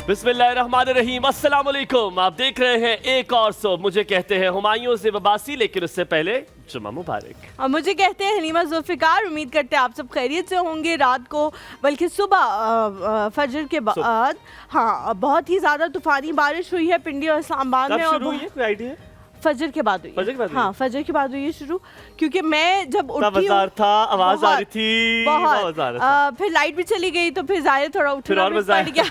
बिस्मिल्लाहिर्रहमानिर्रहीम, अस्सलाम वालेकुम। आप देख रहे हैं एक और सो। मुझे कहते हैं हुमायूं से वबासी, लेकिन उससे पहले जुम्मा मुबारक। और मुझे कहते हैं हलीमा जुल्फ़िकार। उम्मीद करते हैं आप सब खैरियत से होंगे रात को, बल्कि सुबह फजर के बाद। हाँ, बहुत ही ज़्यादा तूफ़ानी बारिश हुई है पिंडी और इस्लामाबाद में। और कोई आइडिया है? फजर के बाद हुई है। हाँ, फजर के बाद हुई है शुरू, क्योंकि मैं जब उठी था आवाज आ रही थी बहुत। फिर लाइट भी चली गई तो फिर ज़ाहिर थोड़ा उठना भी पड़ गया।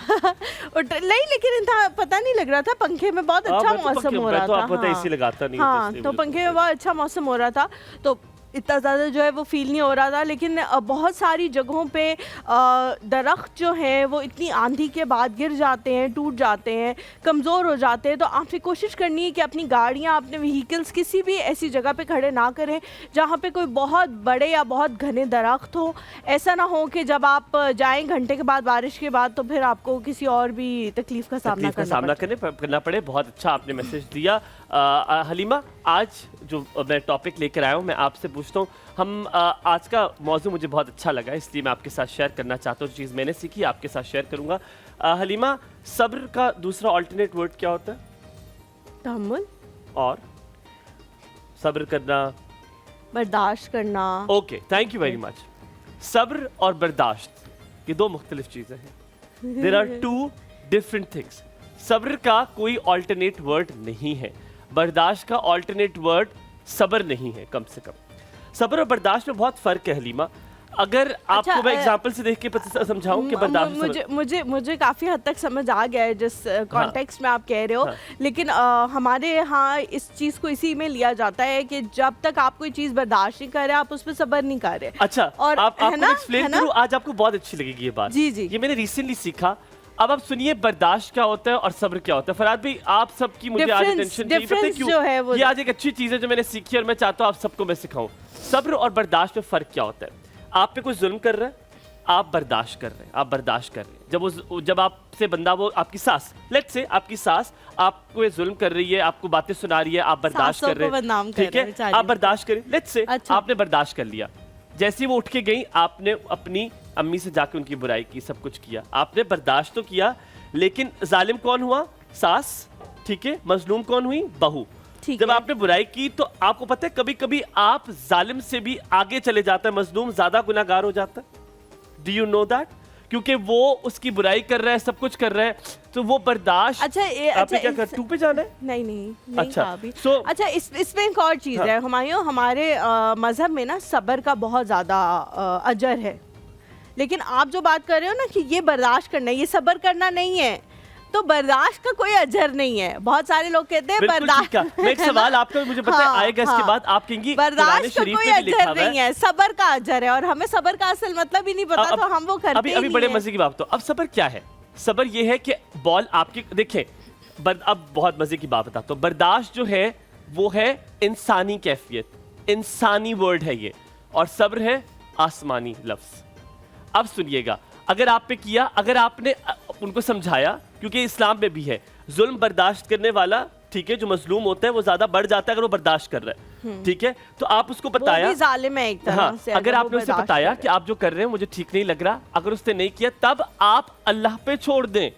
नहीं, लेकिन पता नहीं लग रहा था, पंखे में बहुत अच्छा मौसम हो रहा था। हाँ, तो पंखे में बहुत अच्छा मौसम हो रहा था, तो इतना ज़्यादा जो है वो फील नहीं हो रहा था। लेकिन बहुत सारी जगहों पे दरख्त जो हैं वो इतनी आंधी के बाद गिर जाते हैं, टूट जाते हैं, कमज़ोर हो जाते हैं। तो आपने कोशिश करनी है कि अपनी गाड़ियाँ, अपने व्हीकल्स किसी भी ऐसी जगह पे खड़े ना करें जहाँ पे कोई बहुत बड़े या बहुत घने दरख्त हो। ऐसा ना हो कि जब आप जाएँ घंटे के बाद बारिश के बाद, तो फिर आपको किसी और भी तकलीफ़ का सामना करना पड़े। बहुत अच्छा आपने मैसेज दिया। हलीमा, आज जो मैं टॉपिक लेकर आया हूँ, मैं आपसे पूछता हूँ। हम आज का मौजू मुझे बहुत अच्छा लगा, इसलिए मैं आपके साथ शेयर करना चाहता हूँ। जो चीज़ मैंने सीखी आपके साथ शेयर करूँगा। हलीमा, सब्र का दूसरा अल्टरनेट वर्ड क्या होता है? तहम्मुल। और सब्र करना, बर्दाश्त करना। Okay, thank you very much. सब्र और बर्दाश्त ये दो मुख्तलिफ चीज़ें हैं। There are two different things. सब्र का कोई अल्टरनेट वर्ड नहीं है, बर्दाश्त का अल्टरनेट वर्ड सब्र नहीं है। कम से कम सब्र और बर्दाश्त में बहुत फर्क है हलीमा। अगर आपको मैं एग्जांपल से देख के समझाऊं कि बर्दाश्त मुझे काफ़ी हद तक समझ आ गया है जिस कॉन्टेक्स्ट में आप कह रहे हो। लेकिन हमारे यहाँ इस चीज़ को इसी में लिया जाता है कि जब तक आप कोई चीज़ बर्दाश्त नहीं कर रहे, आप उस पर सब्र नहीं कर रहे। अच्छा, और आपको एक्सप्लेन करूं, आज आपको बहुत अच्छी लगेगी ये बात। जी जी, ये मैंने रिसेंटली सीखा। अब आप सुनिए, बर्दाश्त क्या होता है और सब्र क्या होता है। फराद भाई, आप सबकी मुझे आज टेंशन नहीं, पता क्यों? जो है वो ये आज एक अच्छी चीज़ है जो मैंने सीखी और मैं चाहता हूँ आप सबको मैं सिखाऊं। सब्र और बर्दाश्त में फ़र्क क्या होता है? आप पे कोई जुल्म कर रहा है, आप बर्दाश्त कर रहे हैं, आप बर्दाश्त कर रहे हैं। जब आपसे बंदा, वो आपकी सास, लेट्स से आपकी सास आपको जुल्म कर रही है, आपको बातें सुना रही है, आप बर्दाश्त कर रहे हैं, ठीक है, आप बर्दाश्त करें। लेट्स से आपने बर्दाश्त कर लिया। जैसे वो उठ के गई, आपने अपनी अम्मी से जाके उनकी बुराई की, सब कुछ किया, आपने बर्दाश्त तो किया, लेकिन जालिम कौन हुआ? सास, ठीक है। मजलूम कौन हुई? बहू। जब आपने बुराई की तो आपको पता है कभी कभी आप जालिम से भी आगे चले जाता है, मजलूम ज्यादा गुनाहगार हो जाता है। Do you know that? क्योंकि वो उसकी बुराई कर रहा है, सब कुछ कर रहा है, तो वो बर्दाश्त। अच्छा, क्या कर, टू पे जाना है? नहीं अच्छा, अच्छा, इसमें एक और चीज है हुमायूं, हमारे मजहब में ना सब्र का बहुत ज्यादा अजर है। लेकिन आप जो बात कर रहे हो ना कि ये बर्दाश्त करना है, ये सब्र करना नहीं है, तो बर्दाश्त का कोई अजर नहीं है। बहुत सारे लोग कहते हैं बर्दाश्त। मैं एक सवाल आपका, मुझे पता है आएगा इसके बाद, आप कहेंगी बर्दाश्त का कोई अजर नहीं है, सब्र का अजर है। और हमें सब्र का असल मतलब ही नहीं पता, तो हम वो करते ही नहीं। अभी बड़े मजे की बात। तो अब सब्र क्या है? सब्र ये है कि बॉल आपकी, देखें, अब बहुत मजे की बात बताता हूँ। बर्दाश्त जो है वो है इंसानी कैफियत, इंसानी वर्ड है ये, और सब्र है आसमानी लफ्ज। अब सुनिएगा, अगर आप पे किया, अगर आपने उनको समझाया, क्योंकि इस्लाम में भी है जुल्म बर्दाश्त करने वाला, ठीक है, जो मजलूम होता है वो ज्यादा बढ़ जाता है अगर वो बर्दाश्त कर रहा है, ठीक है। तो आप उसको बताया, वो भी जालिम है एक तरह से। अगर आपने उसे बताया कि आप जो कर रहे हैं मुझे ठीक नहीं लग रहा, अगर उसने नहीं किया, तब आप अल्लाह पे छोड़ दें,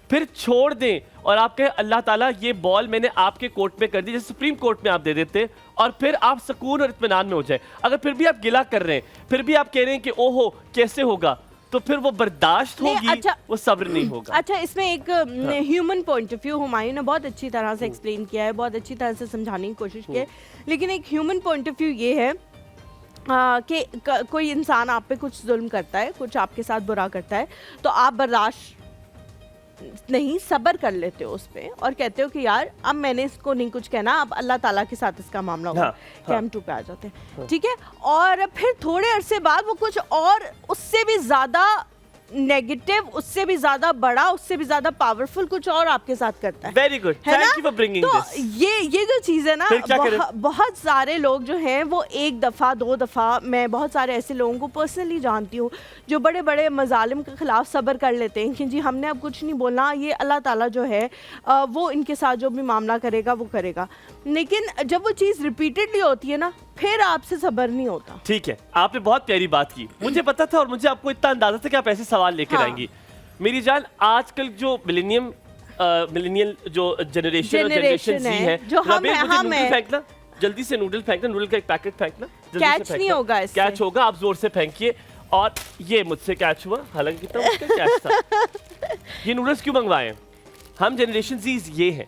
फिर छोड़ दें और आप कहें अल्लाह ताला ये बॉल मैंने आपके कोर्ट में कर दी, जैसे सुप्रीम कोर्ट में आप दे देते, और फिर आप सुकून और इत्मीनान में हो जाए। अगर फिर भी आप गिला कर रहे हैं, फिर भी आप कह रहे हैं कि ओहो कैसे होगा, तो फिर वो बर्दाश्त होगी। अच्छा, वो सब्र नहीं होगा। अच्छा, इसमें एक human point of view Humayun ने बहुत अच्छी तरह से एक्सप्लेन किया है, बहुत अच्छी तरह से समझाने की कोशिश की है। लेकिन एक ह्यूमन पॉइंट ऑफ व्यू ये है कि कोई इंसान आप पे कुछ जुल्म करता है, कुछ आपके साथ बुरा करता है, तो आप बर्दाश्त नहीं, सब्र कर लेते हो उस पे और कहते हो कि यार अब मैंने इसको नहीं कुछ कहना, अब अल्लाह ताला के साथ इसका मामला होगा। कैम टू पे आ जाते हैं, ठीक है। और फिर थोड़े अरसे बाद वो कुछ और उससे भी ज़्यादा नेगेटिव उससे भी ज्यादा बड़ा, उससे भी ज्यादा पावरफुल कुछ और आपके साथ करता है। Very good, thank you for bringing this. ये जो चीज है ना, बहुत सारे लोग जो हैं वो एक दफा दो दफा, मैं बहुत सारे ऐसे लोगों को पर्सनली जानती हूँ जो बड़े बड़े मजालिम के खिलाफ सब्र कर लेते हैं कि जी हमने अब कुछ नहीं बोलना, ये अल्लाह ताला जो है वो इनके साथ जो भी मामला करेगा वो करेगा। लेकिन जब वो चीज़ रिपीटेडली होती है ना, फिर आपसे सब्र नहीं होता। ठीक है, आपने बहुत प्यारी बात की, मुझे पता था और मुझे आपको इतना अंदाजा था कि आप ऐसे सवाल लेकर आएंगी। मेरी जान, आजकल जो मिलेनियल जो जनरेशन जी है, जो हम हैं, फेंकना जल्दी से, नूडल फेंकना, नूडल का एक पैकेट फेंकना, कैच नहीं होगा इससे। कैच होगा, आप जोर से फेंकिए। और ये मुझसे कैच हुआ, हालांकि कितना मुश्किल कैच था। ये नूडल्स क्यों मंगवाए हैं? हम जनरेशन जी ये हैं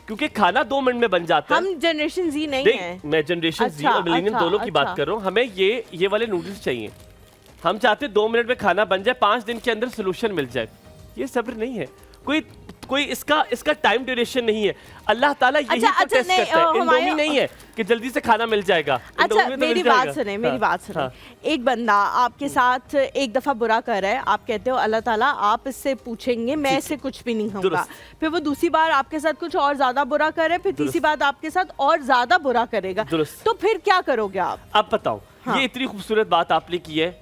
क्योंकि खाना 2 मिनट में बन जाता है। हम जनरेशन जी नहीं हैं। मैं जनरेशन जी और मिलेनियम दोनों की बात कर रहा हूँ। हमें ये वाले नूडल्स चाहिए। हम चाहते 2 मिनट में खाना बन जाए, 5 दिन के अंदर सोल्यूशन मिल जाए। ये सब्र नहीं है, कोई इसका टाइम ड्यूरेशन नहीं है। अल्लाह ताला यही तो टेस्ट करता है। इंडोमी नहीं है कि जल्दी से खाना मिल जाएगा। अच्छा, मेरी बात सुने। एक बंदा आपके साथ एक दफा बुरा कर रहा है, आप कहते हो अल्लाह ताला आप इससे पूछेंगे, मैं इससे कुछ भी नहीं कहूंगा। फिर वो दूसरी बार आपके साथ कुछ और ज्यादा बुरा कर रहा है, फिर तीसरी बार आपके साथ और ज्यादा बुरा करेगा, तो फिर क्या करोगे आप? अब बताओ। ये इतनी खूबसूरत बात आपने की है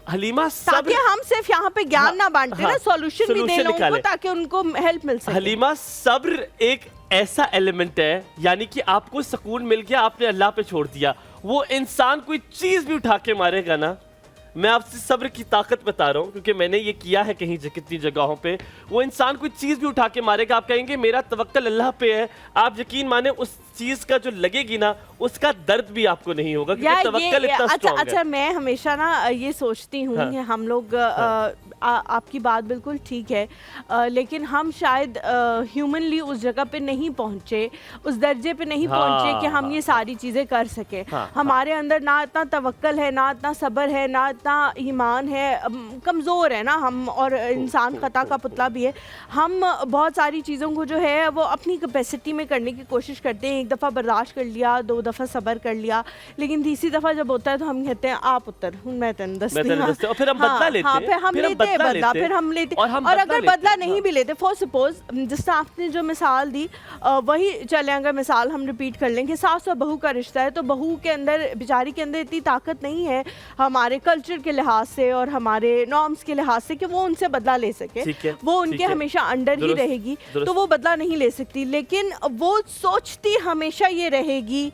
हलीमा, ताकि हम सिर्फ यहाँ पे ज्ञान ना बांटते ना, सॉल्यूशन भी दे लोगों को ताकि उनको हेल्प मिल सके। हलीमा, सब्र एक ऐसा एलिमेंट है, यानी कि आपको सुकून मिल गया, आपने अल्लाह पे छोड़ दिया। वो इंसान कोई चीज भी उठा के मारेगा ना, मैं आपसे सब्र की ताकत बता रहा हूँ क्योंकि मैंने ये किया है कितनी जगहों पे। वो इंसान कोई चीज भी उठा के मारेगा, आप कहेंगे मेरा तवक्कल अल्लाह पे है, आप यकीन माने उस चीज का जो लगेगी ना उसका दर्द भी आपको नहीं होगा क्योंकि तवक्कल इतना स्ट्रांग है। अच्छा, मैं हमेशा ना ये सोचती हूँ कि हम लोग आपकी बात बिल्कुल ठीक है, लेकिन हम शायद ह्यूमनली उस जगह पे नहीं पहुँचे, उस दर्जे पे नहीं पहुँचे कि हम ये सारी चीज़ें कर सके। हमारे अंदर ना इतना तवक्कल है, ना इतना सब्र है, ना इतना ईमान है, कमज़ोर है ना हम, और इंसान खता का पुतला भी है। हम बहुत सारी चीज़ों को जो है वो अपनी कैपेसिटी में करने की कोशिश करते हैं। एक दफ़ा बर्दाश्त कर लिया, 2 दफ़ा सब्र कर लिया, लेकिन तीसरी दफ़ा जब होता है तो हम कहते हैं आप उत्तर मैं तेन दस, और फिर हम बदला लेते हैं। फिर हम लेते हैं बदला, फिर हम लेते, और अगर बदला नहीं भी लेते, फॉर सपोज जिस आपने जो मिसाल दी वही चले, अगर मिसाल हम रिपीट कर लें कि सास और बहू का रिश्ता है, तो बहू के अंदर, बेचारी के अंदर इतनी ताकत नहीं है हमारे कल्चर के लिहाज से और हमारे नॉर्म्स के लिहाज से कि वो उनसे बदला ले सके। वो उनके हमेशा अंडर ही रहेगी, तो वो बदला नहीं ले सकती, लेकिन वो सोचती हमेशा ये रहेगी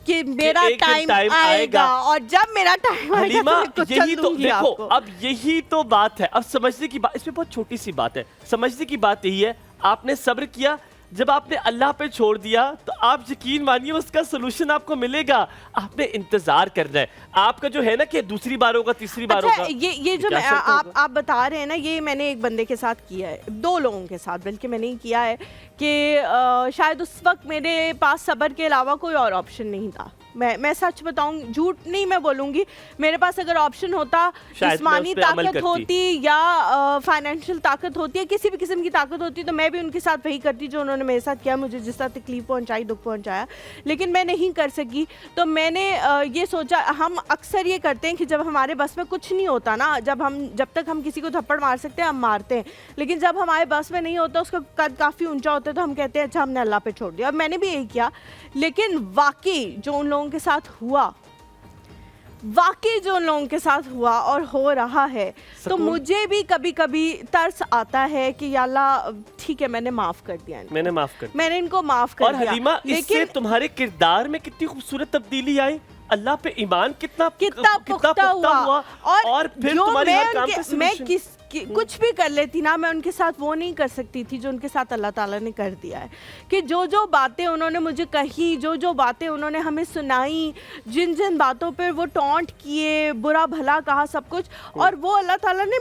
कि मेरा टाइम आएगा, और जब मेरा टाइम आएगा तो मैं कुछ यही तो देखो आपको। अब यही तो बात है। अब समझने की बात, इसमें बहुत छोटी सी बात है, समझने की बात यही है, आपने सब्र किया, जब आपने अल्लाह पे छोड़ दिया तो आप यकीन मानिए उसका सोल्यूशन आपको मिलेगा। आपने इंतजार करना है। आपका जो है ना कि दूसरी बार होगा, तीसरी बार होगा। ये जो आप बता रहे हैं ना, ये मैंने एक बंदे के साथ किया है, 2 लोगों के साथ बल्कि मैंने ही किया है कि शायद उस वक्त मेरे पास सब्र के अलावा कोई और ऑप्शन नहीं था। मैं सच बताऊं, झूठ नहीं मैं बोलूंगी, मेरे पास अगर ऑप्शन होता, जिस्मानी ताकत होती या फाइनेंशियल ताकत होती है, किसी भी किस्म की ताकत होती, तो मैं भी उनके साथ वही करती जो उन्होंने मेरे साथ किया, मुझे जिस तरह तकलीफ पहुंचाई, दुख पहुंचाया, लेकिन मैं नहीं कर सकी। तो मैंने ये सोचा, हम अक्सर ये करते हैं कि जब हमारे बस में कुछ नहीं होता ना, जब तक हम किसी को थप्पड़ मार सकते हैं हम मारते हैं, लेकिन जब हमारे बस में नहीं होता, उसका कद काफ़ी ऊंचा होता है, तो हम कहते हैं अच्छा हमने अल्लाह पे छोड़ दिया। और मैंने भी यही किया, लेकिन वाकई जो उन लोगों के साथ हुआ, और हो रहा है, तो मुझे भी कभी कभी तरस आता है कि या अल्लाह ठीक है मैंने माफ कर दिया, मैंने इनको माफ कर दिया। और हलीमा, इससे तुम्हारे किरदार में कितनी खूबसूरत तब्दीली आई, अल्लाह पे ईमान कितना पुख्ता हुआ, और फिर तुम्हारी हर काम पे सॉल्यूशन। कुछ भी कर लेती ना, मैं उनके साथ वो नहीं कर सकती थी जो उनके साथ अल्लाह ताला ने कर दिया है। कि जो बातें उन्होंने मुझे कही, जो बातें उन्होंने हमें सुनाई, जिन बातों पर वो टॉन्ट किए, बुरा भला कहा, सब कुछ, और वो अल्लाह ताला ने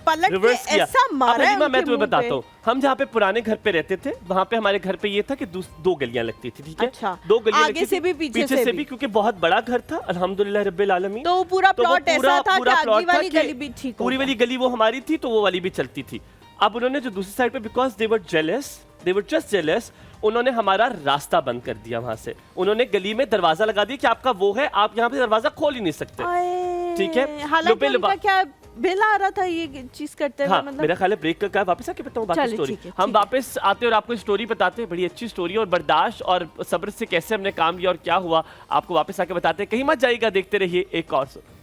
पलट के ऐसा मारा है। मैं तुम्हें बताता हूँ, हम जहाँ पे पुराने घर पे रहते थे, वहाँ पे हमारे घर पे ये था कि 2 गलियां लगती थी, ठीक है? अच्छा, 2 गलियां आगे से भी पीछे से भी, क्योंकि बहुत बड़ा घर था अल्हम्दुलिल्लाह रब्बिल आलमीन। तो पूरा प्लॉट ऐसा था कि आगे वाली गली भी ठीक, पूरी वाली गली वो हमारी थी, तो वो वाली भी चलती थी। अब उन्होंने जो दूसरी साइड पे, because they were just jealous, उन्होंने हमारा रास्ता बंद कर दिया। वहां से उन्होंने गली में दरवाजा लगा दिया कि आपका वो है, आप यहाँ पे दरवाजा खोल ही नहीं सकते, ठीक है? हालांकि उनका क्या बिल आ रहा था ये चीज करते हुए। हाँ, मतलब मेरा ख्याल है ब्रेक का वापस आके बताऊं बाकी स्टोरी। हम वापस आते और आपको स्टोरी बताते हैं, बड़ी अच्छी स्टोरी और बर्दाश्त और सब्र से कैसे हमने काम किया और क्या हुआ आपको वापस आके बताते हैं। कहीं मत जाइएगा, देखते रहिए एक और सुन।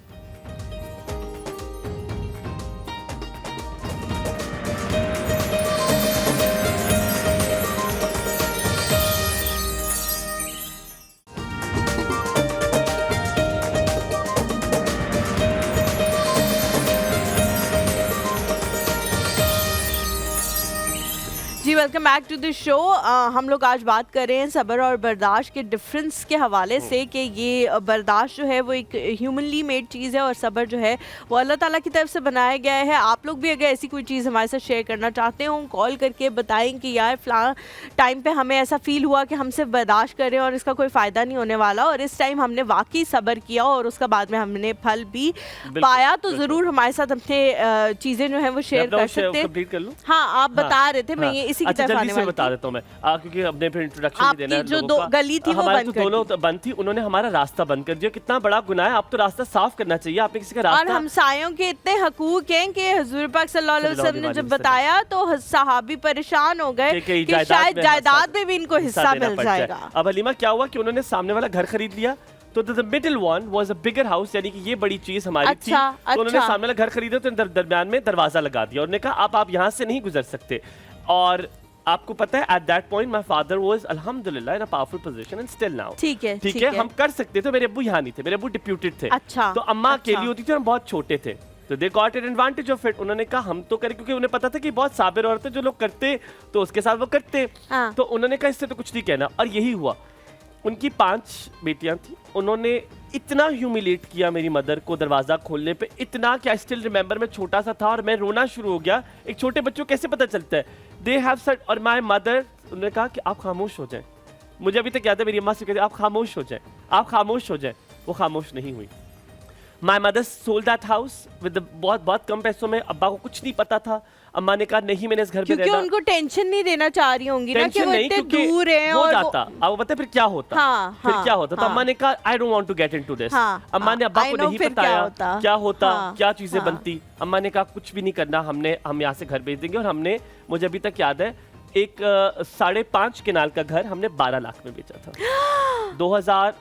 जी welcome back to the show. हम लोग आज बात कर रहे हैं सब्र और बर्दाश्त के डिफरेंस के हवाले से कि ये बर्दाश्त जो है वो एक ह्यूमनली मेड चीज़ है और सब्र जो है वो अल्लाह ताला की तरफ से बनाया गया है। आप लोग भी अगर ऐसी कोई चीज़ हमारे साथ शेयर करना चाहते हो कॉल करके बताएं कि यार फ़लाँ टाइम पे हमें ऐसा फील हुआ कि हम सिर्फ बर्दाश्त करें और इसका कोई फ़ायदा नहीं होने वाला और इस टाइम हमने वाकई सब्र किया और उसका बाद में हमने फल भी पाया, तो ज़रूर हमारे साथ अपने चीज़ें जो है वो शेयर कर सकते हैं। हाँ, आप बता रहे थे, मैं ये इसी की तरफ आने वाली बता देता हूँ मैं, क्योंकि अपने फिर इंट्रोडक्शन भी देना है। जो दो गली थी वो बंद कर दी। दोनों बंद थी, उन्होंने हमारा रास्ता बंद कर दिया। कितना बड़ा गुनाह है, आप तो रास्ता साफ करना चाहिए। आपने किसी का रास्ता, और हमसायों के इतने हकूक हैं कि हुजूर पाक सल्लल्लाहु अलैहि वसल्लम ने जब बताया तो सहाबी परेशान हो गए कि शायद जायदाद में भी इनको हिस्सा मिल जाएगा। अब हलीमा क्या हुआ कि उन्होंने सामने वाला घर खरीद लिया, तो the middle one was a bigger house, यानी कि ये बड़ी चीज हमारी थी। तो उन्होंने सामने वाला घर खरीदा, तो दरमियान में दरवाजा लगा दिया और उन्होंने कहा आप यहाँ से नहीं गुजर सकते। और आपको पता है at that point my father was अल्हम्दुलिल्लाह in a powerful position and still now. ठीक है, हम कर सकते थे। मेरे अब्बू यहाँ नहीं थे, मेरे अब्बू डिप्यूटेड थे। अच्छा, तो अम्मा अकेली होती थी और हम बहुत छोटे थे, तो they got an advantage of it. उन्होंने कहा हम तो करें, क्योंकि उन्हें पता था कि बहुत साबिर औरतें जो लोग करते तो उसके साथ वो करते। तो उन्होंने कहा इससे तो कुछ नहीं कहना, और यही हुआ। उनकी 5 बेटियां थी, उन्होंने इतना ह्यूमिलेट किया मेरी मदर को दरवाजा खोलने पे, इतना कि आई स्टिल रिमेंबर मैं छोटा सा था और मैं रोना शुरू हो गया। एक छोटे बच्चों को कैसे पता चलता है? दे हैव सेड, और माय मदर, उन्होंने कहा कि आप खामोश हो जाएं। मुझे अभी तक याद है मेरी अम्मा से कहती आप खामोश हो जाएं, आप खामोश हो जाएं। वो खामोश नहीं हुई। My mother sold that house with बहुत कम पैसों में। अब्बा को कुछ नहीं पता था। अम्मा ने कहा नहीं, मैंने इस घर पे रहना, क्योंकि उनको टेंशन नहीं देना चाह रही होंगी ना कि वो इतने दूर हैं हो जाता। अब पता फिर क्या होता? फिर क्या होता? तो अम्मा ने कहा I don't want to get into this. अम्मा ने अब्बा को नहीं बताया क्या होता, क्या चीजें बनती। अम्मा ने कहा कुछ भी नहीं करना, हम यहाँ से घर भेज देंगे। और हमने, मुझे अभी तक याद है, एक 5.5 कनाल का घर हमने 12 लाख में बेचा था। 2000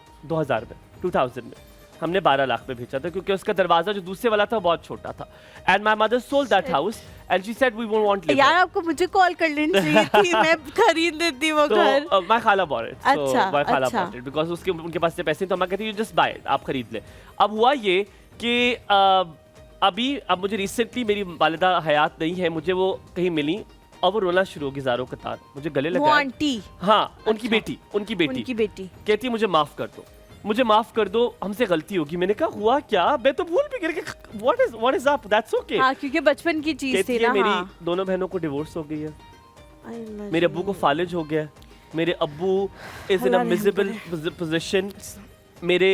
में 2000 में हमने 12 लाख में बेचा था, क्योंकि उसका दरवाजा जो दूसरे वाला था बहुत छोटा था। And my mother sold that house and she said we won't want live. यार आपको मुझे कॉल कर लेनी चाहिए थी, मैं खरीद देती वो घर। तो माय खाला बॉट इट। अच्छा, माय खाला बॉट इट बिकॉज़ उनके पास से पैसे, तो मैं कहती यू जस्ट बाय इट, आप खरीद ले। अब हुआ ये कि अब मुझे रिसेंटली मेरी वालिदा हयात नहीं है, मुझे वो कहीं मिली और वो रोना शुरू हो गई ज़ारों कतार, मुझे गले लगा। आंटी? हाँ, उनकी बेटी कहती मुझे माफ कर दो, मुझे माफ कर दो, हमसे गलती होगी। मैंने कहा हुआ क्या? मैं तो भूल भी गया कि what is up, that's okay. हां, क्योंकि बचपन की चीज थी ना। मेरी दोनों बहनों को डिवोर्स हो गई है, मेरे अब्बू को फालिज हो गया, मेरे अब्बू इज इन अ मिजेबल पोजीशन, मेरे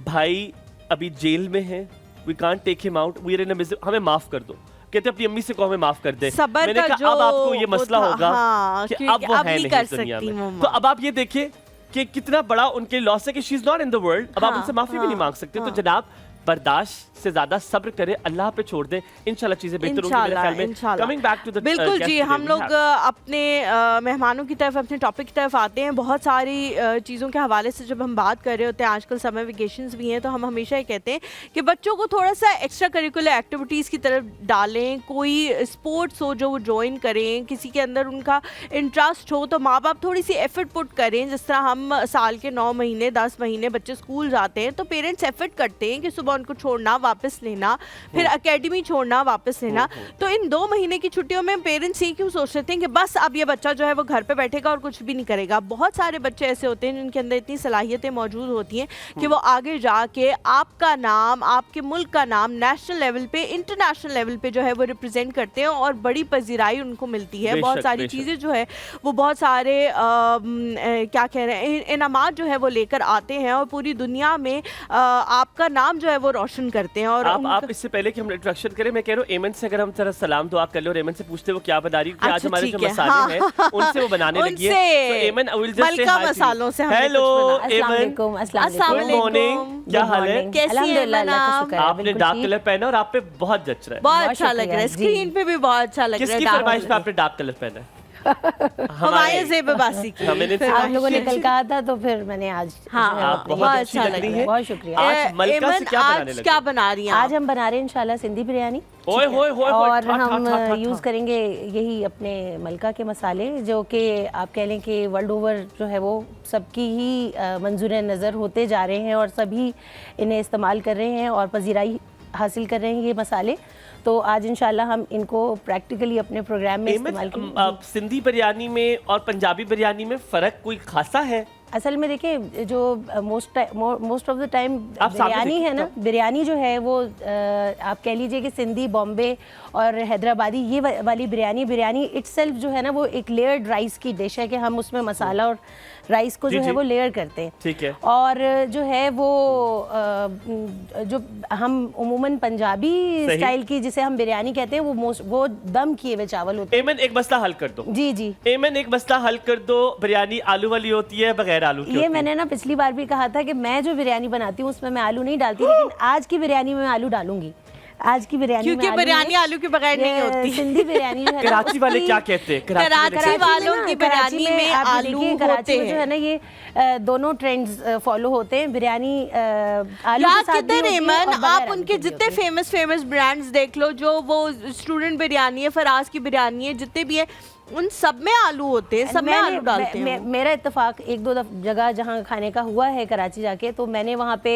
भाई अभी जेल में है, we can't take him out, we are in a miserable, हमें माफ कर दो। कहते अपनी अम्मी से कहो हमें माफ कर दे। मैंने कहा अब आपको ये मसला होगा कि अब वो है नहीं दुनिया में। तो अब आप ये देखिए कि कितना बड़ा उनके लॉस है कि she is not in the world. अब आप उनसे माफी भी नहीं मांग सकते। तो जनाब बर्दाश्त से ज्यादा सब्र करें, अल्लाह पे छोड़ दें, इंशाल्लाह चीजें बेहतर होंगी मेरे ख्याल में। कमिंग बैक टू द बिल्कुल जी, हम लोग अपने मेहमानों की तरफ, अपने टॉपिक की तरफ आते हैं। बहुत सारी चीज़ों के हवाले से जब हम बात कर रहे होते हैं, आजकल समर वेकेशंस भी हैं, तो हम हमेशा ये कहते हैं कि बच्चों को थोड़ा सा एक्स्ट्रा करिकुलर एक्टिविटीज़ की तरफ डालें, कोई स्पोर्ट्स हो जो वो ज्वाइन करें, किसी के अंदर उनका इंटरेस्ट हो तो माँ बाप थोड़ी सी एफर्ट पुट करें। जिस तरह हम साल के 9 महीने 10 महीने बच्चे स्कूल जाते हैं तो पेरेंट्स एफर्ट करते हैं कि सुबह उनको छोड़ना वापस लेना, फिर एकेडमी छोड़ना वापस लेना। तो इन 2 महीने की छुट्टियों में पेरेंट्स ये क्यों सोचते हैं कि बस अब ये बच्चा जो है वो घर पे बैठेगा और कुछ भी नहीं करेगा। बहुत सारे बच्चे ऐसे होते हैं जिनके अंदर इतनी सलाहियतें मौजूद होती हैं कि वो आगे जाके आपका नाम, आपके मुल्क का नाम नेशनल लेवल पे, इंटरनेशनल लेवल पे जो है वो रिप्रेजेंट करते हैं और बड़ी पजीराई उनको मिलती है। बहुत सारी चीज़ें जो है वो बहुत सारे क्या कह रहे हैं इनामात जो है वो लेकर आते हैं और पूरी दुनिया में आपका नाम जो है वो रोशन करते हैं। और आप इससे पहले कि हम इंट्रोडक्शन करें, मैं कह रहा हूँ एमन से अगर हम जरा सलाम दुआ कर ले और एमन से पूछते वो क्या बना रही है, आज हमारे जो मसाले हैं उनसे वो बनाने लगी है। एमन आई विल जस्ट से हाय मसालों से। हेलो एमन, गुड मॉर्निंग, क्या हाल है? कैसी हैं आप? आपने डार्क कलर पहना और आप पे बहुत जच रहा है, बहुत अच्छा लग रहा है, स्क्रीन पे भी बहुत अच्छा लग रहा है। किसकी फरमाइश पे आपने डार्क कलर पहना है? हमारे ज़ेब बासी की। आप लोगों ने कल कहा था तो फिर मैंने आज। हाँ, बहुत अच्छा लग रही है, बहुत शुक्रिया। आज मलका से क्या बना रही हैं? आज हम बना रहे हैं इंशाल्लाह सिंधी बिरयानी। ओए होए होए, और हम यूज़ करेंगे यही अपने मलका के मसाले, जो कि आप कह लें कि वर्ल्ड ओवर जो है वो सबकी ही मंजूर नज़र होते जा रहे हैं और सभी इन्हें इस्तेमाल कर रहे हैं और पजीराई हासिल कर रहे हैं ये मसाले। तो आज इंशाल्लाह हम इनको प्रैक्टिकली अपने प्रोग्राम में इस्तेमाल करेंगे। सिंधी बिरयानी में और पंजाबी बिरयानी में फ़र्क कोई खासा है? असल में देखिए, जो most of the time biryani है ना, बिरयानी जो है वो आप कह लीजिए कि सिंधी, बॉम्बे और हैदराबादी ये वाली बिरयानी इटसेल्फ जो है ना वो एक लेयर्ड राइस की डिश है कि हम उसमें मसाला और राइस को जो है वो लेयर करते हैं। ठीक है। और जो है वो जो हम उमूमन पंजाबी स्टाइल की जिसे हम बिरयानी कहते हैं वो दम किए हुए चावल होते हैं। एमन एक मसला हल कर दो। जी जी एमन एक मसला हल कर दो, बिरयानी आलू वाली होती है बगैर आलू की? ये मैंने ना पिछली बार भी कहा था कि मैं जो बिरयानी बनाती हूँ उसमें मैं आलू नहीं डालती, लेकिन आज की बिरयानी में मैं आलू डालूंगी। आज की बिरयानी क्योंकि बिरयानी आलू के बगैर नहीं होती। सिंधी बिरयानी जो है कराची वाले क्या कहते हैं? कराची वालों की बिरयानी में आलू कराची में जो है ना ये दोनों ट्रेंड्स फॉलो होते हैं। बिरयानी आलू के साथ भी होती है और बगैर आप उनके जितने फेमस ब्रांड्स देख लो, जो वो स्टूडेंट बिरयानी है, फराज की बिरयानी है, जितने भी है उन सब में आलू होते हैं, सब में आलू डालते हैं। मेरा इत्तेफाक एक दो जगह जहाँ खाने का हुआ है कराची जाके, तो मैंने वहाँ पे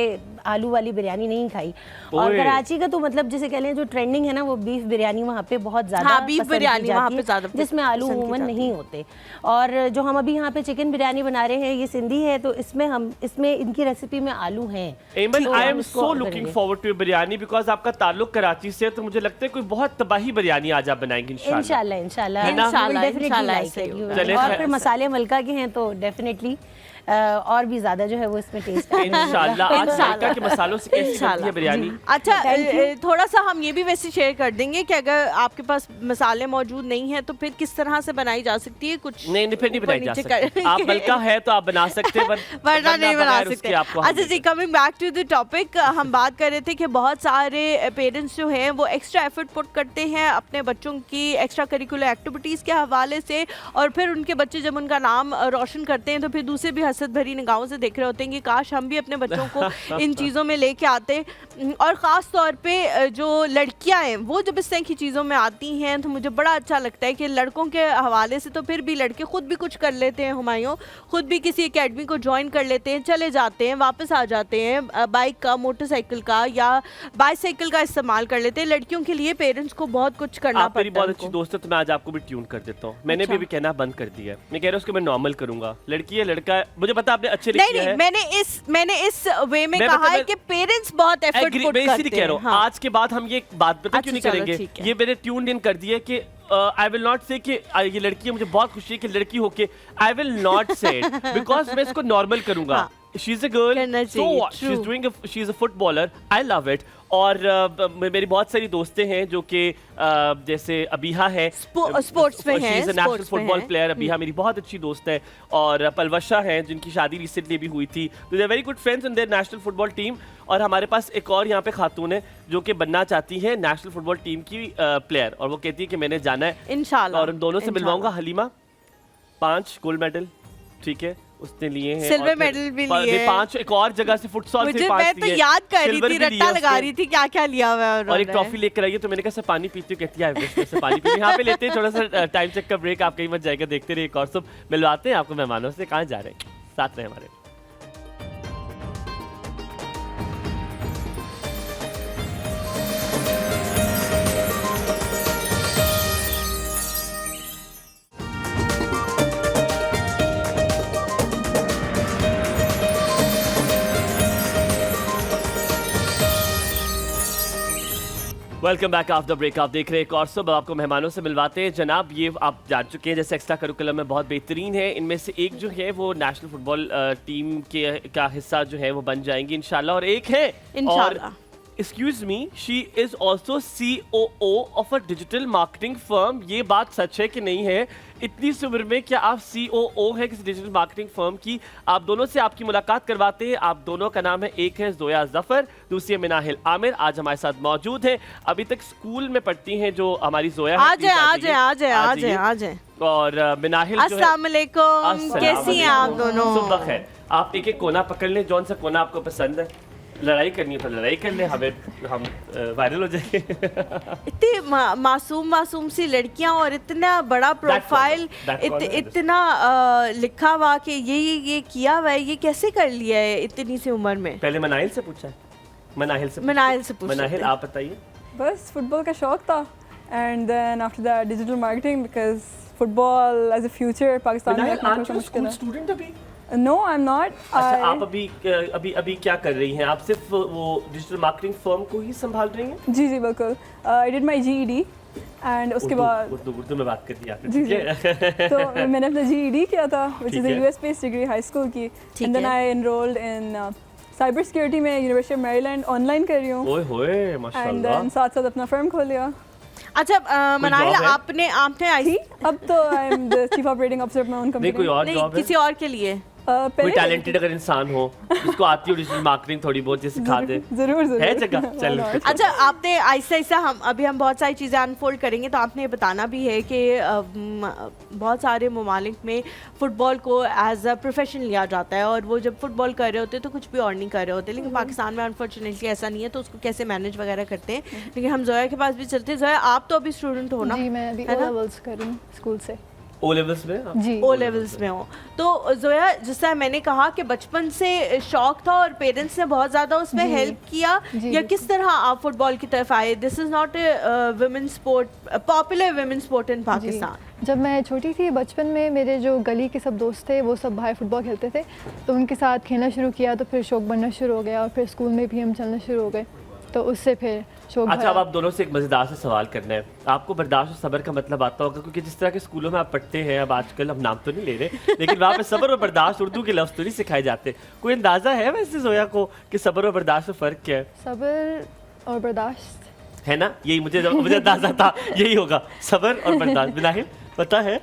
आलू वाली बिरयानी नहीं खाई। और कराची का तो मतलब जिसे कह लें जो ट्रेंडिंग है ना वो बीफ बिरयानी वहाँ पे बहुत ज़्यादा, हाँ, बीफ बिरयानी वहाँ पे ज़्यादा, जिसमें आलू उमूमन नहीं होते। और जो हम अभी यहाँ पे चिकन बिरयानी बना रहे हैं ये सिंधी है, तो इसमें इनकी रेसिपी में आलू हैं। Eman, I am so looking forward to biryani because आपका ताल्लुक कराची से है, तो मुझे लगता है कोई बहुत तबाही बिरयानी आज आप बनाएंगे इंशाल्लाह। और फिर मसाले मलका के हैं तो डेफिनेटली और भी ज्यादा जो है वो इसमें टेस्ट इंशाल्लाह। आज मलका के मसालों से कैसी बनती है बिरयानी? अच्छा, थोड़ा सा हम ये भी वैसे शेयर कर देंगे कि अगर आपके पास मसाले मौजूद नहीं है तो फिर किस तरह से बनाई जा सकती है? कुछ नहीं, फिर नहीं बनाई जा सकती। आप मलका है तो आप बना सकते हैं, वरना नहीं बना सकते। अच्छा जी, coming back to the topic, हम बात कर रहे थे कि बहुत सारे पेरेंट्स जो हैं वो एक्स्ट्रा एफर्ट पुट करते हैं अपने बच्चों की एक्स्ट्रा करिकुलर एक्टिविटीज़ के हवाले से, और फिर उनके बच्चे जब उनका नाम रोशन करते हैं तो फिर दूसरे भी हसरत भरी निगाहों से देख रहे होते हैं कि काश हम भी अपने बच्चों को इन चीज़ों में लेके आते। और ख़ास तौर पे जो लड़कियां हैं वो जब इस तरह की चीज़ों में आती हैं तो मुझे बड़ा अच्छा लगता है कि लड़कों के हवाले से तो फिर भी लड़के खुद भी कुछ कर लेते हैं, हुमायूं खुद भी किसी एकेडमी को ज्वाइन कर लेते हैं, चले जाते हैं, वापस आ जाते हैं, बाइक का, मोटरसाइकिल का या बाईसाइकिल का इस्तेमाल कर लेते हैं। लड़कियों के लिए पेरेंट्स को बहुत कुछ करना पड़ता है। मेरी बहुत अच्छी दोस्त है तो मैं आज आपको भी ट्यून कर देता हूँ। मैंने भी कहना बंद कर दिया है, मैं कह रहा हूँ उसको मैं नॉर्मल करूंगा। लड़की है लड़का है, मुझे पता आपने अच्छे नहीं, मैंने इस वे में कहा है कि पेरेंट्स बहुत एफर्ट पुट करते हैं। मैं कह रहा हूँ आज के बाद हम ये बात पता क्यों नहीं करेंगे, ये मैंने ट्यून इन कर दिया कि आई विल नॉट से कि ये लड़की है, मुझे बहुत खुशी है कि लड़की होके आई विल नॉट से इट बिकॉज मैं इसको नॉर्मल करूंगा। She is a girl, so she is doing, she is a footballer, I love it. और मेरी बहुत सारी दोस्तें हैं जो कि जैसे अबीहा है, स्पोर्ट्स में है, नेशनल फुटबॉल प्लेयर। अबीहा मेरी बहुत अच्छी दोस्त है, और पलवशा है जिनकी शादी रिसेंटली भी हुई थी, तो they are very good friends in their national football team. और हमारे पास एक और यहाँ पे खातून है जो कि बनना चाहती है नेशनल फुटबॉल टीम की प्लेयर, और वो कहती है कि मैंने जाना है इंशाल्लाह, और उन दोनों से मिलवाऊंगा। हलीमा 5 गोल्ड मेडल, ठीक है, उसने लिए हैं, सिल्वर मेडल भी लिए, 5 एक और जगह से फुटसॉल से 5 मैं तो याद कर रही थी, रट्टा लगा रही थी क्या क्या लिया हुआ है, और एक ट्रॉफी लेकर आई है। तो मैंने कहा पानी पीती हूँ, कहती है से पानी पीती। यहाँ पे लेते हैं थोड़ा सा टाइम चेक का ब्रेक, आप कहीं मत जाएगा, देखते रहिए। एक और सब मिलवाते हैं आपको मेहमानों से, कहाँ जा रहे हैं, साथ रहे हमारे। Welcome back after break. आप देख रहे हैं एक और सब, आपको मेहमानों से मिलवाते हैं। जनाब, ये आप जान चुके हैं जैसे एक्स्ट्रा करिकुलम में बहुत बेहतरीन है, इनमें से एक जो है वो नेशनल फुटबॉल टीम के का हिस्सा जो है वो बन जाएंगी इंशाल्लाह, और एक है और excuse me, she is also COO of a digital marketing firm. ये बात सच है कि नहीं है? इतनी सी उम्र में क्या आप COO है किसी डिजिटल मार्केटिंग फर्म की? आप दोनों से आपकी मुलाकात करवाते हैं। आप दोनों का नाम है, एक है जोया जफर, दूसरी है मिनाहिल आमिर। आज हमारे साथ मौजूद है, अभी तक स्कूल में पढ़ती हैं जो हमारी जोया। आ जाए। और मिनाहिल अस्सलाम वालेकुम, कैसी हैं आप दोनों? सुबह खैर। आप एक एक कोना पकड़ लें, जौन सा कोना आपको पसंद है। लड़ाई करनी है तो लड़ाई कर ले, हम वायरल हो जाएंगे। इतनी मासूम सी लड़कियां और इतना बड़ा प्रोफाइल, इतना लिखा हुआ कि ये किया हुआ है, ये कैसे कर लिया है इतनी सी उम्र में? पहले मनाहिल से पूछा है। मनाहिल से पूछा। मनाहिल आप बताइए। बस फुटबॉल का शौक था, and then after that digital marketing, because football as a future Pakistan में रखना थोड़ा मुश्किल है। स्टूडेंट अभी? No, I am not. अच्छा, आप अभी क्या कर रही हैं? आप सिर्फ वो डिजिटल मार्केटिंग फर्म को ही संभाल रही हैं? जी बिल्कुल। I did my GED and उसके बाद उर्दू में बात कर दी आपने। जी। तो मैंने अपना GED किया था, which is a US based degree high school की, and then I enrolled in cyber security में यूनिवर्सिटी ऑफ मैरीलैंड, ऑनलाइन कर रही हूँ। ओए होए माशाल्लाह। एंड देन साथ अपना फर्म खोल लिया। अच्छा मनाहिल, आपने आई अब तो I am the chief operating officer of my own company. कोई और जॉब है? किसी और के लिए कोई टैलेंटेड अगर इंसान हो जिसको आती हो डिजिटल मार्केटिंग थोड़ी बहुत, जिसे सिखा दे। जरूर है जगह। चलो अच्छा, आपने आहिस्ता हम बहुत सारी चीज़ें अनफोल्ड करेंगे, तो आपने बताना भी है कि बहुत सारे ममालिक में फ़ुटबॉल को एज अ प्रोफेशन लिया जाता है, और वो जब फुटबॉल कर रहे होते हैं तो कुछ भी और नहीं कर रहे होते, लेकिन पाकिस्तान में अनफॉर्चुनेटली ऐसा नहीं है, तो उसको कैसे मैनेज वगैरह करते हैं। लेकिन हम जोया के पास भी चलते हैं। जोया, आप तो अभी स्टूडेंट हो ना? जी, मैं अभी O लेवल्स कर रही हूँ स्कूल से। O लेवल्स में? जी, O लेवल्स में हो। तो जोया, जिस तरह मैंने कहा कि बचपन से शौक था और पेरेंट्स ने बहुत ज़्यादा उसमें हेल्प किया, या किस तरह आप फुटबॉल की तरफ आए? This is not a women sport, popular women sport in Pakistan. जब मैं छोटी थी, बचपन में मेरे जो गली के सब दोस्त थे वो सब बाहर फुटबॉल खेलते थे, तो उनके साथ खेलना शुरू किया, तो फिर शौक बनना शुरू हो गया, और फिर स्कूल में भी हम चलना शुरू हो गए, तो उससे फिर शौक। अच्छा, अब आप दोनों से एक मज़ेदार से सवाल करना है। आपको बर्दाश्त और सब्र का मतलब आता होगा, क्योंकि जिस तरह के स्कूलों में आप पढ़ते हैं, अब आजकल हम नाम तो नहीं ले रहे, लेकिन वहाँ पे सब्र और बर्दाश्त उर्दू के लफ्ज़ तो नहीं सिखाए जाते। कोई अंदाज़ा है वैसे जोया को कि सब्र और बर्दाश्त में फ़र्क क्या है? सब्र और बर्दाश्त है ना, यही मुझे अंदाज़ा था, यही होगा, सब्र और बर्दाश्त। मिनाहिल पता है?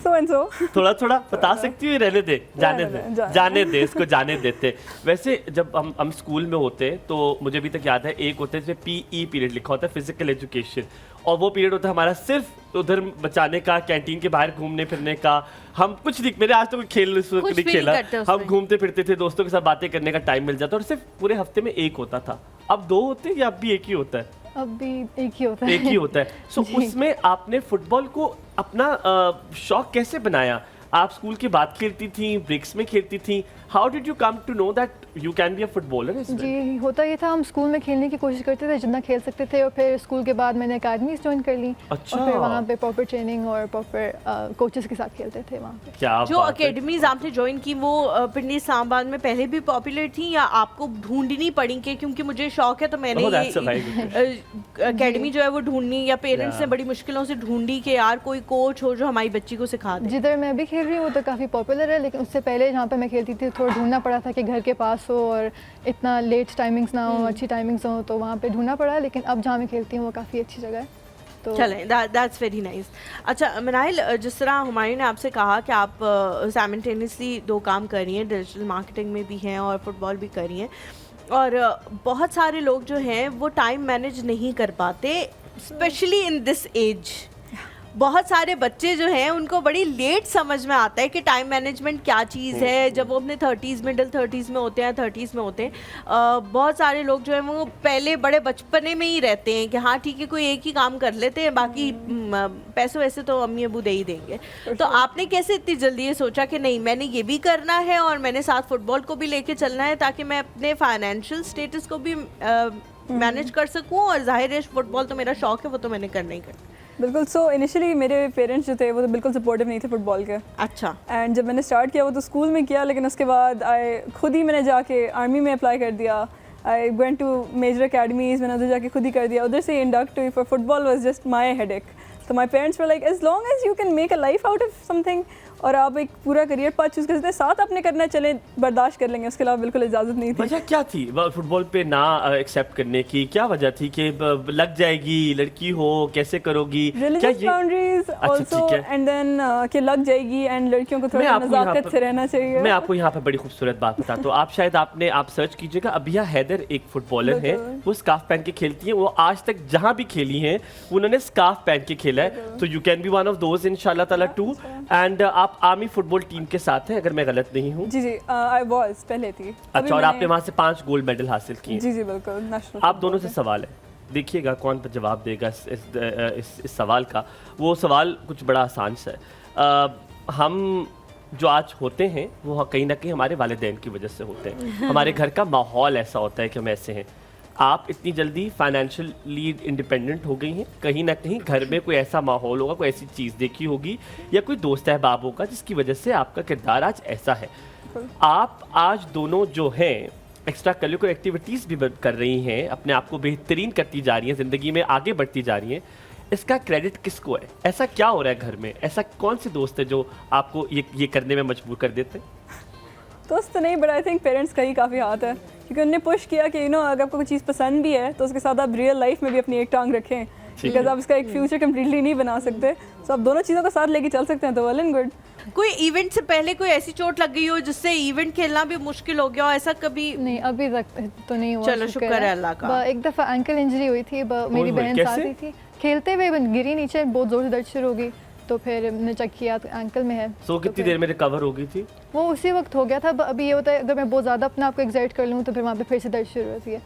थोड़ा बता सकती हूँ? रहने दे, जाने दे इसको, जाने देते। वैसे जब हम स्कूल में होते हैं तो मुझे अभी तक याद है, एक होता है जिसमें PE पीरियड लिखा होता है, फिजिकल एजुकेशन, और वो पीरियड होता है हमारा सिर्फ उधर बचाने का, कैंटीन के बाहर घूमने फिरने का। हम कुछ नहीं, मेरे आज तो कोई खेल नहीं खेला, हम घूमते फिरते थे, दोस्तों के साथ बातें करने का टाइम मिल जाता, और सिर्फ पूरे हफ्ते में एक होता था। अब 2 होते हैं या अब भी एक ही होता है? अब भी एक ही होता है। एक ही होता है। सो उसमें आपने फुटबॉल को अपना शौक कैसे बनाया? आप स्कूल के बाद खेलती थी, ब्रेक्स में खेलती थी, how did you come to know that you can be a footballer? जी, होता ये था, हम स्कूल में खेलने की कोशिश करते थे जितना खेल सकते थे, और फिर स्कूल के बाद मैंने अकेडमीज ज्वाइन कर ली। अच्छा। और फिर वहाँ पे प्रॉपर ट्रेनिंग और प्रॉपर कोचेस के साथ खेलते थे वहाँ पे। क्या जो अकेडमीज आपने ज्वाइन की वो पिंडी इस्लामाबाद में पहले भी पॉपुलर थी, या आपको ढूंढनी पड़ी कि क्योंकि मुझे शौक है तो मैंने अकेडमी जो है वो ढूंढनी, या पेरेंट्स ने बड़ी मुश्किलों से ढूंढी कि यार कोई कोच हो जो हमारी बच्ची को सिखा दे? जिधर मैं अभी खेल रही हूँ वो तो काफ़ी पॉपुलर है, लेकिन उससे पहले जहाँ पे मैं खेलती थी थोड़ा ढूंढना पड़ा था कि घर के पास हो और इतना लेट टाइमिंग्स ना हो, अच्छी टाइमिंग्स हो, तो वहाँ पे ढूंढना पड़ा। लेकिन अब जहाँ मैं खेलती हूँ वो काफ़ी अच्छी जगह है, तो चलें, दैट्स वेरी नाइस। अच्छा मिनाहिल, जिस तरह हुमायूं ने आपसे कहा कि आप साइमल्टेनियसली 2 काम कर रही हैं, डिजिटल मार्केटिंग में भी हैं और फुटबॉल भी कर रही हैं, और बहुत सारे लोग जो हैं वो टाइम मैनेज नहीं कर पाते, स्पेशली इन दिस एज। बहुत सारे बच्चे जो हैं उनको बड़ी लेट समझ में आता है कि टाइम मैनेजमेंट क्या चीज़ है, जब वो अपने 30s मिडिल 30s में होते हैं, 30s में होते हैं। बहुत सारे लोग जो हैं वो पहले बड़े बचपने में ही रहते हैं कि हाँ ठीक है, कोई एक ही काम कर लेते हैं, बाकी पैसे वैसे तो अम्मी अबू दे ही देंगे। तो आपने कैसे इतनी जल्दी ये सोचा कि नहीं मैंने ये भी करना है और मैंने साथ फुटबॉल को भी लेके चलना है, ताकि मैं अपने फाइनेंशियल स्टेटस को भी मैनेज कर सकूँ, और जाहिर है फुटबॉल तो मेरा शौक है, वो तो मैंने करना ही करना। बिल्कुल। सो इनिशियली मेरे पेरेंट्स जो थे वो तो बिल्कुल सपोर्टिव नहीं थे फुटबॉल के। अच्छा। एंड जब मैंने स्टार्ट किया वो तो स्कूल में किया, लेकिन उसके बाद खुद ही मैंने जाके आर्मी में अप्लाई कर दिया। I went to major academies, मैंने उधर जाके खुद ही कर दिया, उधर से इंडक्ट हुई। For football was just my headache. तो my parents were like as long as you can make a life out of something, और आप एक पूरा करियर पाथ चूज कर सकते हैं, साथ अपने करना चले बर्दाश्त कर लेंगे, उसके अलावा बिल्कुल इजाज़त नहीं थी। वजह क्या थी फुटबॉल पे ना एक्सेप्ट करने की? क्या वजह थी कि लग जाएगी, लड़की हो कैसे करोगी? Religious boundaries also and then कि लग जाएगी एंड लड़कियों को थोड़ा नज़ाकत से रहना चाहिए। मैं आपको यहाँ पे बड़ी खूबसूरत बात बताता हूँ। आप शायद आप सर्च कीजिएगा, अबिया हैदर एक फुटबॉलर है, वो स्कार्फ पहन के खेलती है। वो आज तक जहाँ भी खेली हैं उन्होंने स्कार्फ पहन के खेला है। तो you can B one of those इंशाल्लाह ताला टू। एंड आप आर्मी फुटबॉल टीम के साथ हैं अगर मैं गलत नहीं हूँ? जी आई वाज पहले थी। अच्छा, और आपने वहाँ से 5 गोल्ड मेडल हासिल किए? जी बिल्कुल। नेशनल आप दोनों से सवाल है, देखिएगा कौन पर जवाब देगा इस सवाल का। वो सवाल कुछ बड़ा आसान सा है। हम जो आज होते हैं वो कहीं ना कहीं हमारे वालिदैन की वजह से होते हैं। हमारे घर का माहौल ऐसा होता है कि हम ऐसे हैं। आप इतनी जल्दी फाइनेंशियली इंडिपेंडेंट हो गई हैं, कहीं ना कहीं घर में कोई ऐसा माहौल होगा, कोई ऐसी चीज़ देखी होगी या कोई दोस्त अहबाब होगा जिसकी वजह से आपका किरदार आज ऐसा है। आप आज दोनों जो हैं एक्स्ट्रा करिकुलर एक्टिविटीज़ भी कर रही हैं, अपने आप को बेहतरीन करती जा रही हैं, ज़िंदगी में आगे बढ़ती जा रही हैं। इसका क्रेडिट किसको है? ऐसा क्या हो रहा है घर में? ऐसा कौन से दोस्त है जो आपको ये करने में मजबूर कर देते हैं? दोस्त तो नहीं, बट आई थिंक पेरेंट्स का ही काफ़ी हाथ है, क्योंकि उन्होंने पुश किया कि अगर आपको कोई चीज़ पसंद भी है तो उसके साथ आप रियल लाइफ में भी अपनी एक टांग रखें, बिकॉज आप इसका एक फ्यूचर कम्प्लीटली नहीं बना सकते। तो आप दोनों चीज़ों को साथ लेके चल सकते हैं, तो वेल एंड गुड। कोई इवेंट से पहले कोई ऐसी चोट लग गई हो जिससे इवेंट खेलना भी मुश्किल हो गया हो, ऐसा कभी? नहीं, अभी तक तो नहीं हुआ। चलो शुक्र है अल्लाह का। एक दफ़ा एंकल इंजरी हुई थी, मेरी बहन साथ ही थी, खेलते हुए गिरी नीचे, बहुत ज़ोर से दर्द शुरू हो गई, तो फिर हमने चेक किया तो एंकल में है। तो कितनी देर में रिकवर हो गई थी? वो उसी वक्त हो गया था। अभी ये होता है अगर मैं बहुत ज़्यादा अपने आप को एक्साइट कर लूँ तो फिर वहाँ पे फिर से दर्द शुरू होती है,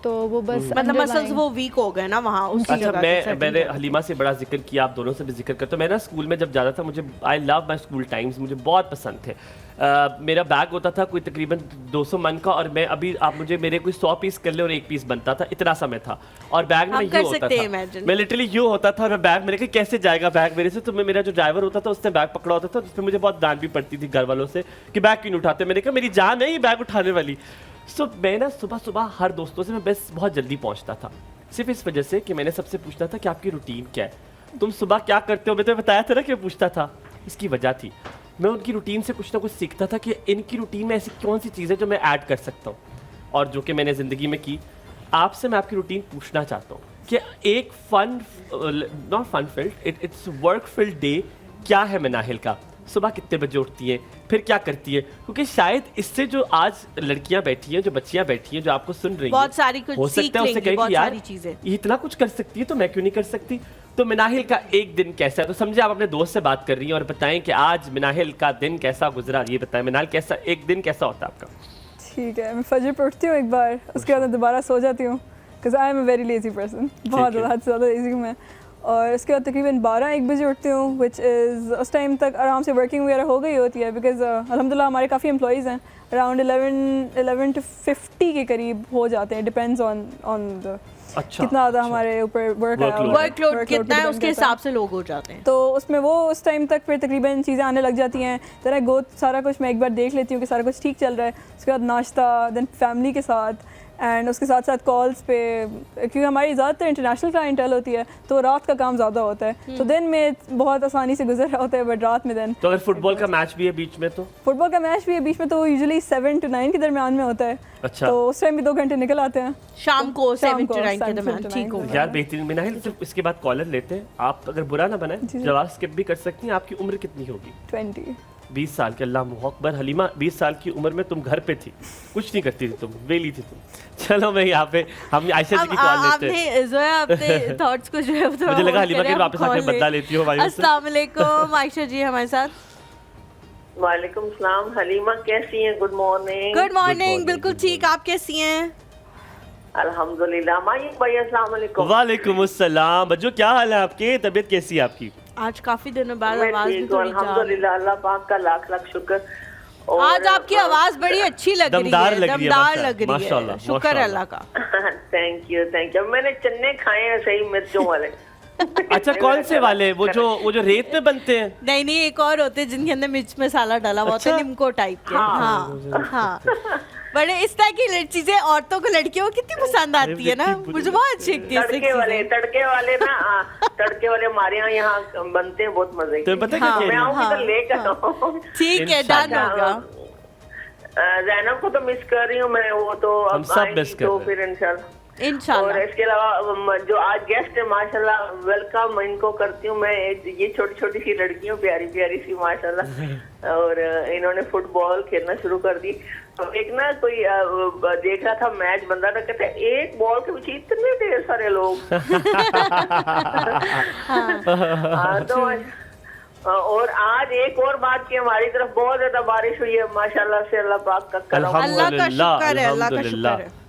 तो वो बस मतलब मसल्स वो वीक हो गए ना वहाँ उसी अच्छा, जगह। मैंने हलीमा से बड़ा जिक्र किया, आप दोनों से भी जिक्र करता हूँ। मैं ना स्कूल में जब जाता था, मुझे I love my school times, मुझे बहुत पसंद थे। मेरा बैग होता था कोई तकरीबन 200 मन का, और मैं अभी आप मुझे मेरे कोई 100 पीस कर ले और 1 पीस बनता था, इतना समय था। और बैग में यूँ होता था, मैं लिटरली यूँ होता था, और मैं बैग मेरे कैसे जाएगा बैग मेरे से। तो मेरा जो ड्राइवर होता था उसने बैग पकड़ा होता था, जिसमें मुझे बहुत डांट भी पड़ती थी घर वालों से कि बैग क्यों नहीं उठाते। मैंने कहा मेरी जान है ये बैग उठाने वाली। सो मैं ना सुबह सुबह हर दोस्तों से मैं बस बहुत जल्दी पहुंचता था, सिर्फ इस वजह से कि मैंने सबसे पूछना था कि आपकी रूटीन क्या है, तुम सुबह क्या करते हो। मैं तो बताया था ना कि मैं पूछता था, इसकी वजह थी मैं उनकी रूटीन से कुछ ना कुछ सीखता था कि इनकी रूटीन में ऐसी कौन सी चीज़ है जो मैं ऐड कर सकता हूँ, और जो कि मैंने ज़िंदगी में की। आपसे मैं आपकी रूटीन पूछना चाहता हूँ कि एक not fun field, it's work field day क्या है मनाहिल का? सुबह कितने बजे उठती है, फिर क्या करती है? क्योंकि शायद इससे जो आज लड़कियां बैठी हैं, जो बच्चियां बैठी हैं, जो आपको सुन रही हैं, बहुत सारी कुछ हो सकता है उससे कहें कि यार चीजें ये इतना कुछ कर सकती है तो मैं क्यों नहीं कर सकती। तो मिनाहिल का एक दिन कैसा है? तो समझे आप अपने दोस्त से बात कर रही हैं और बताएं कि आज मिनाहिल का दिन कैसा गुजरा। ये बताएं मिनाहिल, कैसा एक दिन कैसा होता है आपका? ठीक है, मैं फजर पे उठती हूँ एक बार, उसके बाद मैं दोबारा सो जाती हूँ, because I am a very lazy person, बहुत ज़्यादा हद से ज़्यादा लेजी हूँ मैं। और उसके बाद तकरीबन 12-1 बजे उठती हूँ, विच इज़ उस टाइम तक आराम से वर्किंग वगैरह हो गई होती है, बिकॉज अल्हम्दुलिल्लाह हमारे काफ़ी एम्प्लॉइज़ हैं, अराउंड 11 to 50 के करीब हो जाते हैं, डिपेंड्स ऑन द कितना ज़्यादा हमारे ऊपर वर्कलोड कितना है उसके हिसाब से लोग हो जाते हैं। तो उसमें वो उस टाइम तक फिर तकरीबन चीज़ें आने लग जाती हैं, तरह गोद सारा कुछ मैं एक बार देख लेती हूँ कि सारा कुछ ठीक चल रहा है। उसके बाद नाश्ता, देन फैमिली के साथ, एंड उसके साथ साथ कॉल्स पे, क्योंकि हमारी ज़्यादातर इंटरनेशनल क्लाइंटल होती है तो रात का काम ज़्यादा होता है, तो दिन में बहुत आसानी से गुजर रहा होता है, बट रात में दिन। तो अगर फुटबॉल का मैच भी है बीच में, तो फुटबॉल का मैच भी है बीच में, तो यूजुअली 7 to 9 के दरमियान में होता है। अच्छा, तो उस टाइम भी 2 घंटे निकल आते हैं शाम को 7 to 9 के दरमियान। ठीक हो यार, बेहतरीन। मिनाहिल, इसके बाद कॉलर लेते हैं। आप अगर बुरा ना बनाए, जवाब स्किप भी कर सकती हैं। आपकी उम्र कितनी होगी? 20 साल के। अल्लाह अकबर। हलीमा, 20 साल की उम्र में तुम घर पे थी, कुछ नहीं करती थी, तुम वेली थी तुम। चलो मैं यहाँ पे हम आयशा जी की कॉल लेते हैं। आपने जोया अपने थॉट्स को जो है मुझे लगा हलीमा के वापस आके बदला लेती हो भाई। अस्सलाम वालेकुम, आयशा जी हमारे साथ। वालेकुम सलाम। हलीमा कैसी हैं? Good morning. गुड मॉर्निंग, बिल्कुल ठीक। आप कैसी हैं? अल्हम्दुलिल्लाह। मायूब भाई अस्सलाम वालेकुम। वालेकुम अस्सलाम। बच्चों क्या हाल है आपके? तबीयत कैसी है आपकी? आज काफी दिनों बाद आवाज भी थोड़ी अल्हम्दुलिल्लाह, अल्लाह पाक का लाख लाख शुक्र। आज आपकी आवाज बड़ी अच्छी लग रही है, दमदार लग रही है, माशाल्लाह, शुक्र है अल्लाह का। Thank you. मैंने चन्ने खाए हैं सही, मिर्चों वाले। अच्छा, कौन से वाले? वो जो रेत में बनते हैं? नहीं, एक और होते हैं जिनके अंदर मिर्च मसाला डाला हुआ होता है, निम्को टाइप के। हाँ। बड़े इस तरह की चीजें औरतों को, लड़कियों को कितनी पसंद आती है ना, मुझे बहुत अच्छी लगती है। तड़के वाले ना, तड़के वाले हमारे यहाँ बनते हैं, बहुत मजे के। तो पता है मैं आऊंगी तो लेकर आऊँ। ठीक है, डन होगा। जैनब को तो मिस कर रही हूँ मैं, वो तो हम अब सब मिस आएंगी कर तो रहे फिर इंशाल्लाह। और इसके अलावा जो आज गेस्ट है माशाल्लाह, वेलकम इनको करती हूँ मैं। ये छोटी छोटी सी लड़कियों, प्यारी प्यारी सी माशाल्लाह, और इन्होंने फुटबॉल खेलना शुरू कर दी। तो एक ना कोई देख रहा था मैच, बंदा ना कहते एक बॉल के पीछे इतने ढेर सारे लोग। तो और आज एक और बात की, हमारी तरफ बहुत ज्यादा बारिश हुई है माशाल्लाह से, अल्लाह पाक का करम। अल्लाह का शुक्र है, अल्लाह का शुक्र है।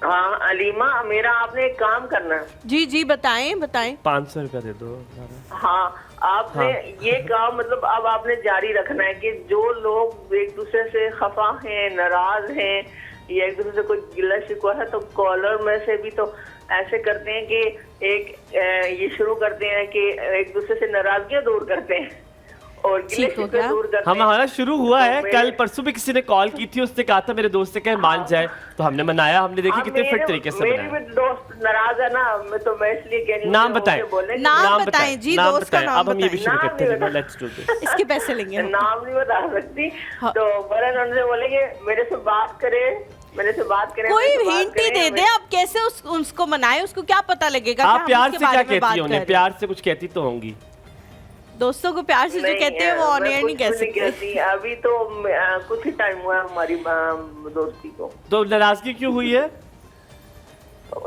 हाँ अलीमा, मेरा आपने एक काम करना है। जी जी बताएं बताएं। 500 रुपया दे दो। हाँ आपने ये काम मतलब अब आपने जारी रखना है कि जो लोग एक दूसरे से खफा हैं, नाराज हैं, या एक दूसरे से कोई गिला शिकवा है, तो कॉलर में से भी तो ऐसे करते हैं कि एक ये शुरू करते हैं कि एक दूसरे से नाराजगियां दूर करते हैं और गिले शिकवे दूर करते हैं। हमारा शुरू हुआ है, कल परसों भी किसी ने कॉल की थी, उसने कहा था मेरे दोस्त से कहे मान जाए, तो हमने मनाया। हमने देखी कितने फिट तरीके से मेरे भी दोस्त नाराज है ना, तो मैं इसलिए कह रही हूं। नाम बताएं, नाम बताएं जी, दोस्त का नाम अब हम ये भी शुरू करते हैं, लेट्स डू दिस। इसके पैसे लेंगे, नाम नहीं बता सकती। तो बरन उनसे बोलेंगे मेरे से बात करे, मेरे से बात करें। कोई हिंट ही दे दे, अब कैसे उसको मनाए, उसको क्या पता लगेगा। आप प्यार से क्या कहती हो उन्हें? प्यार से कुछ कहती तो होंगी। दोस्तों को प्यार से जो कहते हैं वो ऑन एयर नहीं कह सकते। अभी तो कुछ ही टाइम हुआ हमारी दोस्ती को। तो नाराजगी क्यों हुई है?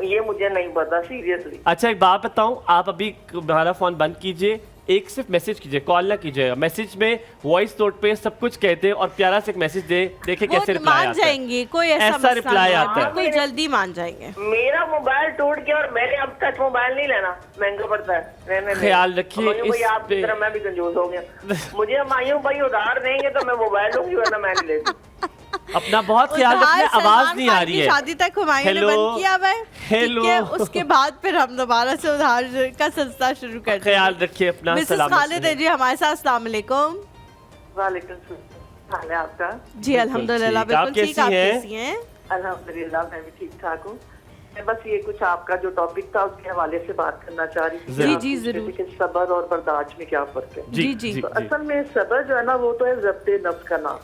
ये मुझे नहीं पता सीरियसली। अच्छा एक बात बताऊं, आप अभी हमारा फोन बंद कीजिए, एक सिर्फ मैसेज कीजिए, कॉल ना कीजिएगा। मैसेज में वॉइस नोट पे सब कुछ कहते हैं और प्यारा से एक मैसेज दे, देखे कैसे रिप्लाई आता है। मान जाएंगे, कोई ऐसा रिप्लाई आता है, कोई जल्दी मान जाएंगे। मेरा मोबाइल टूट गया और मैंने अब टच मोबाइल नहीं लेना, महंगा पड़ता है। ख्याल रखिए, आपकी तरह मैं भी कंजूस हो गया। मुझे मायूं भाई उधार देंगे तो मैं मोबाइल लूंगी, वरना मैं नहीं लेती। अपना बहुत ख्याल रखना। आवाज नहीं आ रही है। शादी तक हुमायूं ने बंद किया हुआ है। हेलो, उसके बाद फिर हम दोबारा से उधार का सिलसिला शुरू कर देंगे। ख्याल रखिए अपना। मिसेस खालिद है जी हमारे साथ। अस्सलाम वालेकुम। वालेकुम सलाम। हाल है आपका? जी अल्हम्दुलिल्लाह बिल्कुल ठीक। आप कैसी हैं? अल्हम्दुलिल्लाह मैं भी ठीक ठाक हूँ। मैं बस ये कुछ आपका जो टॉपिक था उसके हवाले से बात करना चाह रही थी। जी जी जरूर। कि सब्र और बर्दाश्त में क्या फर्क है? जी जी। तो असल में सब्र जो है ना वो तो है ज़ब्ते नफ्स का नाम।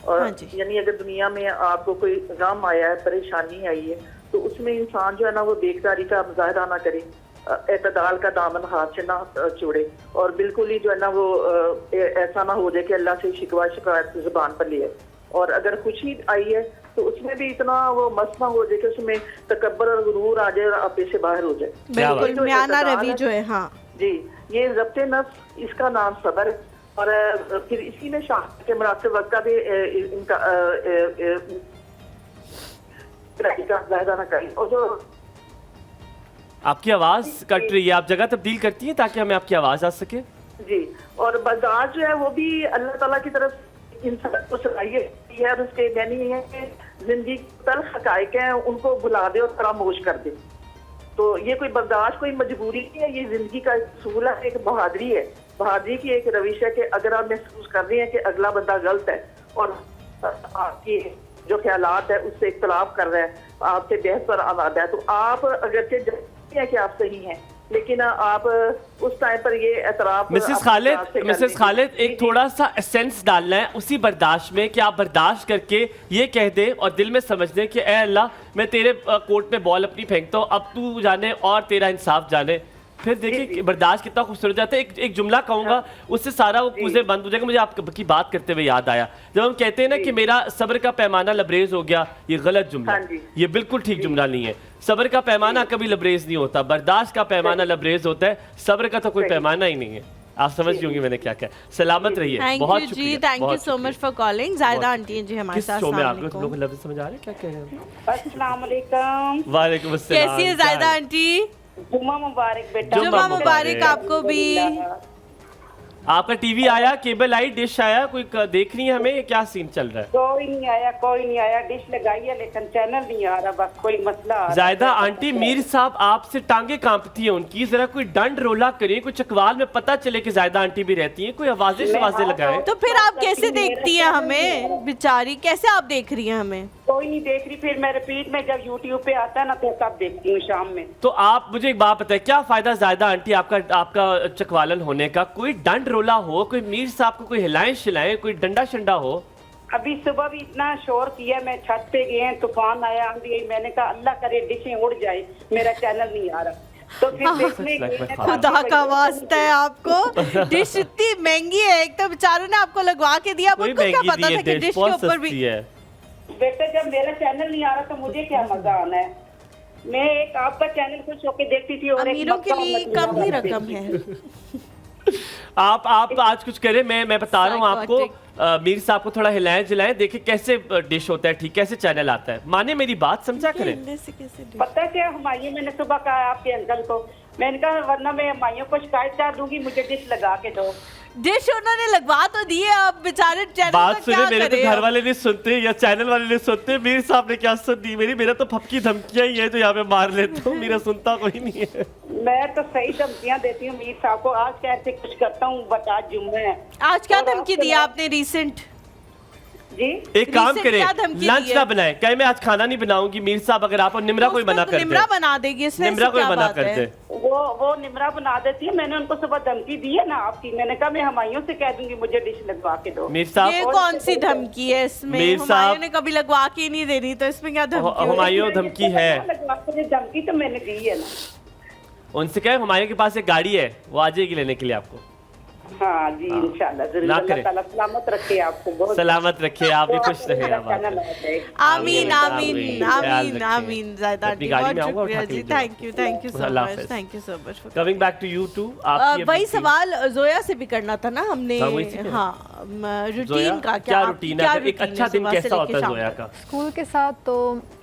और यानी अगर दुनिया में आपको कोई गम आया है, परेशानी आई है, तो उसमें इंसान जो है ना वो देखदारी का मुजाहरा ना करे, एतदाल का दामन हाथ से ना छोड़े, और बिल्कुल ही जो है ना वो ऐसा ना हो जाए कि अल्लाह से शिकवा शिकायत जुबान पर लिए। और अगर खुशी आई है तो उसमें भी इतना वो मस्त ना हो जाए कि उसमें तकब्बर और गुरूर आ जाए और आपे से बाहर हो जाए। बिल्कुल म्याना रवि जो है। हाँ जी, ये ज़ब्ते नफ्स, इसका नाम सब्र है। और फिर इसी में शादी के मुनासिब वक्त का भी इनका ना करें। और जो आपकी आवाज कट रही है, आप जगह तब्दील करती हैं ताकि हमें आपकी आवाज आ सके? जी, और बर्दाश्त जो है वो भी अल्लाह ताला की तरफ इंसान को सलाहियत है, और उसके यानी ये है कि जिंदगी तल्ख हक़ाइक़ हैं उनको भुला दे और फरामोश कर दे। तो ये कोई बर्दाश्त कोई मजबूरी नहीं है, ये जिंदगी का असूल है, एक बहादुरी है। बहादुरी की एक रविश है कि अगर आप महसूस कर रहे हैं कि अगला बंदा गलत है और आपकी जो ख्यालात है उससे इख्तलाफ कर रहा है, आपसे बहस पर आमादा है, तो आप अगरचे जानते हैं कि आप सही हैं, लेकिन आप उस टाइम पर ये एतराफ। मिसेस खालिद एक थोड़ा सा एसेंस डालना है उसी बर्दाश्त में कि आप बर्दाश्त करके ये कह दे और दिल में समझ दें कि ए अल्लाह मैं तेरे कोर्ट में बॉल अपनी फेंकता हूँ, अब तू जाने और तेरा इंसाफ जाने। फिर देखिए बर्दाश्त कितना खूबसूरत जाता है। एक जुमला कहूंगा उससे सारा वो पूजे बंद हो जाएगा। मुझे आपकी बात करते हुए याद आया, जब हम कहते हैं ना कि मेरा सब्र का पैमाना लबरेज हो गया, ये गलत जुमला, ये बिल्कुल ठीक जुमला नहीं है। सब्र का पैमाना कभी लबरेज नहीं होता, बर्दाश्त का पैमाना लबरेज होता है, सब्र का तो कोई पैमाना ही नहीं है। आप समझ होंगे मैंने क्या कहा। सलामत रहिए, बहुत शुक्रिया। Thank you so much for calling. जायदा आंटी जी हमारे साथ। लोग लफ्ज समझ आ रहे क्या कह रहे हैं? अस्सलाम वालेकुम। वालेकुम अस्सलाम। कैसी है जायदा आंटी? जुम्मा मुबारक बेटा। जुम्मा मुबारक आपको भी। आपका टीवी आया, केबल आई, डिश आया, कोई देख रही है हमें? क्या सीन चल रहा है? कोई नहीं आया, डिश लगाई है लेकिन चैनल नहीं आ रहा, बस कोई मसला आ रहा। जायदा आंटी मीर साहब आपसे टांगे कांपती हैं उनकी, जरा कोई डंड रोला करिए, कोई चकवाल में पता चले कि जायदा आंटी भी रहती हैं, कोई आवाजें शवाजें लगाए। तो फिर आप कैसे देखती हैं हमें? बेचारी कैसे आप देख रही हैं हमें? कोई नहीं देख रही, फिर मैं रिपीट में जब यूट्यूब पे आता है ना तो तब देखती हूँ शाम में। तो आप मुझे एक बात बताएं, क्या फायदा ज्यादा आंटी आपका चकवालन होने का? कोई डंड रोला हो, कोई मीर साहब को कोई हिलाएं शिलाएं, कोई डंडा शंडा हो? अभी सुबह भी इतना शोर किया, मैं छत पे गए हैं, तूफान आया, आंधी आई, मैंने कहा अल्लाह करे डिशें उड़ जाए, मेरा चैनल नहीं आ रहा। तो फिर देखने गए हैं, खुदा का वास्ता है आपको, डिश इतनी महंगी है, एक तो बेचारों ने आपको लगवा के दिया, उनको क्या पता था कि डिश के ऊपर भी। बेटा जब मेरा चैनल नहीं आ रहा तो मुझे क्या मजा आना है? मैं एक आपका चैनल खुश होके देखती थी और अमीरों के लिए कम ही रकम है। आप आज कुछ करें, मैं बता रहा हूँ आपको, मीर साहब को थोड़ा हिलाएं जिलाएं, देखिए कैसे डिश होता है, ठीक कैसे चैनल आता है, माने मेरी बात, समझा करें। पता क्या हुमायूं, मैंने सुबह कहा आपके अंकल को, मैंने कहा वरना मैं हुमायूं को शिकायत कर दूंगी, मुझे डिश लगा के दो। डिश उन्होंने लगवा तो दी है, अब बेचारे चैनल बात सुने, मेरे तो घर वाले नहीं सुनते या चैनल वाले नहीं सुनते, मीर साहब ने क्या सुन दी मेरा तो फपकी धमकियां ही है जो यहाँ पे मार लेता हूँ, मेरा सुनता कोई नहीं है। मैं तो सही धमकियां देती हूँ मीर साहब को, आज कैसे कुछ करता हूँ, बता जुम्मे है। आज क्या धमकी दी आपने रिसेंट? जी एक काम करें, लंच ना बनाए, कहे मैं आज खाना नहीं बनाऊंगी मीर साहब, अगर आप निमरा कोई बना कर दे, निमरा बना देगी, इसमें निमरा कोई बना कर दे, वो निमरा बना देती है। मैंने उनको सुबह धमकी दी है ना आपकी, मैंने कहा मैं हुमायूं से कह दूंगी मुझे डिश लगवा के दो। मीर साहब ये कौन सी धमकी है इसमें? हुमायूं ने कभी लगवा के नहीं देनी, तो इसमें क्या धमकी? हुमायूं धमकी है, धमकी तो मैंने दी है ना। उनसे कहे हुमायूं के पास एक गाड़ी है, वो आ जाएगी लेने के लिए आपको। हाँ जी इंशाल्लाह जरूर, अल्लाह ताला सलामत रखे आपको, बहुत सलामत रखे, आप भी खुश रहे। आमीन आमीन आमीन आमीन। ज़ायदा आंटी बहुत शुक्रिया जी, thank you so much, thank you so much. Coming back to you too, वही सवाल जोया से भी करना था ना हमने, हाँ रूटीन का क्या रूटीन है, एक अच्छा दिन कैसा होता है जोया का? स्कूल के साथ तो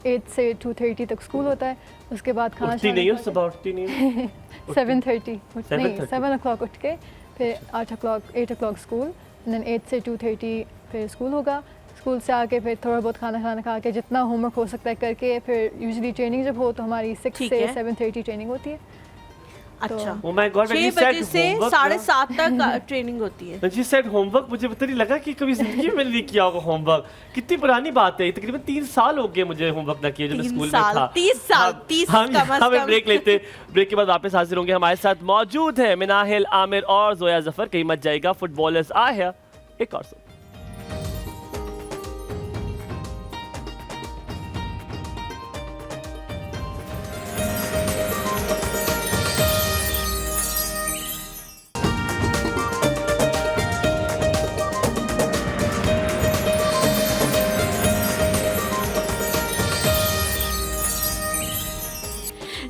8 से 2:30 तक स्कूल होता है, उसके बाद खाना नहीं हो, सुबह उठती नहीं 7:30 नहीं 7 o'clock उठ के फिर 8 o'clock स्कूल, देन 8 से 2:30 फिर स्कूल होगा, स्कूल से आके फिर थोड़ा बहुत खाना खा के जितना होमवर्क हो सकता है करके, फिर यूजुअली ट्रेनिंग जब हो तो हमारी 6 से 7:30 ट्रेनिंग होती है। अच्छा, oh my God, 6 बजे से 7:30 तक ट्रेनिंग होती है। जी सेड होमवर्क, मुझे पता नहीं लगा कि कभी जिंदगी में नहीं किया होगा होमवर्क। कितनी पुरानी बात है, तकरीबन 3 साल हो गए मुझे होमवर्क ना किए जब मैं स्कूल में था। 30 साल, 30 हम ब्रेक लेते, ब्रेक के बाद वापस हाजिर होंगे। हमारे साथ मौजूद है मिनाहिल, आमिर और जोया जफर, कहीं मत जाएगा, फुटबॉलर्स आ है एक और सुन।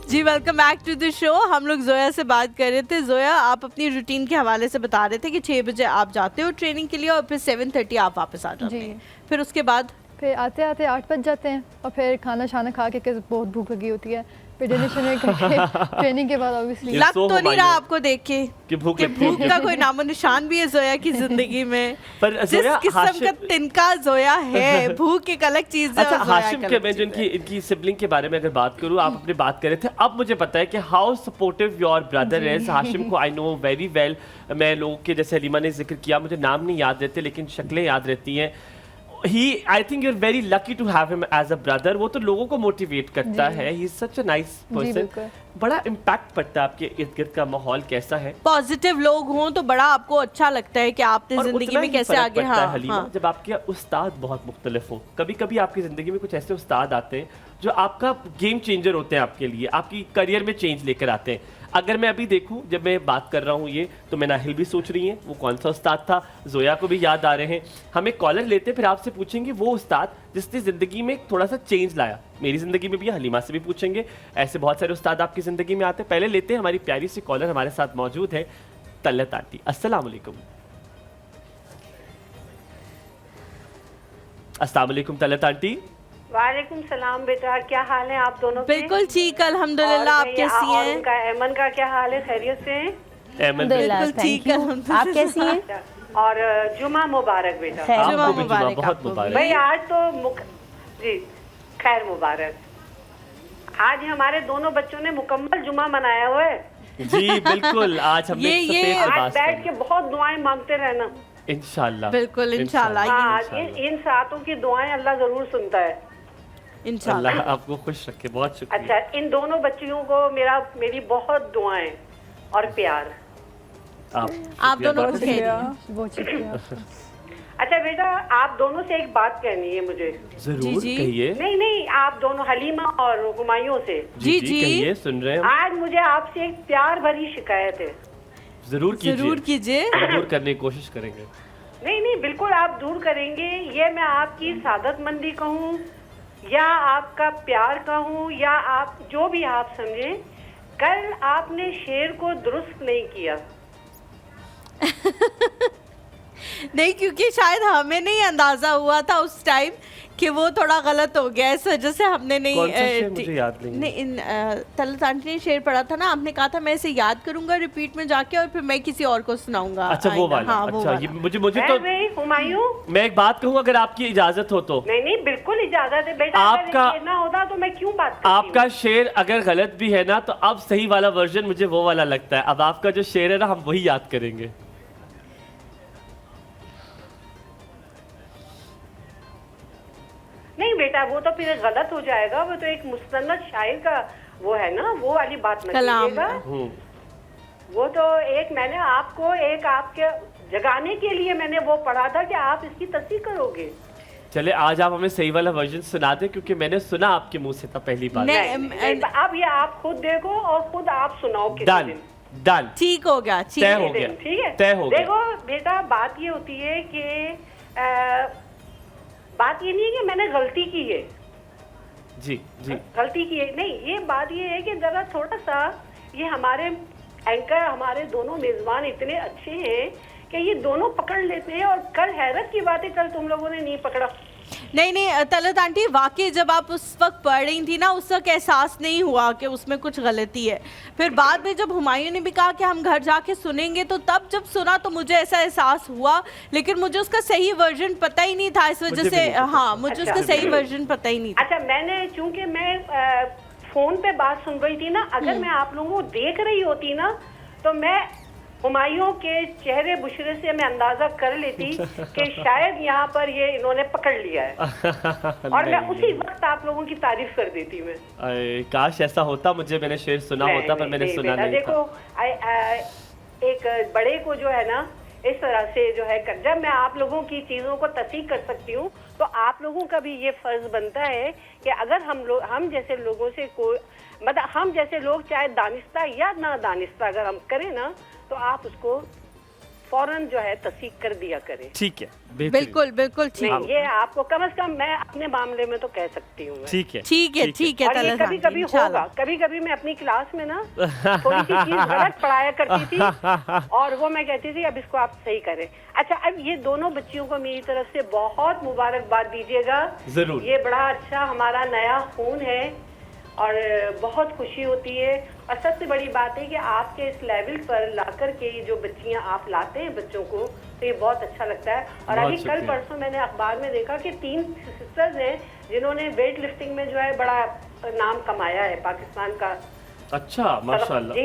जी welcome back to the show. हम लोग जोया से बात कर रहे थे। जोया, आप अपनी रूटीन के हवाले से बता रहे थे कि 6 बजे आप जाते हो ट्रेनिंग के लिए और फिर 7:30 आप वापस आ जाते हैं, फिर उसके बाद फिर आते आते 8 बज जाते हैं और फिर खाना शाना खा के बहुत भूख लगी होती है, फिर डिनर करके ट्रेनिंग के बाद ऑब्वियसली लग तो नहीं रहा आपको देख के कि भूख का कोई नामो निशान भी है जोया की जिंदगी में। पर जिस किस्म का तिनका जोया है, भूख एक अलग चीज है। अच्छा, हाशिम के मैं जो इनकी सिबलिंग के बारे में अगर बात करूं, आप अपनी बात कर रहे थे, अब मुझे पता है कि how supportive your brother is. Hashim को आई नो वेरी वेल, मैं लोगों के जैसे हलीमा ने जिक्र किया, मुझे नाम नहीं याद रहते लेकिन शक्लें याद रहती हैं। I think you're very lucky to have him as a brother। वो तो लोगों को मोटिवेट करता है, he is such a nice person। बड़ा इम्पैक्ट पड़ता है आपके इर्द गिर्द का माहौल कैसा है। पॉजिटिव लोग हों तो बड़ा आपको अच्छा लगता है कि आपने जिंदगी में कैसे आगे। हाँ। जब आपके उस्ताद बहुत मुख्तलिफ हो, कभी कभी आपकी जिंदगी में कुछ ऐसे उस्ताद आते हैं जो आपका गेम चेंजर होते हैं, आपके लिए आपकी करियर में चेंज लेकर आते हैं। अगर मैं अभी देखूं, जब मैं बात कर रहा हूं ये, तो मैं नाहिल भी सोच रही हैं वो कौन सा उस्ताद था, जोया को भी याद आ रहे हैं। हम एक कॉलर लेते, फिर आपसे पूछेंगे वो उस्ताद जिसने ज़िंदगी में थोड़ा सा चेंज लाया। मेरी ज़िंदगी में भी, हलीमा से भी पूछेंगे, ऐसे बहुत सारे उस्ताद आपकी ज़िंदगी में आते हैं। पहले लेते हैं हमारी प्यारी सी कॉलर, हमारे साथ मौजूद है तलत आंटी। अस्सलाम वालेकुम। अस्सलाम वालेकुम तलत आंटी। वालेकुम सलाम बेटा, क्या हाल है आप दोनों के? बिल्कुल ठीक अल्हम्दुलिल्लाह, आप कैसी हैं? ऐमन का क्या हाल है, खैरियत से हैं? ऐमन बिल्कुल ठीक है, आप कैसी हैं? और जुमा मुबारक बेटा। जुमा मुबारक, बहुत मुबारक भाई। आज तो जी खैर मुबारक। आज हमारे दोनों बच्चों ने मुकम्मल जुमा मनाया हुआ है। जी बिल्कुल, आज हमने आज बैठ के बहुत दुआएं मांगते रहना इंशाल्लाह। बिल्कुल इंशाल्लाह। इन सातों की दुआएं अल्लाह जरूर सुनता है। इंशाल्लाह। अल्लाह आपको खुश रखे, बहुत शुक्रिया। अच्छा, इन दोनों बच्चियों को मेरी बहुत दुआएं और प्यार। आप दोनों को बहुत शुक्रिया। अच्छा बेटा, आप दोनों से एक बात कहनी है मुझे। जरूर कहिए। नहीं, आप दोनों, हलीमा और हुमायूं से। जी कहिए, सुन रहे हैं। आज मुझे आपसे एक प्यार भरी शिकायत है। जरूर कीजिए। जरूर करने की कोशिश करेंगे। नहीं, बिल्कुल आप दूर करेंगे। ये मैं आपकी सादतमंदी कहूँ या आपका प्यार कहूँ या आप जो भी आप समझें, कल आपने शेर को दुरुस्त नहीं किया। नहीं, क्योंकि शायद हमें नहीं अंदाजा हुआ था उस टाइम कि वो थोड़ा गलत हो गया, इस वजह से हमने नहीं। कौन सा शेर मुझे याद नहीं। तलत आंटी ने शेर पढ़ा था ना, आपने कहा था मैं इसे याद करूंगा रिपीट में जाके और फिर मैं किसी और को सुनाऊंगा। अच्छा वो वाला। हाँ, अच्छा ये मुझे तो हुमायूं, मैं एक बात कहूँ अगर आपकी इजाजत हो तो। नहीं, बिल्कुल इजाजत है बेटा। आपका अगर ये ना होता तो मैं क्यों बात करती आपका शेर अगर गलत भी है ना, तो अब सही वाला वर्जन मुझे वो वाला लगता है। अब आपका जो शेर है ना, हम वही याद करेंगे। नहीं बेटा, वो तो फिर गलत हो जाएगा। वो तो एक मुस्तनद शायर का वो है ना, वो वाली बात मत कीजिएगा। वो तो एक मैंने आपको एक आपके जगाने के लिए मैंने वो पढ़ा था कि आप इसकी तस्दीक करोगे। चले आज आप हमें सही वाला वर्जन सुना दे, क्योंकि मैंने सुना आपके मुंह से था पहली बार। नहीं, अब ये आप खुद देखो और खुद आप सुनाओ किसी दिन। डन, ठीक हो गया, तय हो गया, ठीक है, तय हो गया। देखो बेटा, बात ये होती है कि बात ये नहीं है कि मैंने गलती की है। जी गलती की है नहीं, ये बात ये है कि जरा थोड़ा सा ये हमारे एंकर, हमारे दोनों मेजबान इतने अच्छे हैं कि ये दोनों पकड़ लेते हैं। और कल हैरत की बात है, कल तुम लोगों ने नहीं पकड़ा। नहीं तलत आंटी, वाकई जब आप उस वक्त पढ़ रही थी ना, उस वक्त एहसास नहीं हुआ कि उसमें कुछ गलती है। फिर बाद में जब हुमायूं ने भी कहा कि हम घर जाके सुनेंगे, तो तब जब सुना तो मुझे ऐसा एहसास हुआ, लेकिन मुझे उसका सही वर्जन पता ही नहीं था, इस वजह से हाँ, मुझे उसका सही वर्जन पता ही नहीं था। अच्छा, मैंने चूंकि मैं फोन पे बात सुन रही थी ना, अगर मैं आप लोगों को देख रही होती ना, तो मैं हुमायूं के चेहरे बुशरे से मैं अंदाजा कर लेती कि शायद यहाँ पर ये इन्होंने पकड़ लिया है। और मैं उसी वक्त आप लोगों की तारीफ कर देती। मैं काश ऐसा होता, मैंने शेर सुना होता, पर मैंने सुना नहीं। देखो, एक बड़े को जो है ना, इस तरह से जो है, जब मैं आप लोगों की चीजों को तस्दीक कर सकती हूँ, तो आप लोगों का भी ये फर्ज बनता है कि अगर हम जैसे लोगों से कोई, मतलब हम जैसे लोग चाहे दानिस्ता या ना दानिस्ता अगर हम करें ना, तो आप उसको फौरन जो है तस्दीक कर दिया करें। ठीक है, बिल्कुल ठीक है। ये आपको कम से कम मैं अपने मामले में तो कह सकती हूँ। ठीक है। और ये कभी होगा, कभी मैं अपनी क्लास में ना थोड़ी सी चीज गलत पढ़ाया करती थी और वो मैं कहती थी अब इसको आप सही करें। अच्छा, अब ये दोनों बच्चियों को मेरी तरफ से बहुत मुबारकबाद दीजिएगा। जरूर। ये बड़ा अच्छा हमारा नया खून है और बहुत खुशी होती है। और सबसे बड़ी बात है कि आपके इस लेवल पर लाकर के जो बच्चियां आप लाते हैं बच्चों को, तो ये बहुत अच्छा लगता है। और अभी कल परसों मैंने अखबार में देखा कि 3 सिस्टर्स हैं जिन्होंने वेट लिफ्टिंग में जो है बड़ा नाम कमाया है पाकिस्तान का। अच्छा, माशाल्लाह,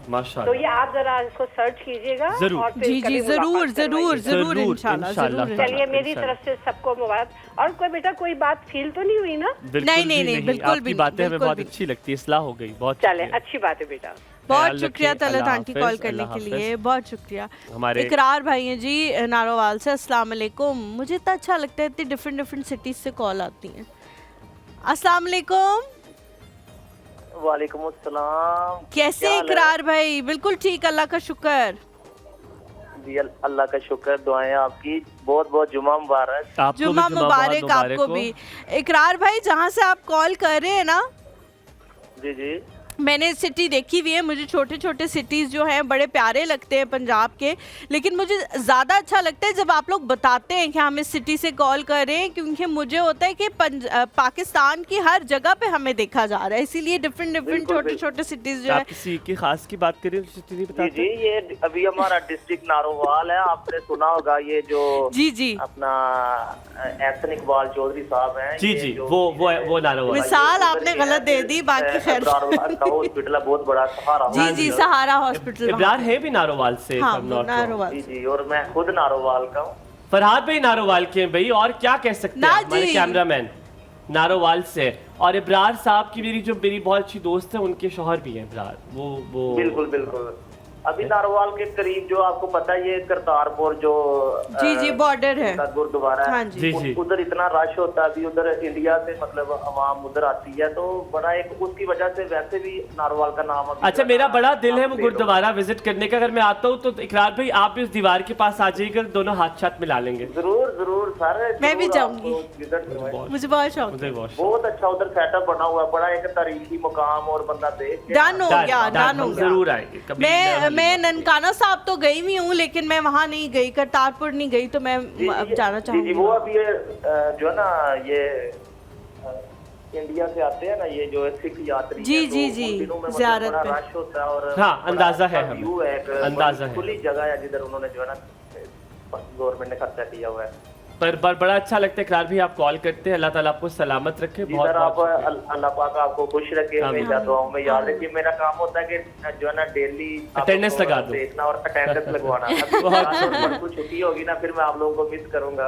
माशाल्लाह। तो ये आप जरा इसको सर्च कीजिएगा। जरूर। जरूर इंशाल्लाह। चलिए, मेरी तरफ से सबको मुबारक। और कोई बेटा कोई बात फील तो नहीं हुई ना? नहीं, बिल्कुल भी। बातें हमें बहुत अच्छी लगती है, इस्लाह हो गई। बहुत चले, अच्छी बात है बेटा। बहुत शुक्रिया तलत आंटी कॉल करने के लिए, बहुत शुक्रिया। हमारे इकरार भाई हैं जी नारोवाल से। अस्सलाम वालेकुम। मुझे इतना अच्छा लगता है, इतनी डिफरेंट सिटीज से कॉल आती हैं। अस्सलाम वालेकुम। वालेकुम अस्सलाम। कैसे इकरार भाई? बिल्कुल ठीक, अल्लाह का शुक्र। जी अल्लाह का शुक्र, दुआएं आपकी। बहुत बहुत जुमा मुबारक। जुमा मुबारक आपको भी। इकरार भाई, जहाँ से आप कॉल कर रहे हैं ना, जी मैंने सिटी देखी हुई है। मुझे छोटे छोटे सिटीज़ जो हैं बड़े प्यारे लगते हैं पंजाब के, लेकिन मुझे ज़्यादा अच्छा लगता है जब आप लोग बताते हैं कि हम इस सिटी से कॉल कर रहे हैं, क्योंकि मुझे होता है कि पाकिस्तान की हर जगह पे हमें देखा जा रहा है, इसीलिए डिफरेंट छोटे छोटे सिटीज़ जो है। किसी की खास की बात करें सिटी नहीं बताते? जी, ये अभी हमारा डिस्ट्रिक्ट नारोवाल है, आपने सुना होगा। ये जो जी अपना एहसन इकबाल चौधरी साहब हैं। जी वो नारोवाल। मिसाल आपने गलत दे दी, बाकी खैर। हॉस्पिटल बहुत बड़ा, सहारा। जी सहारा हॉस्पिटल। इब्रार है भी नारोवाल से। हाँ, नारोवाल। जी, और मैं खुद नारोवाल का हूँ। फरहाद भाई नारोवाल के हैं भाई, और क्या कह सकते हैं हमारे कैमरामैन। नारोवाल से। और इब्रार साहब की मेरी बहुत अच्छी दोस्त है, उनके शौहर भी हैं इब्रार, वो बिल्कुल बिल्कुल। अभी नारोवाल के करीब जो आपको पता है ये करतारपुर जो जी बॉर्डर है गुरुद्वारा है, हाँ जी। उधर इतना रश होता है अभी, उधर इंडिया से मतलब आवाम उधर आती है, तो बड़ा एक उसकी वजह से वैसे भी नारोवाल का नाम अभी अच्छा मेरा बड़ा दिल है वो गुरुद्वारा विजिट करने का। अगर मैं आता हूँ तो इकरार भाई आप भी उस दीवार के पास आ जाइएगा, दोनों हाथ मिला लेंगे। जरूर जरूर सर, मैं भी जाऊंगी, मुझे बहुत शौक है। बहुत अच्छा उधर सेटअप बना हुआ है, बड़ा एक तारीखी मुकाम, और बंदा देख डन हो गया, डन हो गया, जरूर आएंगे। मैं ननकाना साहब तो गई हुई हूँ, लेकिन मैं वहाँ नहीं गई, करतारपुर नहीं गई, तो मैं अब जाना चाहूँगी। वो अभी जो है ना ये इंडिया से आते हैं ना, ये जो सिख यात्री जी जी जी ज़ियारत पे रश होता है, और हाँ अंदाजा है हमें, अंदाजा है, खुली जगह है जिधर उन्होंने जो है ना गवर्नमेंट ने खर्चा किया हुआ है। पर बड़ा अच्छा लगता है इकरार भी आप कॉल करते हैं। अल्लाह ताला आपको सलामत रखे, बहुत अल्लाह पाक आपको खुश रखे, हमेशा दुआओं में याद रखिए। मेरा काम होता है कि जो है ना डेली अटेंडेंस लगा दो, देखना और अटेंडेंस लगवाना। कुछ छुट्टी होगी ना, फिर मैं आप लोगों को मिस करूंगा।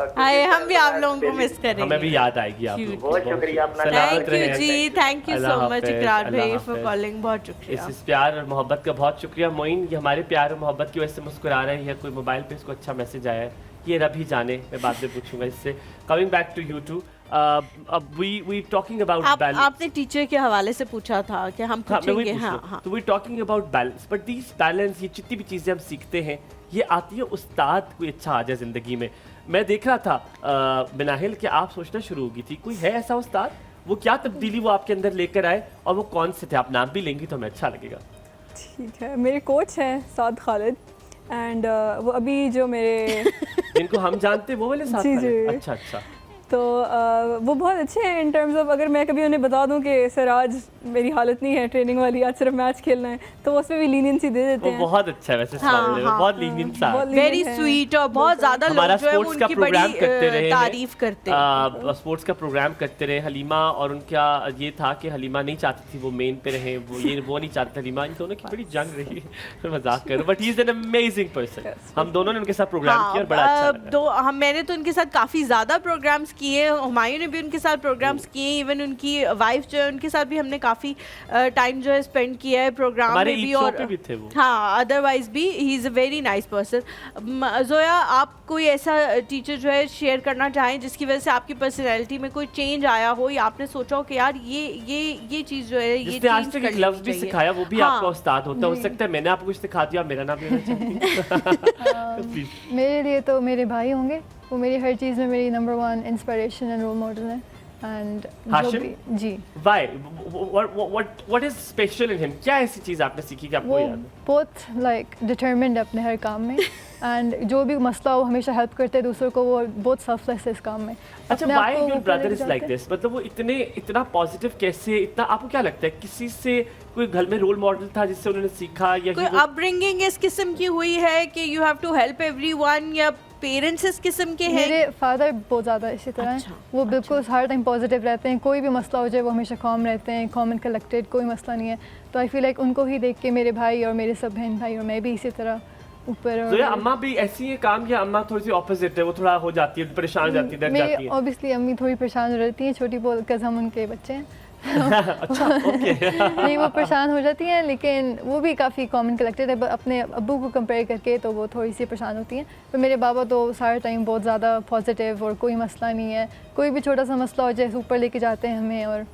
हम भी आप लोगों को मिस करेंगे, हमें भी याद आएगी आपको। बहुत शुक्रिया अपना, thank you ji, thank you so much Iqrar भाई फॉर कॉलिंग, बहुत शुक्रिया। इस प्यार और मोहब्बत का बहुत शुक्रिया। मोइन ये हमारे प्यार और मोहब्बत की वजह से मुस्कुरा रही है। कोई मोबाइल पे इसको अच्छा मैसेज आया है, ये रब ही जाने, मैं बाद में पूछूंगा इससे। Coming back to you too, we talking about balance. आपने टीचर के हवाले से पूछा था कि हम पूछेंगे। हाँ, तो we talking about balance, but this balance, ये जितनी भी चीज़ें हम सीखते हैं ये आती है उस्ताद कोई अच्छा आ जाए ज़िंदगी में। मैं देख रहा था बिनाहिल कि आप सोचना शुरू होगी थी, कोई है ऐसा उस्ताद, वो क्या तब्दीली वो आपके अंदर लेकर आए, और वो कौन से थे? आप नाम भी लेंगी तो हमें अच्छा लगेगा। ठीक है, मेरे कोच हैं साद खालिद, एंड वो अभी जो मेरे जिनको हम जानते हैं वो वाले साथ जी। अच्छा तो वो बहुत अच्छे हैं इन टर्म्स ऑफ, अगर मैं कभी उन्हें बता दूं कि सर आज मेरी हालत नहीं है ट्रेनिंग वाली, आज सिर्फ मैच खेलना है, तो वो उसमें भी लीनियंसी दे देते हैं। वो बहुत अच्छा है वैसे, बहुत लीनियंट सा, वेरी स्वीट, और बहुत ज्यादा लोग जो है उनकी बड़ी तारीफ करते हैं। स्पोर्ट्स का प्रोग्राम करते रहे हलीमा, और उनका ये था कि हलीमा नहीं चाहती थी वो मेन पे रहे, वो नहीं चाहते हलीमा, इन दोनों की बड़ी जंग रही। मजाक करो, but he is an amazing person. हम दोनों ने उनके साथ प्रोग्राम किया और बड़ा अच्छा लगा। मैंने तो उनके साथ काफी ज्यादा प्रोग्राम्स किए, हुमायूं ने भी उनके साथ प्रोग्राम्स किए, इवन उनकी वाइफ जो है उनके साथ भी हमने काफ़ी टाइम जो है स्पेंड किया है प्रोग्राम में भी, और भी थे वो। हाँ अदरवाइज भी he is a very nice person. Zoya, आप कोई ऐसा टीचर जो है शेयर करना चाहें जिसकी वजह से आपकी पर्सनैलिटी में कोई चेंज आया हो, या आपने सोचा हो कि यार ये चीज़ जो है ये आज तक एक लफ्ज़ भी सिखाया, वो भी आपका उस्ताद होता है, हो सकता है मैंने आपको कुछ सिखा दिया, मेरा नाम लेना चाहती। मेरे लिए तो मेरे भाई होंगे, वो मेरी हर चीज़ में मेरी number 1 inspiration and role model है। एंड जी, why, what is special in him? क्या ऐसी चीज़ आपने सीखी कि आपको याद है? बहुत लाइक डिटरमिन्ड अपने हर काम में, एंड जो भी मसला हो हमेशा हेल्प करते हैं दूसरों को, वो बहुत सेल्फलेस है इस काम में। अच्छा, why your brother is like this? मतलब वो इतना पॉजिटिव कैसे, इतना, आपको क्या लगता है किसी से कोई घर में रोल मॉडल था जिससे उन्होंने सीखा, या कोई अपब्रिंगिंग इस किस्म की हुई है कि you have to help everyone, या पेरेंट्स इस किस्म के हैं? मेरे फादर बहुत ज़्यादा इसी तरह हैं, वो बिल्कुल हर टाइम पॉजिटिव रहते हैं, कोई भी मसला हो जाए वो हमेशा कॉम रहते हैं, कॉम एंड कलेक्टेड, कोई मसला नहीं है। तो आई फील लाइक उनको ही देख के मेरे भाई और मेरे सब बहन भाई और मैं भी इसी तरह ऊपर। और अम्मा भी ऐसी है काम, या अम्मा थोड़ी सी ऑपोजिट है, वो थोड़ा हो जाती है, परेशान हो जाती है, डर जाती है? ऑब्वियसली अम्मी थोड़ी परेशान हो जाती हैं, छोटी बिकॉज़ हम उनके बच्चे हैं। अच्छा, ओके। नहीं, वो परेशान हो जाती हैं, लेकिन वो भी काफ़ी कॉमन कलेक्टेड है अपने अब्बू को कंपेयर करके, तो वो थोड़ी सी परेशान होती हैं। पर मेरे बाबा तो सारा टाइम बहुत ज़्यादा पॉजिटिव, और कोई मसला नहीं है, कोई भी छोटा सा मसला हो जाए ऊपर लेके जाते हैं हमें, और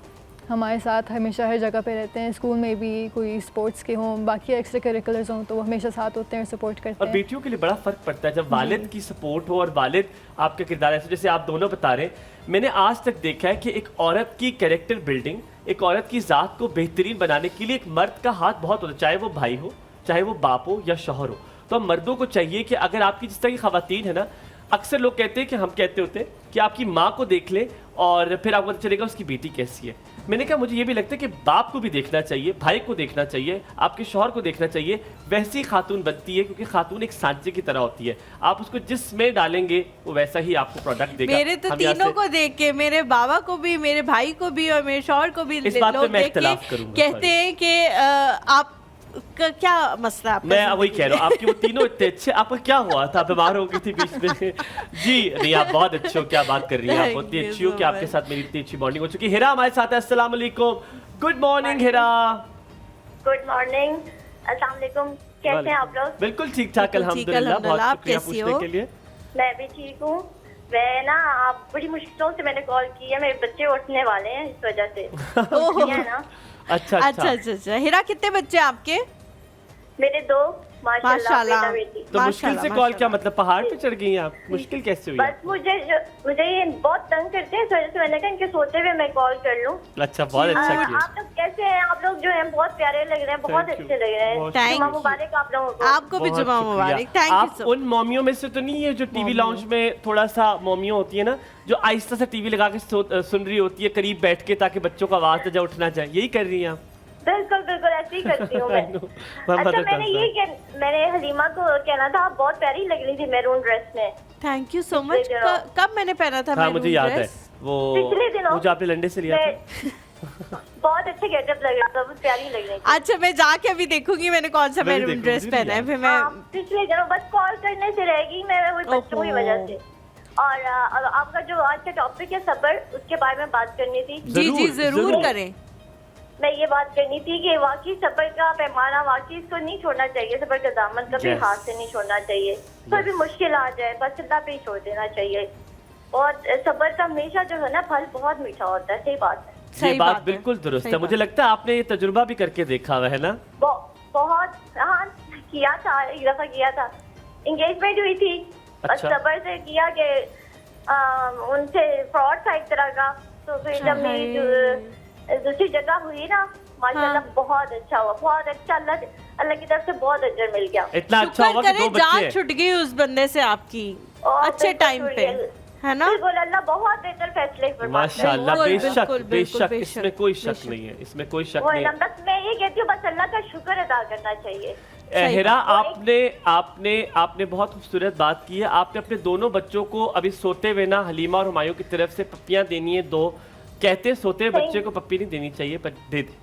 हमारे साथ हमेशा हर जगह पे रहते हैं। स्कूल में भी कोई स्पोर्ट्स के हों, बाकी एक्स्ट्रा करिकुलर्स हों, तो वो हमेशा साथ होते हैं और सपोर्ट करते हैं। और बेटियों के लिए बड़ा फ़र्क पड़ता है जब वालिद की सपोर्ट हो और वालिद आपका किरदार ऐसे, जैसे आप दोनों बता रहे हैं। मैंने आज तक देखा है कि एक औरत की कैरेक्टर बिल्डिंग, एक औरत की ज़ात को बेहतरीन बनाने के लिए एक मर्द का हाथ बहुत होता है, चाहे वो भाई हो, चाहे वो बाप हो या शौहर हो। तो अब मर्दों को चाहिए कि अगर आपकी जिस तरह की ख़वातीन है ना, अक्सर लोग कहते हैं कि हम कहते होते हैं कि आपकी माँ को देख ले और फिर आपको पता चलेगा उसकी बेटी कैसी है। मैंने कहा मुझे ये भी लगता है कि बाप को भी देखना चाहिए, भाई को देखना चाहिए, आपके शौहर को देखना चाहिए। वैसी खातून बनती है, क्योंकि खातून एक सांचे की तरह होती है, आप उसको जिसमें डालेंगे वो वैसा ही आपको प्रोडक्ट देगा। मेरे तो तीनों को देख के, मेरे बाबा को भी, मेरे भाई को भी और मेरे शौहर को भी, इस बात पे मैं इख्तिलाफ करूंगा, कहते हैं कि आप क्या मसला आपका? मैं वही कह रहा हूँ, आपके वो तीनों इतने अच्छे, आपको क्या हुआ था? बीमार हो गई थी बीच में? जी नहीं, आप बहुत अच्छे हो, क्या बात कर रही हैं आप, बहुत ही अच्छी हो कि आपके साथ मेरी इतनी अच्छी बॉन्डिंग हो चुकी है। हिरा हमारे साथ है, अस्सलाम वालेकुम, गुड मॉर्निंग हिरा। गुड मॉर्निंग, अस्सलाम वालेकुम, कैसे हैं आप लोग? बिल्कुल ठीक ठाक अल्हम्दुलिल्लाह, बहुत शुक्रिया पूछने के लिए। मैं भी ठीक हूँ। मैं ना, आप बड़ी मुश्किलों से मैंने कॉल की है, मेरे बच्चे उठने वाले हैं इस वजह से। है ना? अच्छा। हिरा कितने बच्चे आपके? मेरे 2 माशाल्लाह, बेटा बेटी। तो मुश्किल से कॉल, क्या मतलब पहाड़ पे चढ़ गई हैं आप? मुश्किल कैसे हुई? बस मुझे ये बहुत तंग करते हैं, इस वजह से मैंने कहा इनके सोते हुए मैं कॉल कर लूं। अच्छा, बहुत अच्छा किया। आप लोग कैसे हैं? आप लोग जो हैं बहुत प्यारे लग रहे हैं, बहुत अच्छे लग रहे हैं। जुम्मा मुबारक आप लोगों को। आपको भी जुम्मा मुबारक। थैंक आप उन मॉमियों में से तो नहीं है जो टीवी लाउंज में थोड़ा सा मॉमियों होती है ना, जो आहिस्ता से टीवी लगा के सुन रही होती है करीब बैठ के, ताकि बच्चों को आवाज जा उठना चाहिए, यही कर रही हैं आप? बिल्कुल बिल्कुल ऐसे ही करती हूँ मैं। अच्छा, मैंने हलीमा को कहना था, आप बहुत प्यारी लग रही थी मैरून ड्रेस में। Thank you so much. कब मैंने पहना था? हाँ, मुझे याद है, वो पिछले दिनों मुझे आपने लंडे से लिया था। बहुत अच्छे गेटअप लग रहा था, बहुत प्यारी लग रही थी। अच्छा, मैं जाके अभी देखूंगी मैंने कौन सा मैरून ड्रेस पहना है, फिर मैं पिछले दिनों बस कॉल करने से रहेगी, मैं वो बच्चों की वजह से। और आपका जो आज का टॉपिक है सब्र, उसके बारे में बात करनी थी। जी जरूर करें। मैं ये बात करनी थी कि वाकई सब्र का पैमाना, वाकई इसको नहीं छोड़ना चाहिए, सब्र का दामन कभी हाथ से नहीं छोड़ना चाहिए। कोई भी मुश्किल आ जाए बस अल्लाह पे ही छोड़ देना चाहिए। और सब्र का हमेशा जो है ना फल बहुत मीठा होता है। सही बात है, ये बात बिल्कुल दुरुस्त है। मुझे लगता है आपने ये तजुर्बा भी करके देखा हुआ है ना? बहुत, हाँ किया था, एक दफा किया था, एंगेजमेंट हुई थी। अच्छा। सब्र से किया कि उनसे फ्रॉड था एक तरह का। तो फिर जब मेरी दूसरी जगह हुई ना, माशाल्लाह बहुत अच्छा हुआ, बहुत अच्छा। अल्लाह की तरफ से बहुत अजर मिल गया। इतना अच्छा हुआ कि 2 बच्चे जान छुट गई उस बंदे से आपकी, अच्छे टाइम पे, है ना? बिल्कुल, अल्लाह बहुत बेहतर फैसले फरमाता है। माशाल्लाह, बेशक, इसमें कोई शक नहीं है, इसमें कोई शक नहीं है। बस मैं ये कहती हूँ, बस अल्लाह का शुक्र अदा करना चाहिए। हिरा, आपने बहुत खूबसूरत बात की है। आपने अपने दोनों बच्चों को अभी सोते हुए ना हलीमा और हुमायूं की तरफ से पप्पियां देनी है 2। कहते सोते हुए बच्चे को पप्पी नहीं देनी चाहिए, पर दे दे।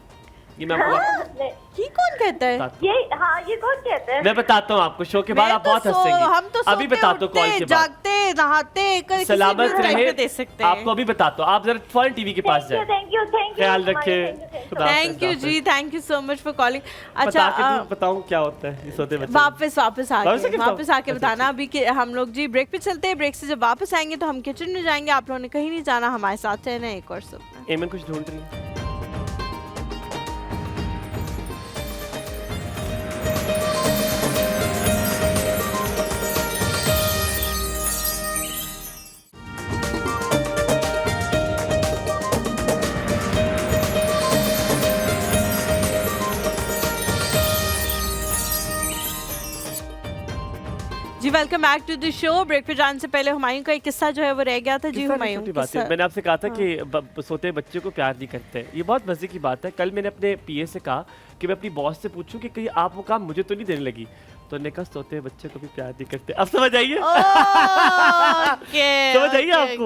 ये मैं आपको ये कौन कहता है? ये कौन कहता है? मैं बताता हूँ आपको, शो के बाद आप बहुत हंसेंगे। हम तो अभी बताता हूँ, कॉल के बाद जागते नहाते सलामत रहे, दे सकते हैं। आपको अभी बताता हूँ। आप जरा फौरन टीवी के पास जाए। थैंक यू ख्याल रखिए। Thank you ji, thank you so much for calling. अच्छा, बताऊँ क्या होता है ये सोते बच्चे? वापस आके बताना। अभी कि हम लोग जी ब्रेक पे चलते हैं। ब्रेक से जब वापस आएंगे तो हम किचन में जाएंगे। आप लोगों ने कहीं नहीं जाना, हमारे साथ रहना। एक और सपना एमन कुछ ढूंढ रही है। जी, welcome back to the show. Break पे जाने से पहले हुमायूं का एक किस्सा जो है वो रह गया था। जी हुमायूं, मैंने आपसे कहा था कि सोते बच्चे को प्यार नहीं करते। ये बहुत मजे की बात है। कल मैंने अपने पीए से कहा कि मैं अपनी बॉस से पूछूं कि कहीं आप वो काम मुझे तो नहीं देने लगी। तो उन्होंने कहा सोते बच्चे को भी प्यार नहीं करते। अब समझ आइए? समझ आइए आपको?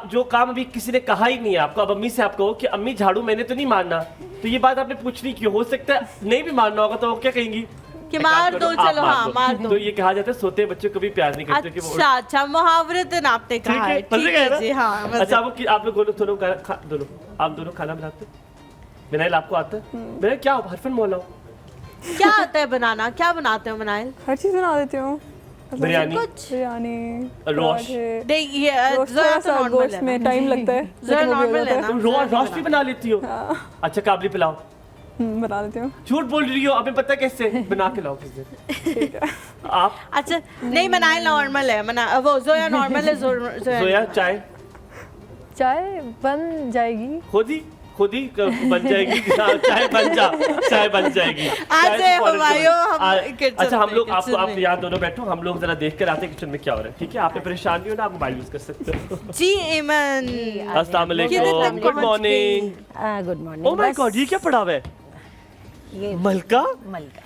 जो काम अभी किसी ने कहा ही नहीं है आपको, अब अम्मी से आप कहो कि अम्मी झाड़ू मैंने तो नहीं मारना, तो ये बात आपने पूछनी क्यों? हो सकता है नहीं भी मारना होगा, तो वो क्या कहेंगी कि मार दो, चलो हाँ मार दो। तो ये कहा जाता है सोते बच्चे को भी प्यार नहीं करते। अच्छा, मुहावरत आपने कहा है, ठीक है जी, हाँ। अच्छा, आप लोग आप दोनों खाना बनाते? मिनाइल आपको आता है? मैं क्या हरफन मौला हूँ। क्या आता है बनाना? क्या बनाते हो मिनाइल? हर चीज बना देती हूँ। बिरयानी, गोश्त में टाइम लगता है। तुम रोस्ट भी बना लेती हो? अच्छा, काबली पुलाव बना लेती हूँ। झूठ बोल रही हो, अबे पता कैसे? बना के लाओ किस दिन। ठीक है। आप? अच्छा, नहीं मिनाइल नॉर्मल है, वो जोया नॉर्मल है। जोया चाय बन जाएगी, खुद ही बन जाएगी। चाय बन जाएगी। अच्छा, हम लोग आप यहाँ दोनों बैठो, हम लोग जरा देख कर आते हैं किचन में क्या हो रहा है। ठीक है, आप परेशान नहीं हो ना, आप मोबाइल यूज कर सकते हो। जी एमन, अस्सलाम वालेकुम, good morning. Good morning. Oh my God, ये क्या पड़ा हुआ है? ये मलका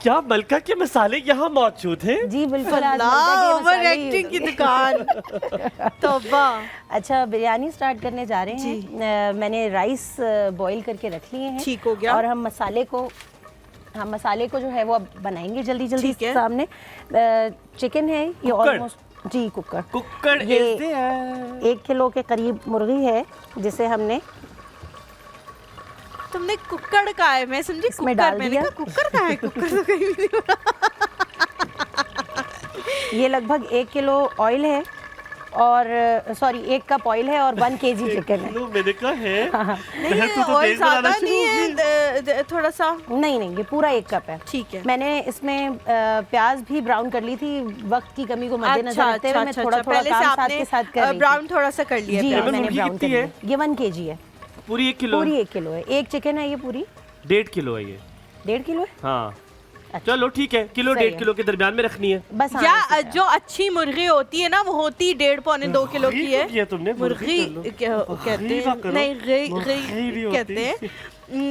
क्या मलका के मसाले यहाँ मौजूद हैं? जी बिल्कुल। ओवर एक्टिंग की दुकान। तौबा। अच्छा, बिरयानी स्टार्ट करने जा रहे हैं। मैंने राइस बॉईल करके रख लिए हैं। ठीक हो गया। और हम मसाले को हम मसाले को जो है वो अब बनाएंगे जल्दी जल्दी सामने। चिकन है ये ऑलमोस्ट जी कुकर ये 1 किलो के करीब मुर्गी है जिसे हमने तुमने कुकर का है मैं समझी कुकर डाल दिया। कुकर का है कुकर तो कहीं भी नहीं ये लगभग 1 किलो ऑयल है और सॉरी 1 कप ऑयल है और 1 केजी चिकन है। मैंने कहा है नहीं ऑयल ज़्यादा नहीं है थोड़ा सा नहीं ये पूरा 1 कप है। ठीक है। मैंने इसमें प्याज भी ब्राउन कर ली थी, वक्त की कमी को मद्देनजर रखते हुए मैं थोड़ा काम साथ के साथ कर रही थी। ब्राउन थोड़ा सा कर लिया जी मैंने ब्राउन कर लिया। ये 1 केजी है। पूरी 1 किलो? पूरी 1 किलो है। 1 चिकन है ये पूरी 1.5 किलो है ये। 1.5 किलो है हाँ। चलो ठीक है, किलो 1.5 किलो के दरमियान में रखनी है बस। या जो अच्छी मुर्गी होती है ना वो होती 1.5 पौने 2 किलो की है। तुमने मुर्गी कहते हैं नहीं कहते हैं।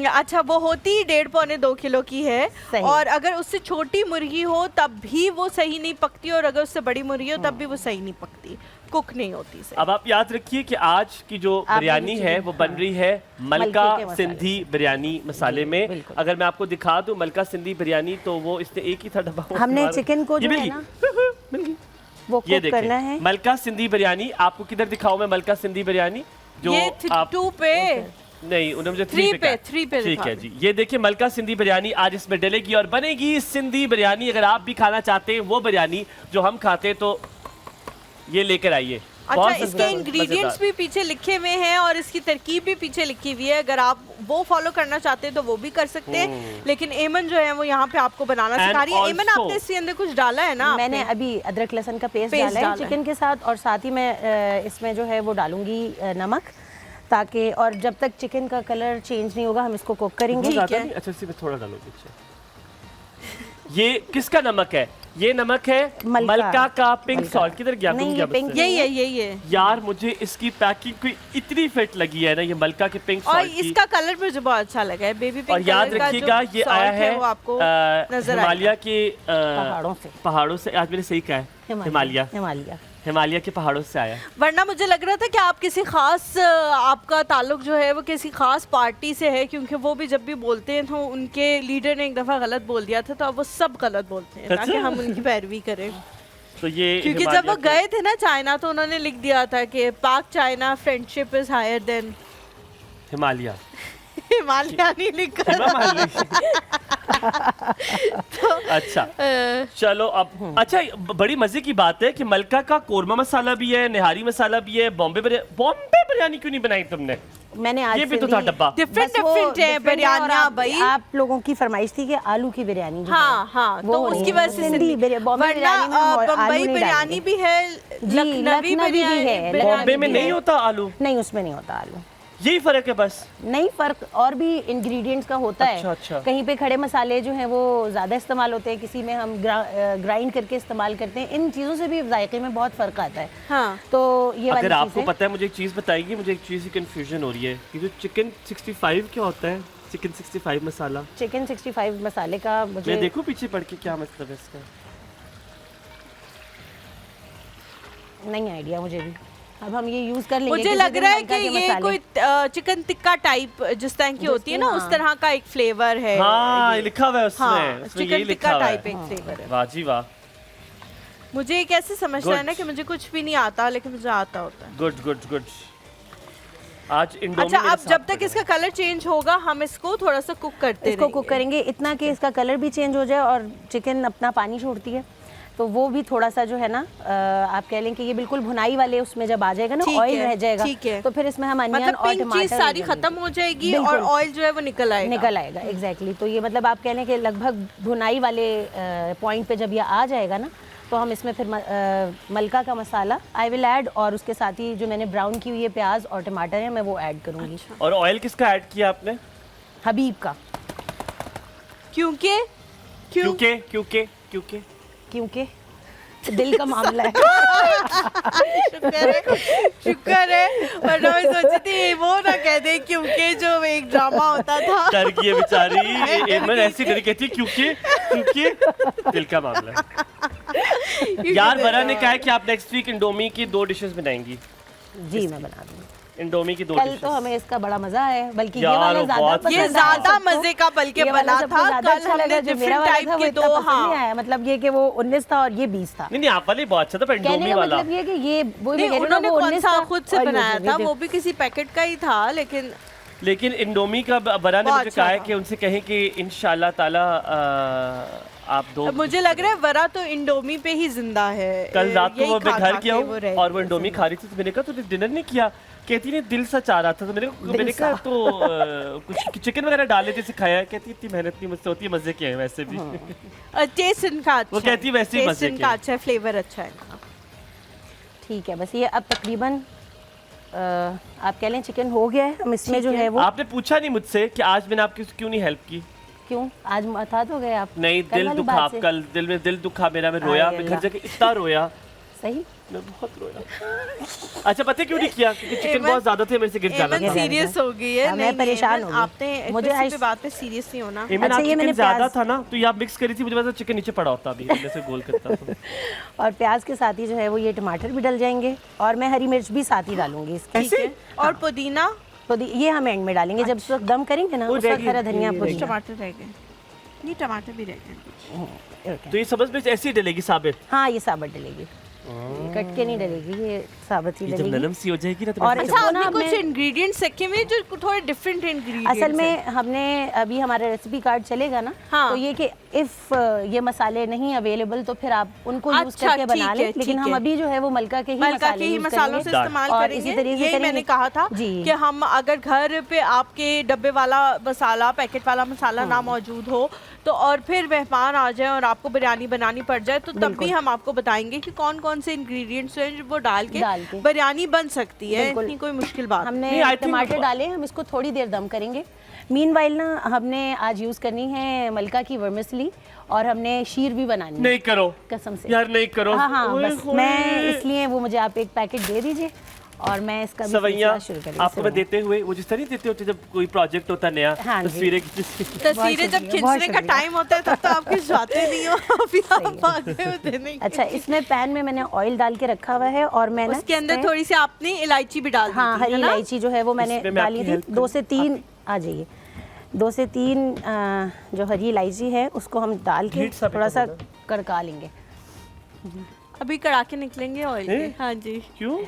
अच्छा वो होती 1.5 पौने 2 किलो की है और अगर उससे छोटी मुर्गी हो तब भी वो सही नहीं पकती और अगर उससे बड़ी मुर्गी हो तब भी वो सही नहीं पकती, कुक नहीं होती सही। अब आप याद रखिए कि आज की जो बिरयानी है वो बन रही है मलका सिंधी बिरयानी मसाले में। अगर मैं आपको दिखा दूं मलका सिंधी बिरयानी तो वो इसने एक ही था डब्बा। हमने चिकन को जो है ना वो कुक करना है। मलका सिंधी बिरयानी आपको किधर दिखाऊं मैं? मलका सिंधी बिरयानी जो आप 2 पे नहीं उन्होंने मुझे 3 पे ठीक है जी। ये देखिए मलका सिंधी बिरयानी आज इसमें डलेगी और बनेगी सिंधी बिरयानी। अगर आप भी खाना चाहते हैं वो बिरयानी जो हम खाते हैं तो ये लेकर आइए। अच्छा इसके इंग्रेडिएंट्स भी पीछे लिखे हुए हैं और इसकी तरकीब भी पीछे लिखी हुई है। अगर आप वो फॉलो करना चाहते हैं तो वो भी कर सकते हैं। लेकिन एमन जो है वो यहाँ पे आपको बनाना सिखा रही है। एमन आपने इसके अंदर कुछ डाला है ना? मैंने अभी अदरक लहसुन का पेस्ट डाला है चिकन के साथ और साथ ही मैं इसमें जो है वो डालूंगी नमक ताकि और जब तक चिकन का कलर चेंज नहीं होगा हम इसको कुक करेंगे। अच्छा इसमें थोड़ा डालोगे। ये किसका नमक है? ये नमक है मलका का पिंक सॉल्ट। किधर गया? यही है यार मुझे इसकी पैकिंग कोई इतनी फिट लगी है ना ये मलका के पिंक सॉल्ट और इसका कलर मुझे बहुत अच्छा लगा है बेबी पिंक। और याद रखिएगा ये आया है हिमालय के पहाड़ों से। आज मैंने सही कहा है हिमालय के पहाड़ों से आया। वरना मुझे लग रहा था कि आप किसी खास आपका ताल्लुक जो है वो किसी खास पार्टी से है क्योंकि वो भी जब भी बोलते हैं तो उनके लीडर ने एक दफा गलत बोल दिया था तो अब वो सब गलत बोलते हैं ताकि हम उनकी पैरवी करें। तो ये क्योंकि जब वो गए थे ना चाइना तो उन्होंने लिख दिया था कि Pak China friendship is higher than Himalaya नहीं लिखा तो अच्छा चलो अब अच्छा बड़ी मजे की बात है कि मलका का कोरमा मसाला भी है, निहारी मसाला भी है। बॉम्बे बिरयानी क्यों नहीं बनाई तुमने? मैंने आज ये भी तो था डब्बा। डिफरेंट है बिरयानियां भाई। आप लोगों की फरमाइश थी कि आलू की बिरयानी हाँ तो उसकी वजह से बम्बई बिरयानी भी है, लखनवी भी है। बॉम्बे में नहीं होता आलू? नहीं उसमें नहीं होता आलू। यही फर्क है बस? नहीं फर्क और भी इंग्रेडिएंट्स का होता है। अच्छा। कहीं पे खड़े मसाले जो हैं वो ज़्यादा इस्तेमाल होते हैं, किसी में हम ग्राइंड करके इस्तेमाल करते हैं। इन चीज़ों से भी जायके में बहुत फ़र्क आता है। हाँ। तो ये अगर आपको पता है मुझे एक चीज़ बताइए, मुझे एक चीज़ की कंफ्यूजन हो रही है कि जो चिकन 65 क्या होता है? चिकन 65 मसाला, चिकन 65 मसाले का मुझे मैं देखूं पीछे पढ़ के क्या मतलब है इसका? नहीं आइडिया मुझे भी। अब हम ये यूज कर लेंगे। मुझे लग रहा है कि ये कोई चिकन टिक्का टाइप जिस तरह की होती है ना उस तरह का एक फ्लेवर है। हाँ लिखा हुआ है उसमें। हाँ, चिकन टिक्का टाइप एक फ्लेवर है। वाह जी वाह। मुझे ये कैसे समझना है ना कि मुझे कुछ भी नहीं आता लेकिन मुझे आता होता है। गुड आज अच्छा अब जब तक इसका कलर चेंज होगा हम इसको थोड़ा सा कुक करते इसको कुक करेंगे इतना कि इसका कलर भी चेंज हो जाए और चिकन अपना पानी छोड़ती है तो वो भी थोड़ा सा जो है ना आप कह लें कि ये बिल्कुल भुनाई वाले उसमें जब आ जाएगा ना ऑयल रह जाएगा तो फिर इसमें हम अनियन और टमाटर सारी खत्म हो जाएगी और ऑयल जो है वो निकल आएगा एग्जैक्टली। तो ये मतलब आप कह लें कि लगभग भुनाई वाले पॉइंट पे जब ये आ जाएगा ना तो हम इसमें फिर मलका का मसाला आई विल ऐड और उसके साथ ही जो मैंने ब्राउन की हुई है प्याज और टमाटर है मैं वो ऐड करूँगी। और ऑयल किसका ऐड किया आपने? हबीब का। क्योंकि दिल का मामला है। शुक्र है वरना मैं सोची थी वो ना कह दे क्योंकि जो एक ड्रामा होता था। डर गई है बेचारी एमन ऐसी करके कहती क्योंकि दिल का मामला है। यार बरा ने कहा है कि आप नेक्स्ट वीक इंडोमी की 2 डिशेस बनाएंगी। जी मैं बना दूंगी। इंडोमी की 2 कल तो हमें इसका बड़ा मजा है, बल्कि ये यार, वाला वो ज्यादा बहुत पसंद ये आया ज्यादा सबको। मजे का बल्कि ये वाला बना सबको था। ज्यादा कल अच्छा लगा, हमने जो मेरा डिफरेंट वाला टाइप था वो के इतना 2 पसंद नहीं आया, मतलब ये कि वो 19 था और ये 20 था। नहीं आप वाली बहुत अच्छा था, पर कहने इंडोमी का वाला मतलब ये कि ये वो नहीं, मैं कह रही हूँ उन्होंने ना, वो कौन 19 सा था खुद से और ये बनाया था, 20 वो भी किसी पैकेट का ही था, लेकिन इंडोमी का बना ने बहुत मुझे अच्छा कहा है था। कि उनसे कहें कि इंशाल्लाह ताला आप 2 अब मुझे लग रहा है वरा तो इंडोमी पे ही जिंदा है। कल रात को यही वो मैं खा घर खा गया के हूँ वो रह और वो गई इंडोमी जिंदा। खा रही थी, तो मैंने कहा तूने डिनर नहीं किया? कहती नहीं दिल सा चाह रहा था, तो मैंने कहा तो कुछ चिकन वगैरह डाल लेते से खाया है। कहती इतनी मेहनत नहीं मुझसे होती, मजे के हैं वैसे भी। टेस्ट इनका अच्छा वो कहती है वैसे ही टेस्ट मजे के इनका हैं। अच्छा है, फ्लेवर अच्छा है इनका। ठीक है, बस ये अब तकरीबन आप कह लें चिकन हो गया है। हम इसमें जो है वो, आपने पूछा नहीं मुझसे कि आज मैंने आपकी क्यों नहीं हेल्प की? क्यों आज माथा तो गए आप? नहीं, कल दिल वाली दुखा, बात से। कल दिल में दिल दुखा मेरा, मैं रोया, आए मैं घर अल्लाह। जाके इतना रोया, सही मैं बहुत रोया। अच्छा पता है क्यों नहीं किया? क्योंकि चिकन एमन- बहुत ज्यादा थे, मेरे से गिर जाना एमन था। सीरियस हो गई है। हाँ, मैं नहीं, परेशान एमन, हो गई। आपने मुझे किसी आज- भी बात पे सीरियस नहीं होना। एमन, अच्छा, आप ये चिकन मैंने ज्यादा प्याज- था ना, तो ये आप मिक्स करी थी, मुझे पता चिकन नीचे पड़ा होता अभी, मैं से गोल करता तो। और प्याज के साथ ही जो है वो ये टमाटर भी डल जाएंगे और मैं हरी मिर्च भी साथ ही डालूंगी इसकी। ठीक है। और पुदीना, तो ये हम एंड में डालेंगे जब सब दम करेंगे ना, वो उस वक्त रहेगी, हरा धनिया ये पुदीना। टमाटर रह गए। नहीं, टमाटर भी रह गए। तो ये सब्ज मिर्च ऐसी ही डलेगी साबित? हाँ, ये साबुत डलेगी, कट के नहीं डलेगी, ये साबुत ही ये जब डलेगी। नरम सी हो जाएगी ना तो और मैं- अच्छा, इसको ना आपने कुछ मैं- इंग्रेडिएंट्स रखे हुए जो थोड़े डिफरेंट इंग्रेडिएंट्स असल में हमने अभी हमारा रेसिपी कार्ड चलेगा ना, हाँ। तो ये कि इफ ये मसाले नहीं अवेलेबल तो फिर आप उनको यूज अच्छा, करके बना ठीक है, लें, लेकिन ठीक हम है। अभी जो है वो मलका के ही मसालों से दाल। इस्तेमाल और करेंगे। इसी तरीके से यही करेंगे। मैंने कहा था जी। कि हम अगर घर पे आपके डब्बे वाला मसाला, पैकेट वाला मसाला ना मौजूद हो तो, और फिर मेहमान आ जाए और आपको बिरयानी बनानी पड़ जाए, तो तब भी हम आपको बताएंगे कि कौन कौन से इंग्रेडिएंट्स हैं जो वो डाल के बिरयानी बन सकती है। बिल्कुल। इतनी कोई मुश्किल बात हमने नहीं, I think- टमाटर डाले, हम इसको थोड़ी देर दम करेंगे। मीनवाइल ना हमने आज यूज़ करनी है मलका की वर्मिसली और हमने शीर भी बनानी है। नहीं करो कसम से यार, नहीं करो। हाँ हाँ, ओए बस होए। मैं इसलिए वो मुझे आप एक पैकेट दे दीजिए और मैं इसका भी सवैया सिलसिला शुरू करूँ। आपको मैं देते हुए वो जिस तरह देते होते जब कोई प्रोजेक्ट होता नया, हाँ जी। तस्वीरें तस्वीरें जब शुक्रिया, बहुत खींचने का शुक्रिया। टाइम होता है तब तो आप खिंचवाते नहीं हो, अभी आप आगे होते नहीं। अच्छा, इसमें पैन में मैंने ऑयल डाल के रखा हुआ है और मैंने उसके अंदर थोड़ी सी आपने इलायची भी डाल दी हाँ, थी, हरी है ना? इलायची जो है वो मैंने इसमें मैं डाली आपकी थी। help 2 से 3 आ जाइए, 2 से 3 जो हरी इलायची है उसको हम डाल के ढीठ सा थोड़ा सा पिटा कड़का लेंगे। अभी कड़ाके निकलेंगे ऑयल के। हैं? हाँ जी, क्यों?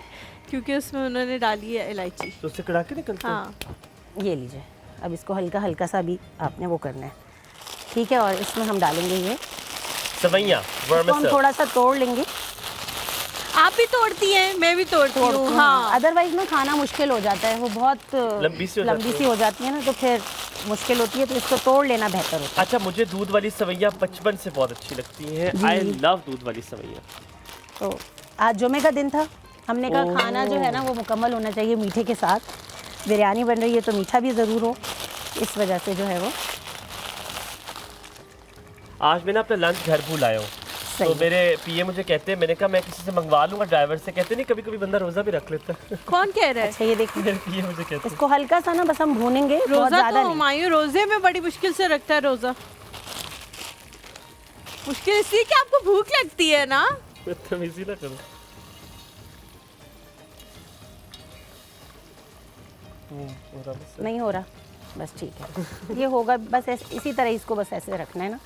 क्योंकि उसमें उन्होंने डाली है इलायची। तो उससे कड़ा के निकलते हैं? हाँ, ये लीजिए, अब इसको हल्का हल्का सा भी आपने वो करना है, ठीक है। और इसमें हम डालेंगे ये, सवैया इसको हम वर्मिसल। थोड़ा सा तोड़ लेंगे। आप भी तोड़ती हैं, मैं भी तोड़ती हूँ। हाँ, अदरवाइज ना खाना मुश्किल हो जाता है, वो बहुत लंबी सी हो जाती है ना, तो फिर मुश्किल होती है, तो इसको तोड़ लेना बेहतर होता अच्छा, मुझे दूध वाली सवैया बचपन से बहुत अच्छी लगती है। आई लव दूध वाली सवैया। है। तो आज जुमे का दिन था, हमने कहा खाना जो है ना वो मुकम्मल होना चाहिए मीठे के साथ। बिरयानी बन रही है तो मीठा भी ज़रूर हो, इस वजह से जो है वो आज मैंने अपना लंच घर भूल आया हूँ, तो मेरे पीए मुझे कहते हैं, मैंने कहा मैं किसी से मंगवा लूंगा, ड्राइवर से। कहते नहीं कभी कभी बंदा रोजा भी रख लेता है। कौन कह रहा है? अच्छा, ये देखिए मेरे पीए मुझे कहते हैं। इसको हल्का सा ना बस हम भूनेंगे, बहुत रोजा ज़्यादा तो नहीं। हुमायूं रोजे में बड़ी मुश्किल से रखता है रोजा। मुश्किल इसलिए कि आपको भूख लगती है ना। बदतमीजी ना करो। नहीं हो रहा, बस ठीक है। ये होगा बस इसी तरह, इसको बस ऐसे रखना है ना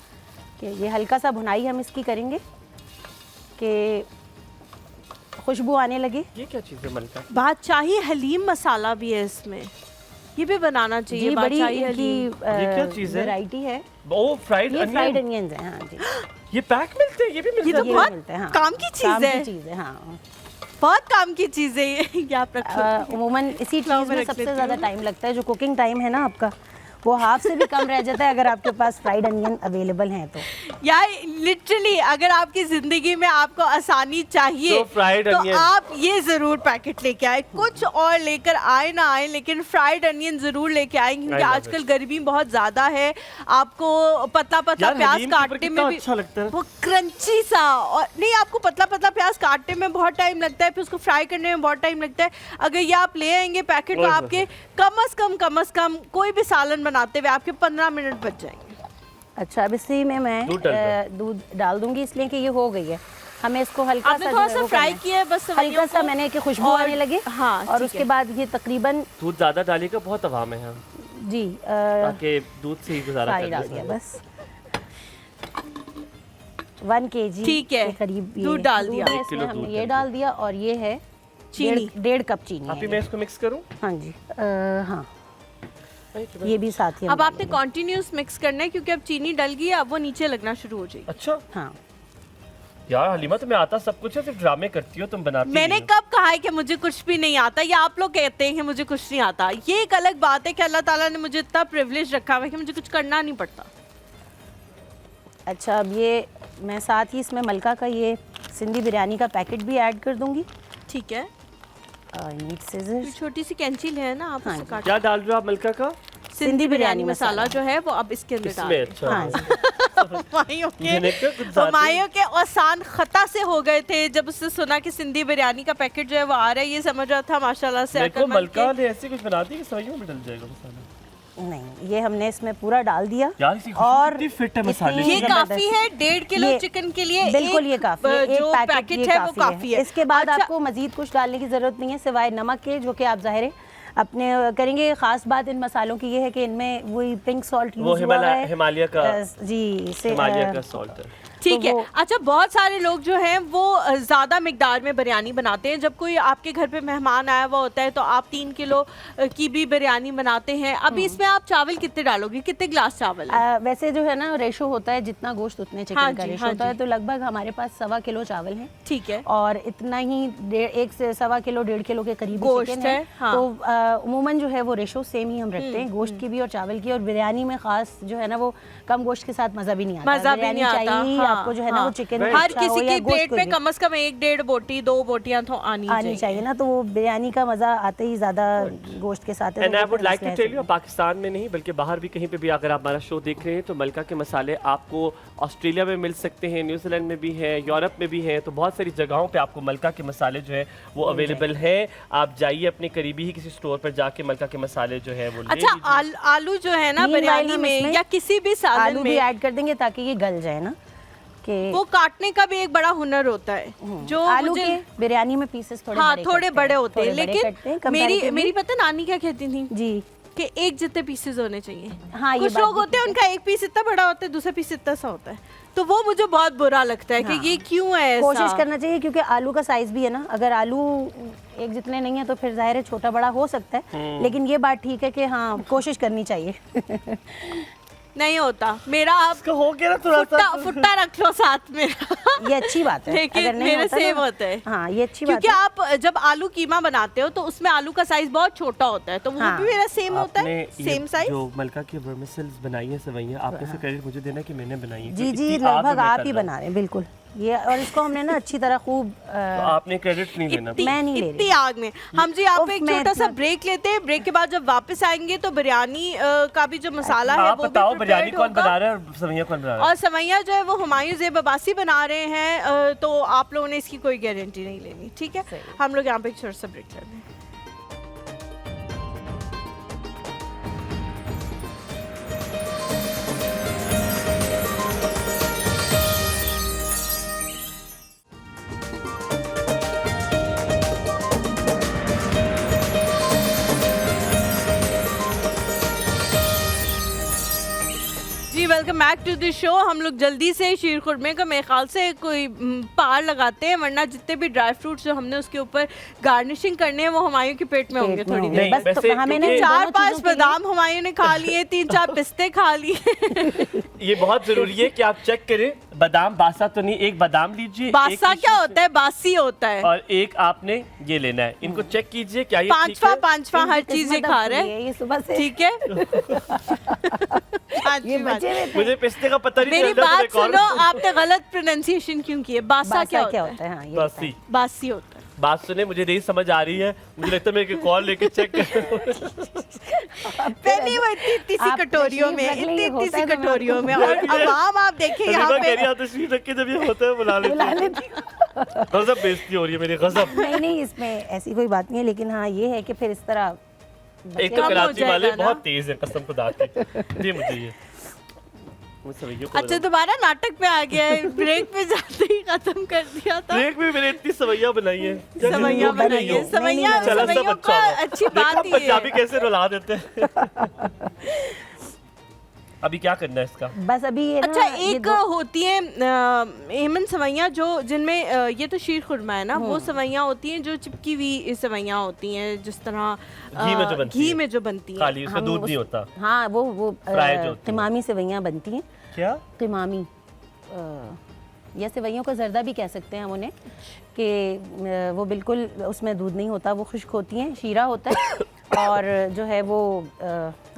कि ये हल्का सा भुनाई हम इसकी करेंगे कि खुशबू आने लगे। ये क्या चीज़ है मलका? बादशाही हलीम मसाला भी है इसमें, ये भी बनाना चाहिए। जी, बड़ी बादशाही इनकी हलीम ये क्या चीज़ है? वैरायटी है। ओ फ्राइड ये फ्राइड अनियन। अनियंस हैं। हाँ जी, ये पैक मिलते हैं? ये भी ये मिलते तो हैं? बहुत मिलते हैं, हाँ। काम की चीज काम है। की चीज़ है, हाँ। बहुत काम की चीज है ये आप रखो। उमूमन इसी लाओ, चीज़ मैं में रख सबसे लेती ज़्यादा हूँ। टाइम लगता है, जो कुकिंग टाइम है ना आपका, वो हाफ से भी कम रह जाता है अगर आपके पास फ्राइड अनियन अवेलेबल हैं तो। यार लिटरली अगर आपकी जिंदगी में आपको आसानी चाहिए तो फ्राइड तो अनियन। आप ये जरूर पैकेट लेके आए, कुछ और लेकर आए ना आए, लेकिन फ्राइड अनियन जरूर लेके आए, क्योंकि I love आजकल गर्मी बहुत ज्यादा है। आपको पतला पतला यार, प्याज हलीम के ऊपर काटने कितना में भी अच्छा लगता है। वो क्रंची सा, और नहीं आपको पतला पतला प्याज काटने में बहुत टाइम लगता है, फिर उसको फ्राई करने में बहुत टाइम लगता है। अगर ये आप ले आएंगे पैकेट तो ओए आपके कम से कम कोई भी सालन बनाते हुए आपके 15 मिनट बच जाएंगे। अच्छा, अब इसी में मैं दूध डाल दो। दूध डाल दूंगी, इसलिए कि ये हो गई है। हमें इसको हल्का सा थोड़ा सा फ्राई किया है बस, हल्का सा मैंने कि खुशबू आने लगे। हाँ, और उसके बाद ये तकरीबन दूध ज़्यादा डालिएगा, बहुत अवाम है जी, ताकि दूध से ही गुजारा कर डाल दिया बस 1 kg ठीक है, करीब दूध डाल दिया, इसमें हमने ये डाल दिया और ये है चीनी, 1.5 कप चीनी। अभी मैं इसको मिक्स करूं? हाँ जी, हाँ ये भी साथ ही अब आपने कॉन्टिन्यूस मिक्स करना है क्योंकि अब चीनी डल गई है, अब वो नीचे लगना शुरू हो जाएगी। अच्छा हाँ यार हलीमा, तुम्हें आता सब कुछ है, सिर्फ ड्रामे करती हो तुम, बनाती मैंने कब कहा है कि मुझे कुछ भी नहीं आता, या आप लोग कहते हैं कि मुझे कुछ नहीं आता। ये एक अलग बात है कि अल्लाह ताला ने मुझे इतना प्रिविलेज रखा हुआ है कि मुझे कुछ करना नहीं पड़ता। अच्छा, अब ये मैं साथ ही इसमें मलका का ये सिंधी बिरयानी का पैकेट भी ऐड कर दूंगी। ठीक है, सीजर्स, छोटी सी कैंची है ना, आप उससे काट। क्या डाल रहे हो आप मलका का? सिंधी बिरयानी मसाला जो है वो अब इसके अंदर डाल। अच्छा हुमायूं के आसान खता से हो गए थे जब उसने सुना कि सिंधी बिरयानी का पैकेट जो है वो आ रहा है। ये समझ रहा था माशाल्लाह से मलका ने ऐसे कुछ बना दी कि सवाइयों में डल जाएगा मसाला। नहीं, ये हमने इसमें पूरा डाल दिया और फिट है मसाले। ये काफी है 1.5 किलो चिकन के लिए, बिल्कुल ये काफी है, जो पैकेट है वो काफी है। इसके बाद आपको मजीद कुछ डालने की जरूरत नहीं है सिवाय नमक के, जो कि आप ज़ाहिर है अपने करेंगे। खास बात इन मसालों की ये है कि इनमें वही पिंक सॉल्ट यूज हुआ है, हिमालय का जी, हिमालय का सॉल्ट है। ठीक है। अच्छा, बहुत सारे लोग जो हैं वो ज़्यादा मिकदार में बिरयानी बनाते हैं। जब कोई आपके घर पे मेहमान आया हुआ होता है तो आप 3 किलो की भी बिरयानी बनाते हैं। अभी इसमें आप चावल कितने डालोगे, कितने ग्लास चावल है? वैसे जो है ना रेशो होता है जितना गोश्त उतने चिकन का रेशो होता है, तो लगभग हमारे पास 1.25 किलो चावल है। ठीक है। और इतना ही 1 से 1.25 किलो 1.5 किलो के करीब गोश्त है। हाँ। तो उमूमन जो है वो रेशो सेम ही हम रखते हैं, गोश्त की भी और चावल की। और बिरयानी में खास जो है ना वो कम गोश्त के साथ मजा भी नहीं आता, मजा भी नहीं आता। आपको जो है ना वो चिकन हर किसी की प्लेट में कम से कम 1-1.5 बोटी 2 बोटियां तो आनी चाहिए ना, तो वो बिरयानी का मजा आते ही ज्यादा गोश्त के साथ है। And I would like to tell you, Pakistan में नहीं बल्कि बाहर भी कहीं पे भी अगर आप हमारा शो देख रहे हैं तो मलका के मसाले आपको ऑस्ट्रेलिया में मिल सकते हैं, न्यूजीलैंड में भी है, यूरोप में भी है। तो बहुत सारी जगहों पे आपको मलका के मसाले जो है वो अवेलेबल है। आप जाइए अपने करीबी ही किसी स्टोर पर जाके मलका के मसाले जो है वो। अच्छा, आलू जो है ना बिरयानी में या किसी भी सालन में भी ऐड कर देंगे ताकि ये गल जाए ना, कि वो काटने का भी एक बड़ा हुनर होता है। जो आलू के बिरयानी में पीसेस थोड़े बड़े होते हैं, लेकिन मेरी पता नानी क्या कहती थी जी कि एक जितने पीसेस होने चाहिए। हाँ, कुछ लोग होते हैं उनका एक पीस इतना बड़ा होता है, दूसरा पीस इतना सा होता है, तो वो मुझे बहुत बुरा लगता है। हाँ। कि ये क्यों है ऐसा? कोशिश करना चाहिए क्योंकि आलू का साइज भी है ना, अगर आलू एक जितने नहीं है तो फिर जाहिर है छोटा बड़ा हो सकता है, लेकिन ये बात ठीक है कि हाँ कोशिश करनी चाहिए। नहीं होता मेरा, आप हो गया ना थोड़ा सा फुट्टा रख लो साथ में। ये अच्छी बात है, लेकिन अगर नहीं मेरे सेम होता है। हाँ, ये अच्छी बात है क्योंकि आप जब आलू कीमा बनाते हो तो उसमें आलू का साइज बहुत छोटा होता है, तो वो भी मेरा सेम होता है, सेम साइज। जो मलका की वर्मिसेल्स बनाई है सवैयां, आपने से क्रेडिट मुझे देना कि मैंने बनाई है। जी जी, लगभग आप ही बना रहे हैं, बिल्कुल ये। और इसको हमने ना अच्छी तरह खूब तो आपने क्रेडिट नहीं लेना, मैं नहीं ले रही इतनी आग में। हम जी आप एक छोटा सा ब्रेक लेते हैं, ब्रेक के बाद जब वापस आएंगे तो बिरयानी का भी जो मसाला है वो बताओ, बिरयानी कौन बना रहा है और सवैयां कौन बना रहा है? और सवैयां जो है वो हुमायूं ज़ेब अब्बासी बना रहे हैं, तो आप लोगों ने इसकी कोई गारंटी नहीं लेनी। ठीक है, हम लोग यहाँ पे एक छोटा सा ब्रेक लेते हैं। Welcome back to the show. हम लोग जल्दी से शीर खुरमे का मेरे ख्याल से कोई पार लगाते हैं, वरना जितने भी ड्राई फ्रूट्स जो हमने उसके ऊपर गार्निशिंग करने हैं वो हुमायूं के पेट में होंगे थोड़ी देर। बस तो हमें 4-5 बादाम हुमायूं ने खा लिए, 3-4 पिस्ते खा लिए। ये बहुत जरूरी है कि आप चेक करें बादाम बासा तो नहीं। एक बादाम लीजिए, बासा क्या होता है? बासी होता है। और एक आपने ये लेना है, इनको चेक कीजिए क्या ये पांचवा हर चीज खा रहे हैं ये सुबह से। ठीक है। मुझे पिस्ते का पता नहीं। मेरी बात सुनो, आपने गलत प्रोनाउंसिएशन क्यों की है? बासा क्या होता है? हाँ, ये बासी बासी होता है। बात सुने, मुझे नहीं समझ आ रही है, मुझे लगता है मेरे कॉल लेके चेक कर। पहले वो इतनी सी कटोरियों में, इतनी सी कटोरियों में, और अब आप देखें यहाँ पे तस्वीर रख के जब ये होता है बुला लेती। गजब बेइज्जती हो रही है मेरी, गजब। नहीं इसमें ऐसी कोई बात नहीं है, लेकिन हाँ ये है कि फिर इस तरह एक तो कराची वाले बहुत तेज है, कसम खुदा की। ये मुझे ये अच्छा दोबारा नाटक पे आ गया है, ब्रेक पे जाते ही खत्म कर दिया था। ब्रेक में मैंने इतनी सवैया बनाई है, सवैया बनाई है, सवैया को अच्छी बात ही है। पंजाबी कैसे रुला देते हैं। अभी क्या करना है इसका? बस अभी ये अच्छा एक होती है हेमंत सवैयाँ जो जिनमें ये तो शीर खुरमा है ना, वो सवैयाँ होती हैं जो चिपकी हुई सवैयाँ होती हैं, जिस तरह घी में जो बनती है, खाली उसमें दूध नहीं होता। हाँ वो तिमामी सेवैयाँ बनती हैं। क्या तिमामी? या सेवैयों का जर्दा भी कह सकते हैं हम उन्हें, कि वो बिल्कुल उसमें दूध नहीं होता, वो खुश्क होती हैं, शीरा होता है और जो है वो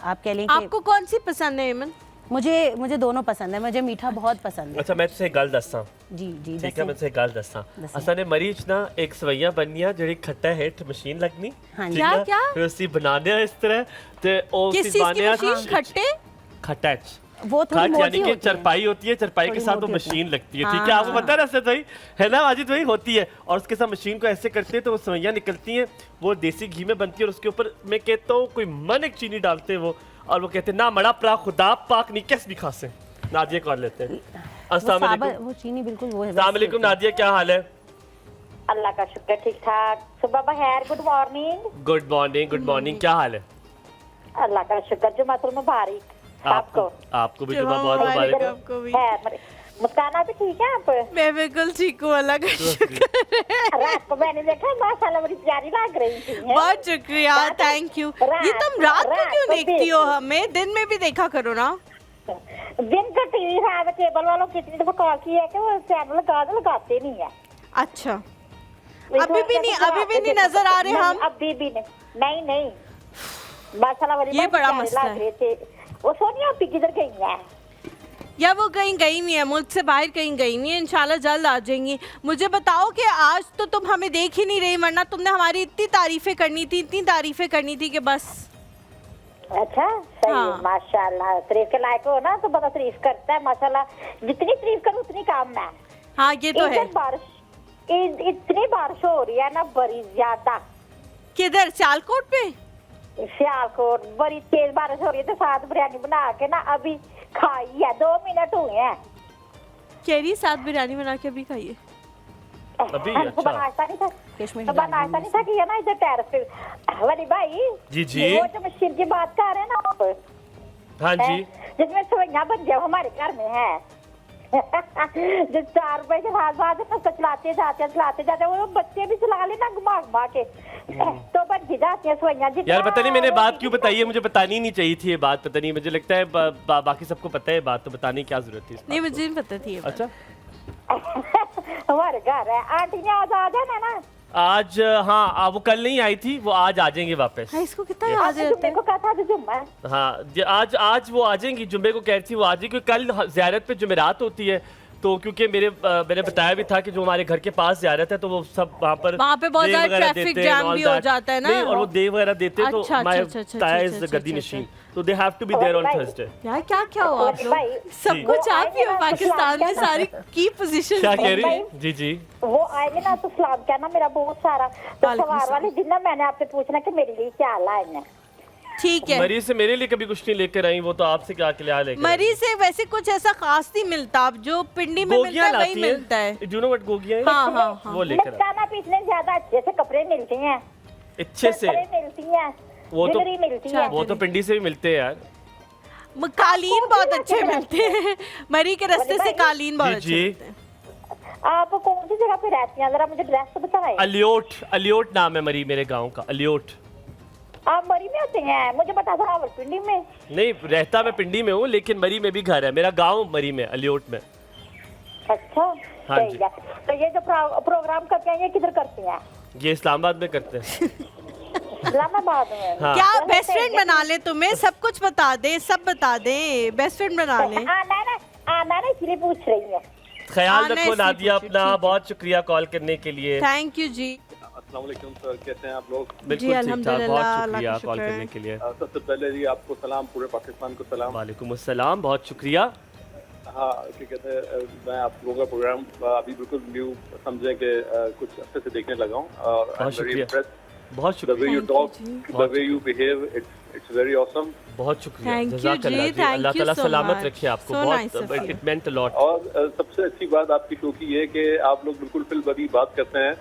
आप कह लें कि आपको कौन सी पसंद है हेमंत? मुझे दोनों पसंद है, मुझे मीठा बहुत पसंद है। अच्छा मैं तुझे गल दसा जी ठीक है, मैं तुझे गल दसा असा ने मरीच ना एक सवैया बननिया जेडी खट्टा हेठ मशीन लगनी। हाँ जी क्या फिर उसी बनाने इस तरह ते ओ किस चीज की मशीन? खट्टे खट्टा वो थोड़ी मोटी यानी कि चरपाई होती है, चरपाई के साथ वो मशीन लगती है, ठीक है आपको पता है ना ऐसे है ना वाजिद भाई, होती है और उसके साथ मशीन को ऐसे करते हैं तो वो सवैयाँ निकलती हैं, वो देसी घी में बनती है और उसके ऊपर मैं कहता हूँ कोई मन एक चीनी डालते हैं वो, और वो कहते हैं ना मड़ा प्रा खुदा पाक नहीं कैस भी खासे। नादिया कर लेते हैं। अस्सलाम वालेकुम। वो चीनी बिल्कुल वो है। अस्सलाम वालेकुम नादिया, क्या हाल है? अल्लाह का शुक्र ठीक ठाक। सुबह बखैर, good morning. Good morning, good morning, क्या हाल है? अल्लाह का शुक्र, जुम्मतुल मुबारक आपको भी जुम्मा बहुत मुबारक। आपको भी। मुस्कान भी ठीक है आप? मैं बिल्कुल ठीक हूँ, अल्लाह का शुक्र है। रात को मैंने देखा माशाल्लाह बड़ी प्यारी लग रही थी। बहुत शुक्रिया, थैंक यू। ये तुम रात को क्यों देखती हो हमें? दिन में भी देखा करो ना। दिन का टीवी है, केबल वालों की इतनी दफा कॉल की है कि वो चैनल लगाते नहीं है। अच्छा अभी भी नहीं नजर आ रहे हम? अभी भी नहीं माशाल्लाह बड़ी ये बड़ा मसला है। वो सोनिया अभी किधर गई है? या वो कहीं गई नहीं है, मुल्क से बाहर कहीं गई नहीं है, इंशाल्लाह जल्द आ जाएंगी। मुझे बताओ कि आज तो तुम हमें देख ही नहीं रही, वरना तुमने हमारी इतनी तारीफें करनी थी कि बस। अच्छा सही है, माशाल्लाह तारीफ के लायक हो ना तो बड़ा तारीफ करता है माशाल्लाह, जितनी तारीफ करो उतनी काम है। हाँ ये तो है। इतनी बारिश हो रही है ना, बड़ी ज्यादा। किधर? सियालकोट पे? सियालकोट बड़ी तेज बारिश हो रही है, तो साथ बिरयानी बना के ना अभी खाई है, 2 मिनट हुए हैं। कह रही साथ बिरयानी बना के अभी खाइए। अभी अच्छा नाश्ता नहीं था किया ना इधर टेरेस पे। वली भाई जी वो जो मशीन की बात कर रहे हैं ना आप? हाँ जी, जिसमें सवैयाँ बन जाओ हमारे घर में है। जो 4 रुपए के बाद चलाते जाते वो बच्चे भी चला लेना घुमा के, तो बन जाती है सवैयाँ। यार पता नहीं मैंने बात क्यों बताई है, मुझे बतानी नहीं चाहिए थी ये बात, पता नहीं मुझे लगता है बाकी सबको पता है बात, तो बताने की क्या जरूरत थी? नहीं मुझे नहीं पता थी। अच्छा हमारे घर है, आंटी ने आज आ जाना ना। आज हाँ वो कल नहीं आई थी, वो आज आ जाएंगे वापस। हाँ, इसको कितना याद है? जुम्मे को कहा था जुम्मा। हाँ आज वो आ जाएंगी, जुम्मे को कह रही थी वो आ जाएगी, कल ज़ियारत पे जुमेरात होती है, तो क्योंकि मैंने बताया भी था कि जो हमारे घर के पास ज़ियारत है तो वो सब वहाँ पे बहुत ज़्यादा ट्रैफिक जैम भी हो जाता है ना, और वो दे वगैरह देते तो गद्दी नशीन, तो they have to be there on Thursday. यार क्या हुआ आप लोग? सब कुछ आप ही हो पाकिस्तान में, सारी की पोजीशन। क्या कह रही? जी वो आएंगे ना तो सलाम कहना मेरा बहुत सारा, तो सवार वाले दिन ना मैंने आपसे पूछना कि मेरे लिए क्या लाए। ठीक है, मरी से मेरे लिए कभी कुछ नहीं लेकर आई, वो तो आपसे क्या क्या लेकर? मरी से वैसे कुछ ऐसा खास नहीं मिलता, जो पिंडी में मिलता है वही मिलता है। डू यू नो व्हाट गोगियां है? हाँ। वो लेकर खाना पीने ज्यादा अच्छे से कपड़े मिलते हैं, अच्छे से मिलती हैं, वो तो पिंडी से भी मिलते हैं यार। कालीन बहुत अच्छे मिलते हैं, मरी के रास्ते से कालीन बहुत अच्छे मिलते हैं। आप कौन सी जगह पे रहती हैं, जरा मुझे एड्रेस तो बताएं। अलियोट नाम है मरी मेरे गांव का, अलियोट। आप मरी में होते हैं? मुझे पता था रावलपिंडी में। नहीं, रहता मैं पिंडी में हूँ, लेकिन मरी में भी घर है, मेरा गांव मरी में, अलियोट में। अच्छा हाँ जी। तो ये जो प्रोग्राम करते हैं ये किधर करते हैं? ये इस्लामाबाद में करते हैं। इस्लामाबाद में? हाँ। क्या बेस्ट फ्रेंड बना ले तुम्हें, सब कुछ बता दे, सब बता दे, बेस्ट फ्रेंड बना ले। आना ना इसलिए पूछ रही है। ख्याल रखो नादिया अपना, बहुत शुक्रिया कॉल करने के लिए। थैंक यू जी। अस्सलाम वालेकुम सर, कैसे हैं आप लोग? बिल्कुल ठीक ठाक, बहुत शुक्रिया कॉल करने के लिए। सबसे पहले जी आपको सलाम, पूरे पाकिस्तान को सलाम। वालेकुम अस्सलाम, बहुत शुक्रिया। हाँ क्या कहते हैं, मैं आप लोगों का प्रोग्राम अभी बिल्कुल न्यू समझे कि कुछ अच्छे से देखने लगा हूँ और बहुत The way you talk, the way you behave, it's very awesome. बहुत शुक्रिया, Thank you जज़ाकल्लाह जी, जी, thank अल्लाह you ताला so सलामत much. रखे आपको, So nice of बहुत you. it meant a lot. और सबसे अच्छी बात आपकी शो की ये है कि आप लोग बिल्कुल फिल बदी बात करते हैं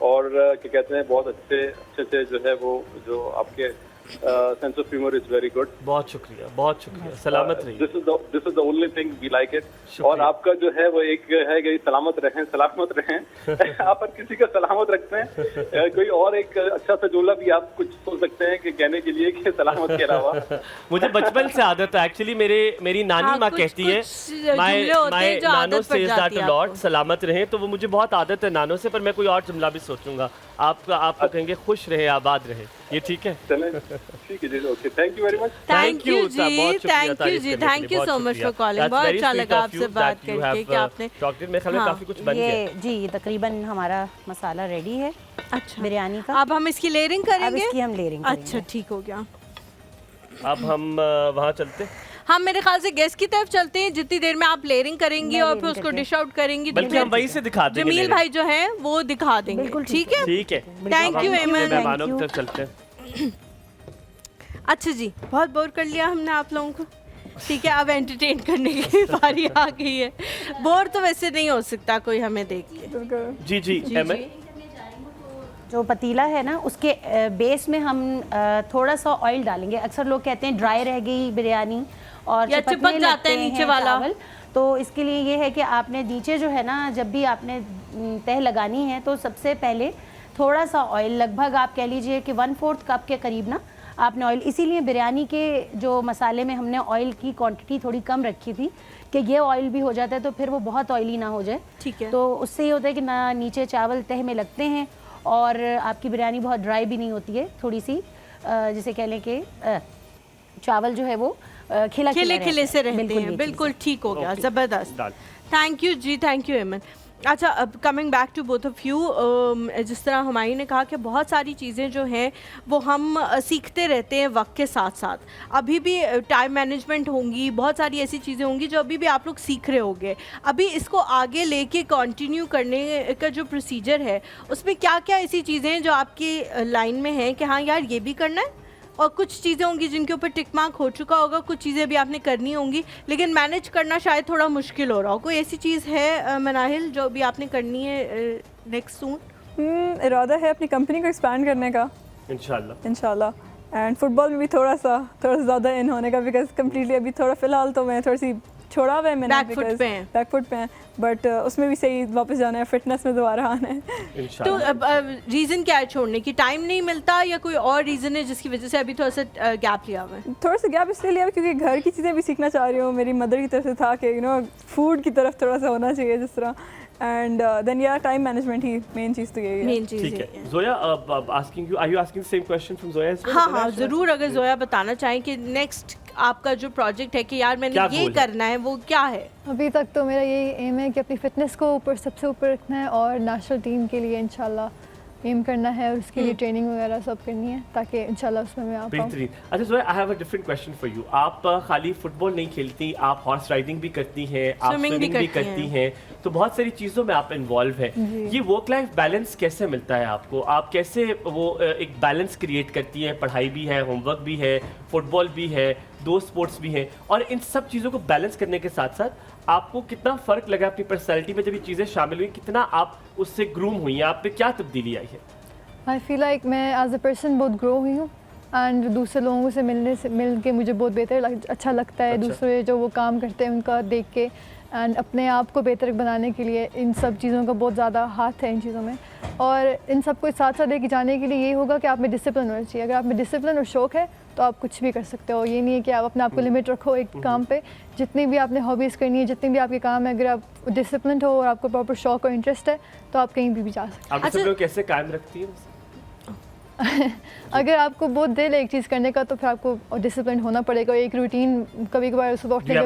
और क्या कहते हैं बहुत अच्छे से जो है वो जो आपके sense of humour is very good. बहुत शुक्रिया, सलामत रहिए। This is the only thing we like it. और आपका जो है वो एक है कि सलामत रहें आप हर किसी का सलामत रखते हैं। कोई और एक अच्छा सा जोला भी आप कुछ सोच सकते हैं कि कहने के लिए कि सलामत के अलावा। मुझे बचपन से आदत है एक्चुअली, मेरी नानी माँ कहती है माय नानो सेज दैट अ लॉट, सलामत रहें, तो वो मुझे बहुत आदत है नानो से, पर मैं कोई और जुमला भी सोचूंगा। आपको कहेंगे खुश रहे, आबाद रहे, ये ठीक है? ठीक है जी, okay, thank you very much. Thank you ji, thank you so much for calling. बहुत अच्छा लगा आपसे बात करके कि आपने मेरे ख्याल में काफी कुछ बन गया जी। तकरीबन हमारा मसाला रेडी है अच्छा बिरयानी का। अब हम इसकी लेयरिंग करेंगे? अब इसकी हम लेयरिंग करेंगे। अच्छा ठीक हो गया। अब हम वहाँ चलते, हम मेरे ख्याल से गैस की तरफ चलते हैं। जितनी देर में आप लेयरिंग करेंगी और फिर उसको डिश आउट करेंगी, बल्कि हम वहीं से दिखा देंगे। जमील भाई जो है वो दिखा देंगे, ठीक है? ठीक है, थैंक यू एमन। मेहमानों की तरफ चलते हैं। अच्छा जी, बहुत बोर कर लिया हमने आप लोगों को, ठीक है? अब एंटरटेन करने की बारी आ गई है। बोर तो वैसे नहीं हो सकता कोई हमें देख के। जी एमन, जो पतीला है ना उसके बेस में हम थोड़ा सा ऑयल डालेंगे। अक्सर लोग कहते हैं ड्राई रह गई बिरयानी और चिपक जाता है नीचे वाला, तो इसके लिए ये है कि आपने नीचे जो है ना, जब भी आपने तह लगानी है तो सबसे पहले थोड़ा सा ऑयल, लगभग आप कह लीजिए कि 1/4 कप के करीब ना आपने ऑयल, इसीलिए बिरयानी के जो मसाले में हमने ऑयल की क्वांटिटी थोड़ी कम रखी थी कि ये ऑयल भी हो जाता है तो फिर वो बहुत ऑयली ना हो जाए, ठीक है? तो उससे ये होता है कि ना नीचे चावल तह में लगते हैं और आपकी बिरयानी बहुत ड्राई भी नहीं होती है, थोड़ी सी जैसे कह लें कि चावल जो है वो खिले से रहते हैं। बिल्कुल ठीक हो गया, ज़बरदस्त। Thank you ji, thank you Eman. अच्छा, अब coming back to both of you, जिस तरह हुमायूं ने कहा कि बहुत सारी चीज़ें जो हैं वो हम सीखते रहते हैं वक्त के साथ साथ। अभी भी टाइम मैनेजमेंट होंगी, बहुत सारी ऐसी चीज़ें होंगी जो अभी भी आप लोग सीख रहे होंगे। अभी इसको आगे लेके कंटिन्यू करने का जो प्रोसीजर है उसमें क्या क्या ऐसी चीज़ें हैं जो आपकी लाइन में हैं कि हाँ यार ये भी करना है, और कुछ चीज़ें होंगी जिनके ऊपर टिक मार्क हो चुका होगा, कुछ चीज़ें भी आपने करनी होंगी लेकिन मैनेज करना शायद थोड़ा मुश्किल हो रहा हो। कोई ऐसी चीज़ है मनाहिल जो भी आपने करनी है नेक्स्ट सून? इरादा है अपनी कंपनी को एक्सपैंड करने का इंशाल्लाह, एंड फुटबॉल में भी थोड़ा सा ज़्यादा इन होने का, बिकॉज कम्प्लीटली अभी थोड़ा फ़िलहाल तो मैं थोड़ी सी छोड़ा हुआ है मैंने, बैकफुट पे हैं, बट उसमें भी सही वापस जाना है, फिटनेस में दोबारा आना है। तो रीज़न क्या है छोड़ने की? टाइम नहीं मिलता या कोई और रीज़न है जिसकी वजह से अभी थोड़ा सा गैप लिया हुआ है? थोड़ा सा गैप इसलिए लिया क्योंकि घर की चीज़ें भी सीखना चाह रही हूँ। मेरी मदर की तरफ से था कि फूड की तरफ थोड़ा सा होना चाहिए जिस तरह, एंड देन यार टाइम मैनेजमेंट ही मेन चीज़ तो यही है। ठीक है। Zoya, asking you, are you asking the same question from Zoya as well? हाँ ज़रूर। अगर जोया बताना चाहें कि नेक्स्ट आपका जो प्रोजेक्ट है कि यार मैंने ये करना है, वो क्या है? अभी तक तो मेरा यही एम है कि अपनी फिटनेस को सबसे ऊपर रखना है और नेशनल टीम के लिए इंशाल्लाह एम करना है और उसके लिए ट्रेनिंग वगैरह सब करनी है ताकि इंशाल्लाह उसमें मैं आ पाऊँ। अच्छा Zoya, I have a different question for you. आप खाली फुटबॉल नहीं खेलती, आप हॉर्स राइडिंग भी करती हैं, आप स्विमिंग भी करती हैं, तो बहुत सारी चीज़ों में आप इन्वॉल्व हैं। ये वर्क लाइफ बैलेंस कैसे मिलता है आपको? आप कैसे वो एक बैलेंस क्रिएट करती हैं? पढ़ाई भी है, होमवर्क भी है, फुटबॉल भी है, 2 स्पोर्ट्स भी हैं, और इन सब चीज़ों को बैलेंस करने के साथ साथ आपको कितना फ़र्क लगा अपनी पर्सनैलिटी में जब ये चीज़ें शामिल हुई? कितना आप उससे ग्रूम हुई हैं? आप पे क्या तब्दीली आई है? आई फील लाइक मैं एज अ पर्सन बहुत ग्रो हुई हूँ एंड दूसरे लोगों से मिल के मुझे बहुत बेहतर अच्छा लगता है। दूसरे जो वो काम करते हैं उनका देख के, एंड अपने आप को बेहतर बनाने के लिए इन सब चीज़ों का बहुत ज़्यादा हाथ है इन चीज़ों में, और इन सब को साथ साथ लेके जाने के लिए ये होगा कि आप में डिसिप्लिन होना चाहिए। अगर आप में डिसिप्लिन और शौक़ है तो आप कुछ भी कर सकते हो। ये नहीं है कि आप अपने आप को लिमिट रखो एक काम पे। जितनी भी आपने हॉबीज़ करनी है, जितने भी आपके काम है, अगर आप डिसिप्लिन हो और आपको प्रॉपर शौक़ और इंटरेस्ट है तो आप कहीं भी जा सकते हो। डिसिप्लिन कैसे कायम रखती है? अगर आपको बहुत दिल है एक चीज़ करने का तो फिर आपको डिसिप्लिन होना पड़ेगा। एक रूटीन, कभी कभार सुबह उठने का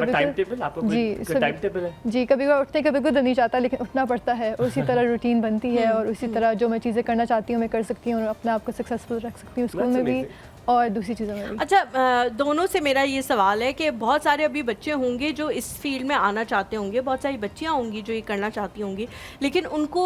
जी कभी कभार उठने का बिल्कुल दिल नहीं चाहता लेकिन उठना पड़ता है, उसी तरह रूटीन बनती है और उसी तरह जो मैं चीज़ें करना चाहती हूँ मैं कर सकती हूँ और अपने आप को सक्सेसफुल रख सकती हूँ स्कूल में भी और दूसरी चीज़ों में भी। अच्छा, दोनों से मेरा ये सवाल है कि बहुत सारे अभी बच्चे होंगे जो इस फील्ड में आना चाहते होंगे, बहुत सारी बच्चियाँ होंगी जो ये करना चाहती होंगी, लेकिन उनको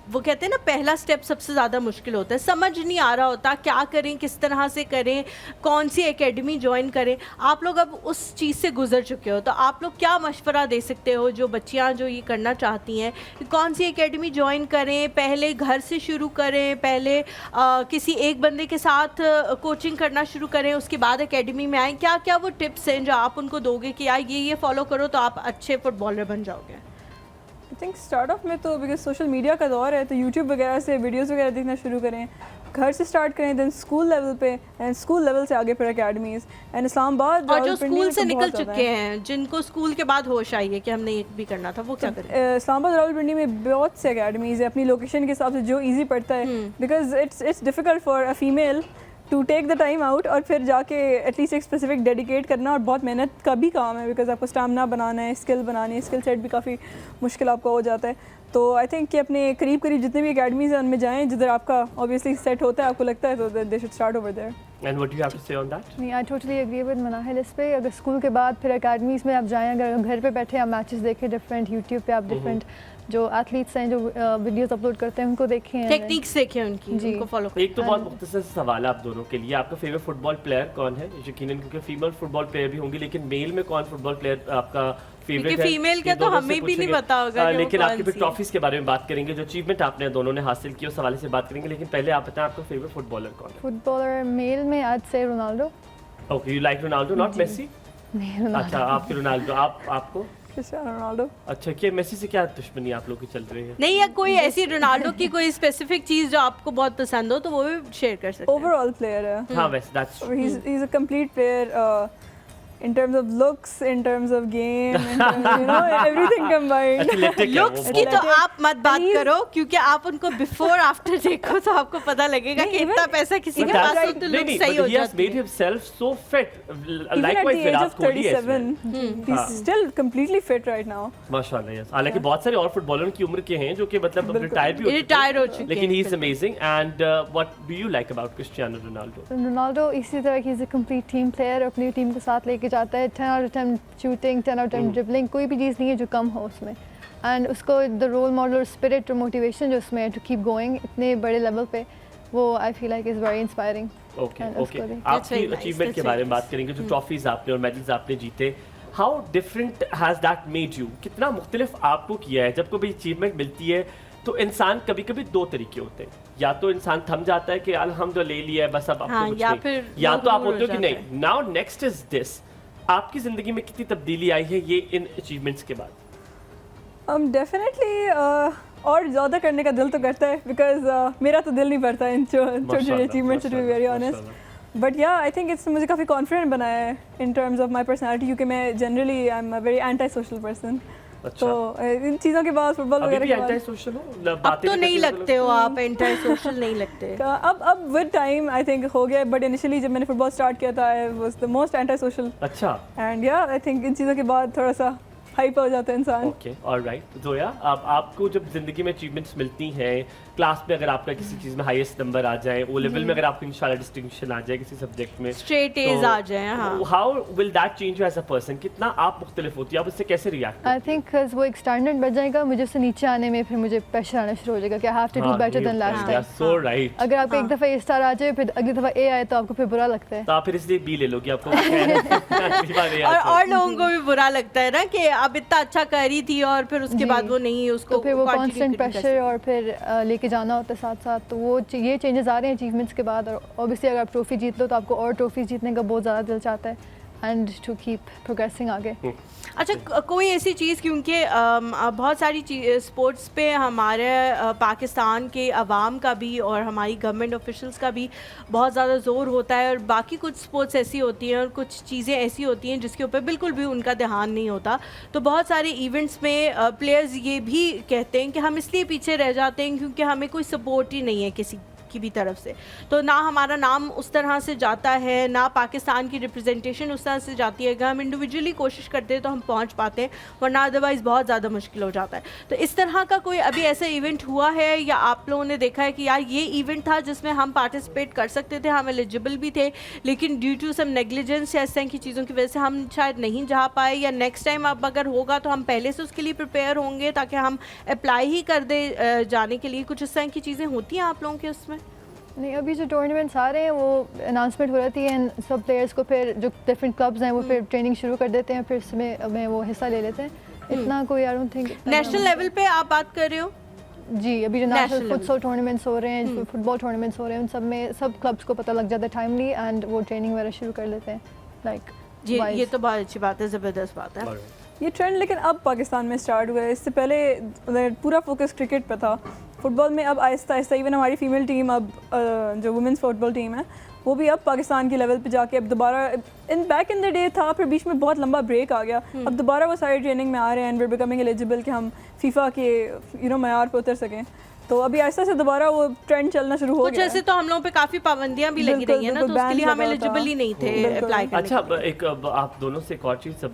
वो कहते हैं ना पहला स्टेप सबसे ज़्यादा मुश्किल होता है, समझ नहीं आ रहा होता क्या करें, किस तरह से करें, कौन सी एकेडमी ज्वाइन करें। आप लोग अब उस चीज़ से गुजर चुके हो, तो आप लोग क्या मशवरा दे सकते हो जो बच्चियां जो ये करना चाहती हैं कि कौन सी एकेडमी ज्वाइन करें, पहले घर से शुरू करें, पहले किसी एक बंदे के साथ कोचिंग करना शुरू करें, उसके बाद एकेडमी में आएँ? क्या क्या वो टिप्स हैं जो आप उनको दोगे कि यार ये फॉलो करो तो आप अच्छे फुटबॉलर बन जाओगे? आई थिंक स्टार्ट ऑफ में तो बिकॉज सोशल मीडिया का दौर है तो यूट्यूब वगैरह से वीडियोस वगैरह देखना शुरू करें, घर से स्टार्ट करें, देन स्कूल लेवल पे, एंड स्कूल लेवल से आगे फिर अकेडमीज़, एंड इस्लामाबाद और जो स्कूल से निकल चुके हैं, जिनको स्कूल के बाद होश आई है कि हमने ये भी करना था, वो क्या करें? इस्लामाबाद रावलपिंडी में बहुत से अकेडमीज़ है अपनी लोकेशन के हिसाब से जो ईजी पड़ता है, because it's difficult for a female to take the time out और फिर जाके एटलीस्ट एक स्पेसिफिक डेडिकेट करना, और बहुत मेहनत का भी काम है बिकॉज आपको स्टामिना बनाना है, स्किल बनानी है, स्किल सेट भी काफ़ी मुश्किल आपका हो जाता है। तो आई थिंक कि अपने करीब करीब जितने भी अकेडमीज़ हैं उनमें जाएं जिधर आपका ऑब्वियसली सेट होता है, आपको लगता है, तो they should start over there. And what do you have to say on that? नहीं, I totally agree with Manahil इस पे। अगर स्कूल के बाद फिर अकेडमीज़ में आप जाएँ, अगर घर पे बैठे आप मैचेस देखें डिफरेंट, यूट्यूब पे आप डिफरेंट जो एथलीट्स हैं जो वीडियोस अपलोड करते हैं उनको देखें, टेक्निक्स देखें उनकी, उनको फॉलो करें। एक तो बहुत मुख्तसर सवाल है आप दोनों के लिए, आपका फेवरेट फुटबॉल प्लेयर कौन है? यकीनन क्योंकि फीमेल फुटबॉल प्लेयर भी होंगी, लेकिन मेल में कौन फुटबॉल प्लेयर आपका फेवरेट है? फीमेल के तो हमें भी नहीं पता होगा, लेकिन आपके फिर ट्रॉफीज के बारे में बात करेंगे, जो अचीवमेंट आपने दोनों ने हासिल की उस हवाले से बात करेंगे, लेकिन पहले आप बताएं आपका फेवरेट फुटबॉलर कौन है? फुटबॉलर मेल में आज से Ronaldo. Okay, you like Ronaldo, not Messi? नहीं, अच्छा, आपके रोनाल्डो। आपको क्रिस्टियानो रोनाल्डो। अच्छा, क्या मेसी से क्या दुश्मनी आप लोग की चल रही है? नहीं, या कोई ऐसी रोनाल्डो की कोई स्पेसिफिक चीज जो आपको बहुत पसंद हो तो वो भी शेयर कर सकते हैं। ओवरऑल प्लेयर है। हाँ, वैसे that's he is a complete player in terms of looks, in terms of game, in terms, you know, everything combined. Looks की तो आप मत बात करो क्योंकि आप उनको before after देखो तो आपको पता लगेगा कि इतना पैसा किसी के पास हो तो look सही हो जाती है। He has made himself so fit. Likewise, Virat Kohli is 37. He's still completely fit right now. माशाल्लाह, yes. हालांकि बहुत सारे और फुटबॉलरों की उम्र के हैं जो कि मतलब रिटायर भी हो चुके हैं, लेकिन he is amazing. And what do you like about Cristiano Ronaldo? Ronaldo इसी तरह he is a complete team player, अपनी टीम को साथ लेके जाता है। 10 out of 10 shooting, 10 out of 10 dribbling, कोई भी चीज़ नहीं है जो कम हो उसमें। एंड उसको द रोल मॉडल और स्पिरिट और मोटिवेशन जो उसमें टू कीप गोइंग इतने बड़े लेवल पे, वो I feel like is very inspiring. Okay, आपकी अचीवमेंट के बारे में बात करेंगे, जो ट्रॉफीज आपने और मेडल्स आपने जीते, how different has that made you? कितना मुख्तलिफ आपको किया है? जब कोई अचीवमेंट मिलती है तो इंसान कभी कभी दो तरीके होते हैं, या तो इंसान थम जाता है कि अल्हम्दुलिल्लाह ले लिया है बस अब आपको कुछ नहीं, या तो आप होते हो कि नहीं नाउ नेक्स्ट इज दिस। आपकी ज़िंदगी में कितनी तब्दीली आई है ये इन अचीवमेंट्स के बाद? डेफिनेटली और ज़्यादा करने का दिल तो करता है, बिकॉज मेरा तो दिल नहीं भरता इन छोटे छोटे achievements, to be very honest. But या आई थिंक इट्स मुझे काफ़ी कॉन्फिडेंट बनाया है in terms of my personality, क्योंकि मैं generally I am a very anti social person. अच्छा। तो इन चीज़ों के बाद फुटबॉल वगैरह के बाद एंटी सोशल हो? अब तो नहीं लगते हो आप, एंटी सोशल नहीं लगते। अब विद टाइम आई थिंक हो गया, बट इनिशियली जब मैंने फुटबॉल स्टार्ट किया था I was the most anti social. अच्छा। एंड या आई थिंक इन चीज़ों के बाद थोड़ा सा हाइपर हो जाता है इंसान। Okay, alright. जोया, आपको जब जिंदगी में अचीवमेंट्स मिलती हैं, क्लास में अगर आपका किसी चीज़ में हाईएस्ट नंबर आ जाए, ओ लेवल में अगर आपको इंशाल्लाह डिस्टिंक्शन आ जाए किसी सब्जेक्ट में, स्ट्रेट एज आ जाए, हाँ, how will that change you as a person? कितना आप मुख्तलिफ होती है, आप उससे कैसे रिएक्ट? आई थिंक वो एक स्टैंडर्ड बढ़ जाएगा, मुझे उससे नीचे आने में फिर मुझे प्रेशर आना शुरू हो जाएगा कि I have to do better than last time. So right. अगर आपको एक दफ़ा ए स्टार आ जाए फिर अगली दफ़ा ए आए तो आपको फिर बुरा लगता है, तो आप फिर इसलिए बी ले लोगे आपको। और लोगों को भी बुरा लगता है ना कि अब इतना अच्छा कर रही थी और फिर उसके बाद वो नहीं, उसको तो फिर वो कांस्टेंट प्रेशर और फिर लेके जाना होता है साथ साथ। तो वो ये चेंजेस आ रहे हैं अचीवमेंट्स के बाद, और ऑब्वियसली अगर आप ट्रॉफी जीत लो तो आपको और ट्रॉफी जीतने का बहुत ज़्यादा दिल चाहता है एंड टू कीप प्रोग्रेसिंग आगे। अच्छा, कोई ऐसी चीज़, क्योंकि बहुत सारी स्पोर्ट्स पे हमारे पाकिस्तान के अवाम का भी और हमारी गवर्नमेंट ऑफिशियल्स का भी बहुत ज़्यादा ज़ोर होता है, और बाकी कुछ स्पोर्ट्स ऐसी होती हैं और कुछ चीज़ें ऐसी होती हैं जिसके ऊपर बिल्कुल भी उनका ध्यान नहीं होता। तो बहुत सारे इवेंट्स में प्लेयर्स ये भी कहते हैं कि हम इसलिए पीछे रह जाते हैं क्योंकि हमें कोई सपोर्ट ही नहीं है किसी की भी तरफ से, तो ना हमारा नाम उस तरह से जाता है, ना पाकिस्तान की रिप्रेजेंटेशन उस तरह से जाती है। अगर हम इंडिविजुअली कोशिश करते हैं तो हम पहुँच पाते हैं, वरना अदरवाइज़ बहुत ज़्यादा मुश्किल हो जाता है। तो इस तरह का कोई अभी ऐसा इवेंट हुआ है या आप लोगों ने देखा है कि यार ये इवेंट था जिसमें हम पार्टिसिपेट कर सकते थे, हम एलिजिबल भी थे, लेकिन ड्यू टू सम नेग्लिजेंस या इस तरह की चीज़ों की वजह से हम शायद नहीं जा पाए, या नेक्स्ट टाइम अब अगर होगा तो हम पहले से उसके लिए प्रिपेयर होंगे ताकि हम अप्लाई ही कर दे जाने के लिए? कुछ इस तरह की चीज़ें होती हैं आप लोगों के उसमें? नहीं, अभी जो टूर्नामेंट्स आ रहे हैं वो अनाउंसमेंट हो जाती है, सब प्लेयर्स को फिर जो डिफरेंट क्लब्स हैं वो फिर ट्रेनिंग शुरू कर देते हैं, फिर इसमें वो हिस्सा ले लेते हैं। इतना कोई I don't think national level पे आप बात कर रहे हो? जी, अभी जो नेशनल फुटसॉल टूर्नामेंट्स हो रहे हैं, फुटबॉल टूर्नामेंट्स हो रहे हैं, उन सब में सब क्लब्स को पता लग जाता है टाइमली एंड वो ट्रेनिंग वगैरह शुरू कर लेते हैं लाइक जी। ये तो बहुत अच्छी बात है, ज़बरदस्त बात है ये ट्रेंड। लेकिन अब पाकिस्तान में स्टार्ट हुआ है, इससे पहले पूरा फोकस क्रिकेट पे था। फुटबॉल में अब आहिस्ता आहिस्ता इवन हमारी फीमेल टीम अब जो वुमेंस फुटबॉल टीम है वो भी अब पाकिस्तान की लेवल पे जाके अब दोबारा बैक इन द डे था, फिर बीच में बहुत लंबा ब्रेक आ गया, अब दोबारा वो सारे ट्रेनिंग में आ रहे हैं and we are becoming eligible कि हम फीफा के मयार पे उतर सकें। तो अभी ऐसा से दोबारा वो ट्रेंड चलना शुरू हो गया। कुछ ऐसे तो हम लोगों पे काफ़ी पाबंदियां भी लगी रही है ना, तो उसके लिए हम एलिजिबल ही नहीं थे अप्लाई करने। अच्छा, एक आप दोनों से एक और चीज़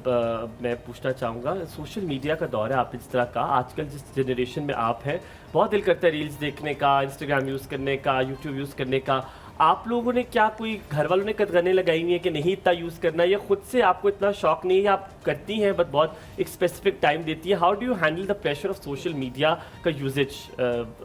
मैं पूछना चाहूँगा। सोशल मीडिया का दौर है, आपने जिस तरह कहा, आजकल जिस जनरेशन में आप हैं, बहुत दिल करता है रील्स देखने का, इंस्टाग्राम यूज़ करने का, यूट्यूब यूज़ करने का। आप लोगों ने क्या, कोई घर वालों ने कदगने लगाई हुई है कि नहीं इतना यूज़ करना, या खुद से आपको इतना शौक नहीं है, आप करती हैं बट बहुत एक स्पेसिफिक टाइम देती है? How do you handle the pressure of social media का यूजेज?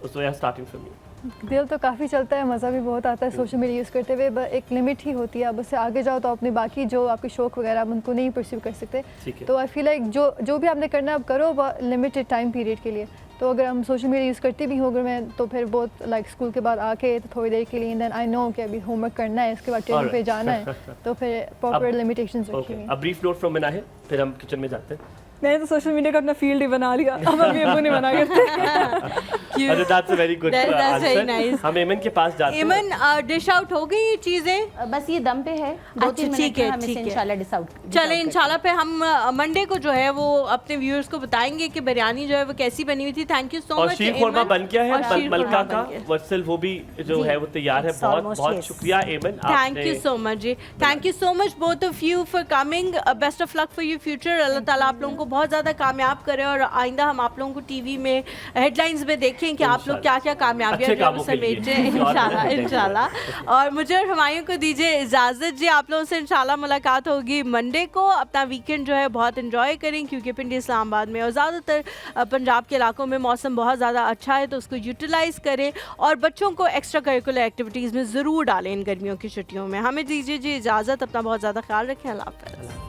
सो या स्टार्टिंग फ्रॉम यू। दिल तो काफ़ी चलता है, मज़ा भी बहुत आता है सोशल मीडिया यूज़ करते हुए, बट एक लिमिट ही होती है। अब उससे आगे जाओ तो अपने बाकी जो आपके शौक वगैरह आप उनको नहीं परस्यू कर सकते। तो आई फील लाइक जो भी आपने करना है आप करो, लिमिटेड टाइम पीरियड के लिए। तो अगर हम सोशल मीडिया यूज़ करते भी होंगे मैं, तो फिर बहुत लाइक स्कूल के बाद आके तो थोड़ी देर के लिए, देन आई नो कि अभी होमवर्क करना है, इसके बाद ट्रेनिंग पे जाना है, तो फिर प्रॉपर लिमिटेशंस रखी हुई हैं। अब ब्रीफ नोट फ्रॉम मिना है, फिर हम किचन में जाते हैं। मैंने तो सोशल मीडिया का अपना फील्ड ही बना लिया, अब अभी अबू नहीं बना करते। अरे that's a very good answer. nice. हम एमन के पास जाते हैं। एमन, डिश आउट हो गई ये चीज़ें? बस ये दम पे है, 2-3 मिनट में हम इसे इंशाल्लाह डिश आउट चले। इंशाल्लाह पे हम मंडे को जो है वो अपने व्यूअर्स को बताएंगे कि बिरयानी जो है वो कैसी बनी हुई थी। Thank you so much. और शीर खुरमा बन गया है मलका का, वर्सल वो भी जो है वो तैयार है। बहुत बहुत शुक्रिया Aiman, thank you so much जी, thank you so much both of you for coming. Best of luck for your future. अल्लाह ताला आप लोगों को बहुत ज़्यादा कामयाब करें और आइंदा हम आप लोगों को टीवी में हेडलाइंस में देखें कि आप लोग क्या क्या कामयाबियां समेटें इंशाल्लाह इंशाल्लाह। और मुझे और हुमायूं को दीजिए इजाज़त जी, आप लोगों से इंशाल्लाह मुलाकात होगी मंडे को। अपना वीकेंड जो है बहुत एंजॉय करें, क्योंकि पिंडी इस्लामाबाद में और ज़्यादातर पंजाब के इलाकों में मौसम बहुत ज़्यादा अच्छा है, तो उसको यूटिलाइज़ करें और बच्चों को एक्स्ट्रा करिकुलर एक्टिविटीज़ में ज़रूर डालें इन गर्मियों की छुट्टियों में। हमें दीजिए जी इजाज़त, अपना बहुत ज़्यादा ख्याल रखें। अल्लाह हाफ़िज़।